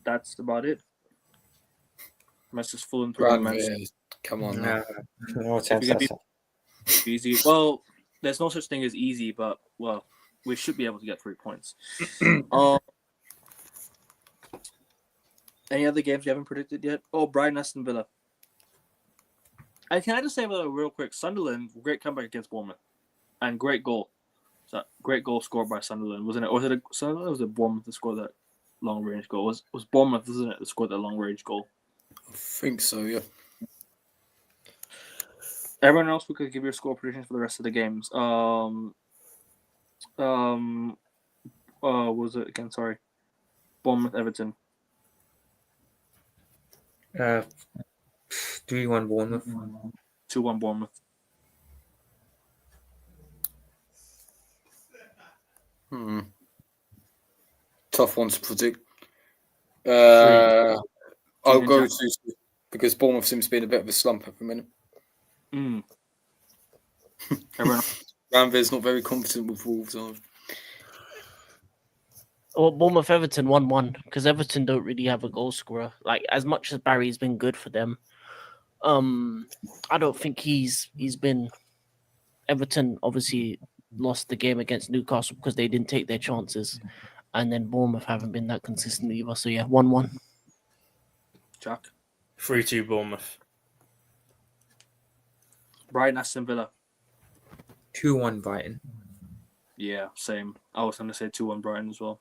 Speaker 1: that's about it. Mess is full and through.
Speaker 6: Come on now.
Speaker 1: Easy. Well, there's no such thing as easy, but we should be able to get 3 points. Any other games you haven't predicted yet? Oh, Brighton, Aston Villa. Can I just say real quick? Sunderland, great comeback against Bournemouth, and great goal. So great goal scored by Sunderland, wasn't it? Or was it Sunderland? Or was it Bournemouth that scored that long range goal? It was Bournemouth, wasn't it, that scored that long range goal?
Speaker 6: I think so, yeah.
Speaker 1: Everyone else, we could give your score predictions for the rest of the games. What was it again? Sorry, Bournemouth, Everton.
Speaker 4: 3-1 Bournemouth.
Speaker 1: 2-1 Bournemouth.
Speaker 6: Tough one to predict. I'll go 2-2 because Bournemouth seems to be in a bit of a slump at the minute.
Speaker 1: Everyone.
Speaker 6: Ranvir's not very confident with Wolves, are they?
Speaker 3: Well, Bournemouth Everton 1-1 because Everton don't really have a goal scorer. Like, as much as Barry's been good for them, I don't think he's been. Everton obviously lost the game against Newcastle because they didn't take their chances, and then Bournemouth haven't been that consistent either. So yeah, 1-1.
Speaker 1: Jack.
Speaker 5: 3-2 Bournemouth.
Speaker 1: Brighton, Aston Villa.
Speaker 4: 2-1 Brighton.
Speaker 1: Yeah, same. I was going to say 2-1 Brighton as well.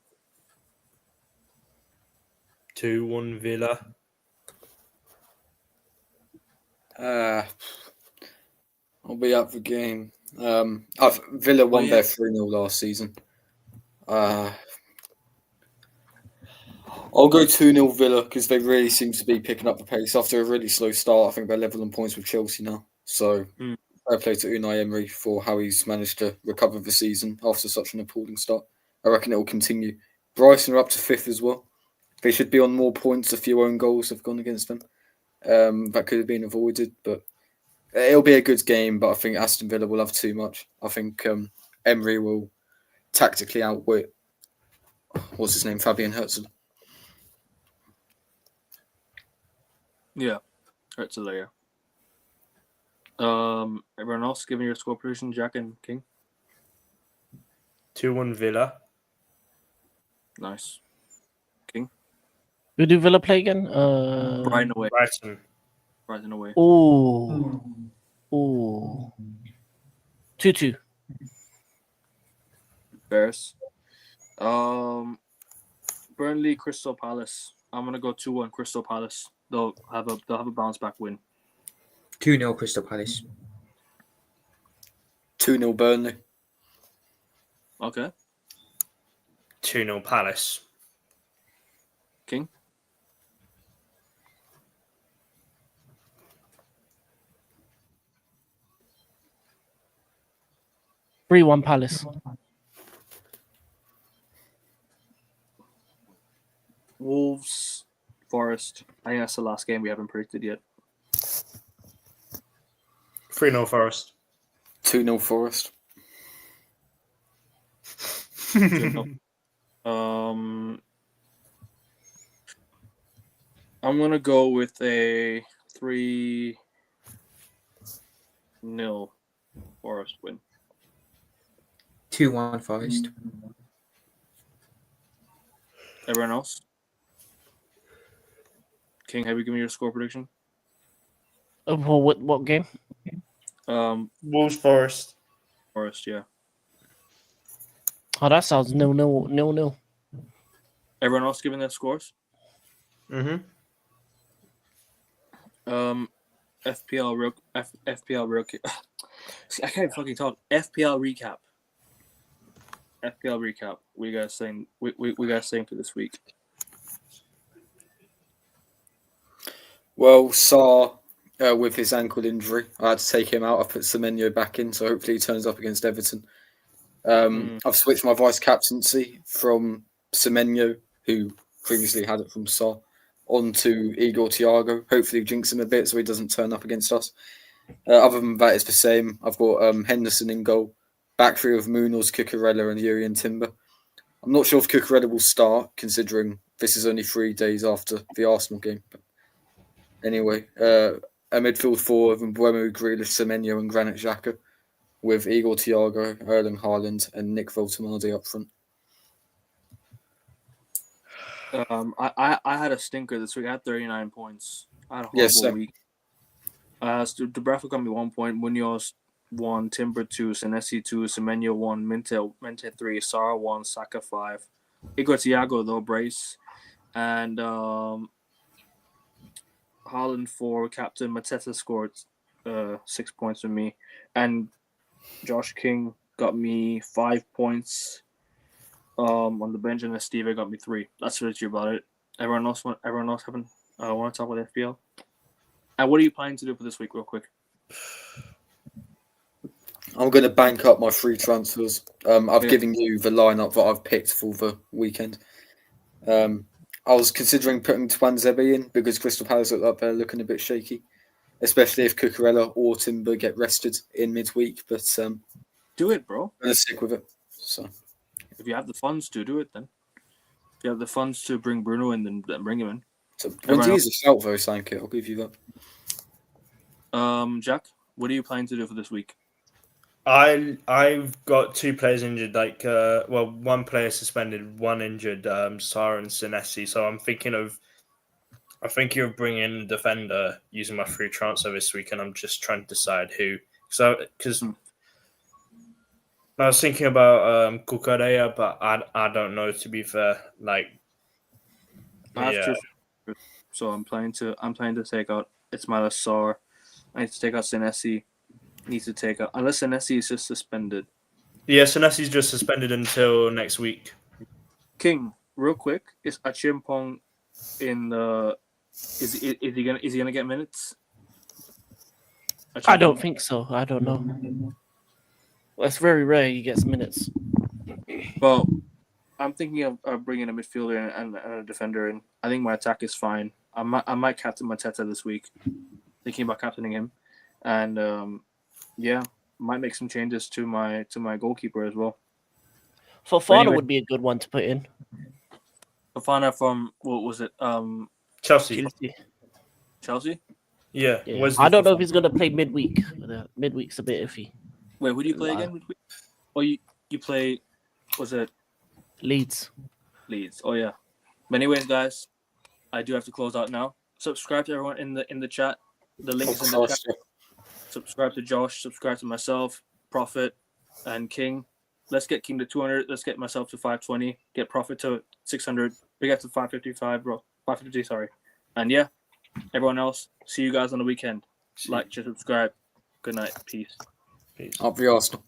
Speaker 5: 2-1 Villa.
Speaker 6: I'll be up for game. Villa won their 3-0 last season. I'll go 2-0 Villa because they really seem to be picking up the pace after a really slow start. I think they're level on points with Chelsea now. So fair play to Unai Emery for how he's managed to recover the season after such an appalling start. I reckon it will continue. Brighton are up to 5th as well. They should be on more points. A few own goals have gone against them. That could have been avoided, but it'll be a good game. But I think Aston Villa will have too much. I think Emery will tactically outwit, what's his name, Fabian Herzl.
Speaker 1: Yeah, Herzl, yeah. Everyone else giving your score prediction, Jack and King?
Speaker 5: 2-1 Villa.
Speaker 1: Nice. King?
Speaker 3: Who do Villa play again?
Speaker 1: Brighton away.
Speaker 5: Brighton.
Speaker 1: Brighton away.
Speaker 3: Ooh. 2-2.
Speaker 1: Bears. Burnley, Crystal Palace. I'm gonna go 2-1 Crystal Palace. They'll have a bounce back win.
Speaker 4: 2-0 Crystal Palace.
Speaker 6: 2-0 Burnley.
Speaker 1: Okay.
Speaker 5: 2-0 Palace.
Speaker 1: King.
Speaker 3: 3-1 Palace.
Speaker 1: Wolves, Forest. I think that's the last game we haven't predicted yet.
Speaker 5: 3-0 Forest.
Speaker 6: 2-0 Forest.
Speaker 1: 2-0. I'm gonna go with a 3-0 Forest win.
Speaker 4: 2-1 Forest.
Speaker 1: Everyone else? King, have you given me your score prediction?
Speaker 3: For what game?
Speaker 5: Wolves Forest.
Speaker 1: Forest, yeah.
Speaker 3: Oh, that sounds 0-0.
Speaker 1: Everyone else giving their scores?
Speaker 5: Mm-hmm.
Speaker 1: FPL real I can't fucking talk. FPL recap. FPL recap. We guys saying we guys saying for this week.
Speaker 6: Well, Sarr, with his ankle injury, I had to take him out. I put Semenyo back in, so hopefully he turns up against Everton. I've switched my vice captaincy from Semenyo, who previously had it from Sarr, onto Igor Thiago. Hopefully jinx him a bit so he doesn't turn up against us. Other than that, it's the same. I've got Henderson in goal, back three of Munoz, Cucurella and Jurriën Timber. I'm not sure if Cucurella will start, considering this is only 3 days after the Arsenal game. But anyway, a midfield four of Mbeumo, Grealish, Semenyo and Granit Xhaka, with Igor Thiago, Erling Haaland and Nick Voltemade up front.
Speaker 1: I had a stinker this week. I had 39 points. I had a horrible week. Dubravka got me 1 point. Munoz 1, Timber 2, Senesi 2, Semenyo 1, Mente 3, Sarr 1, Saka 5. Igor Thiago though brace, and Haaland 4. Captain Mateta scored 6 points with me, and Josh King got me 5 points. On the bench, and Steve got me 3. That's literally about it. Everyone else want to talk about FPL? And what are you planning to do for this week, real quick?
Speaker 6: I'm going to bank up my free transfers. I've given you the lineup that I've picked for the weekend. I was considering putting Twanzebe in because Crystal Palace look like they're looking a bit shaky, especially if Cucurella or Timber get rested in midweek. But
Speaker 1: do it, bro.
Speaker 6: I'm going to stick with it. So.
Speaker 1: If you have the funds to do it, then. If you have the funds to bring Bruno in, then bring him in.
Speaker 6: So Wendy's a shout, though, Sanke. I'll give you
Speaker 1: that. Jack, what are you planning to do for this week?
Speaker 5: I've got 2 players injured. One player suspended, 1 injured. Sarr and Senesi. So I'm thinking of bringing in a defender using my free transfer this week, and I'm just trying to decide who. Because I was thinking about Cucurella, but I don't know, to be fair.
Speaker 1: So I'm planning to take out Ismaila Sarr. I need to take out Senesi. Need to take out, unless Senesi is just suspended.
Speaker 5: Yeah, Senesi's just suspended until next week.
Speaker 1: King, real quick, is Achimpong in the? Is he gonna get minutes?
Speaker 3: I don't think so. I don't know. Well, it's very rare he gets minutes.
Speaker 1: Well, I'm thinking of bringing a midfielder and a defender in. I think my attack is fine. I might captain Mateta this week. Thinking about captaining him, and might make some changes to my goalkeeper as well.
Speaker 3: Fofana would be a good one to put in.
Speaker 1: Fofana from what was it?
Speaker 5: Chelsea. Yeah.
Speaker 3: I don't know if he's going to play midweek. Midweek's a bit iffy.
Speaker 1: Wait, who do you play again midweek? Oh, you play? Was it
Speaker 3: Leeds?
Speaker 1: Oh yeah. But anyways, guys, I do have to close out now. Subscribe to everyone in the chat. The link is in the chat. Subscribe to Josh. Subscribe to myself, Prophet, and King. Let's get King to 200. Let's get myself to 520. Get Prophet to 600. We got to 555, bro. 550, sorry. And yeah, everyone else, see you guys on the weekend. Like, share, subscribe. Good night. Peace.
Speaker 5: Peace.
Speaker 6: Up the Arsenal.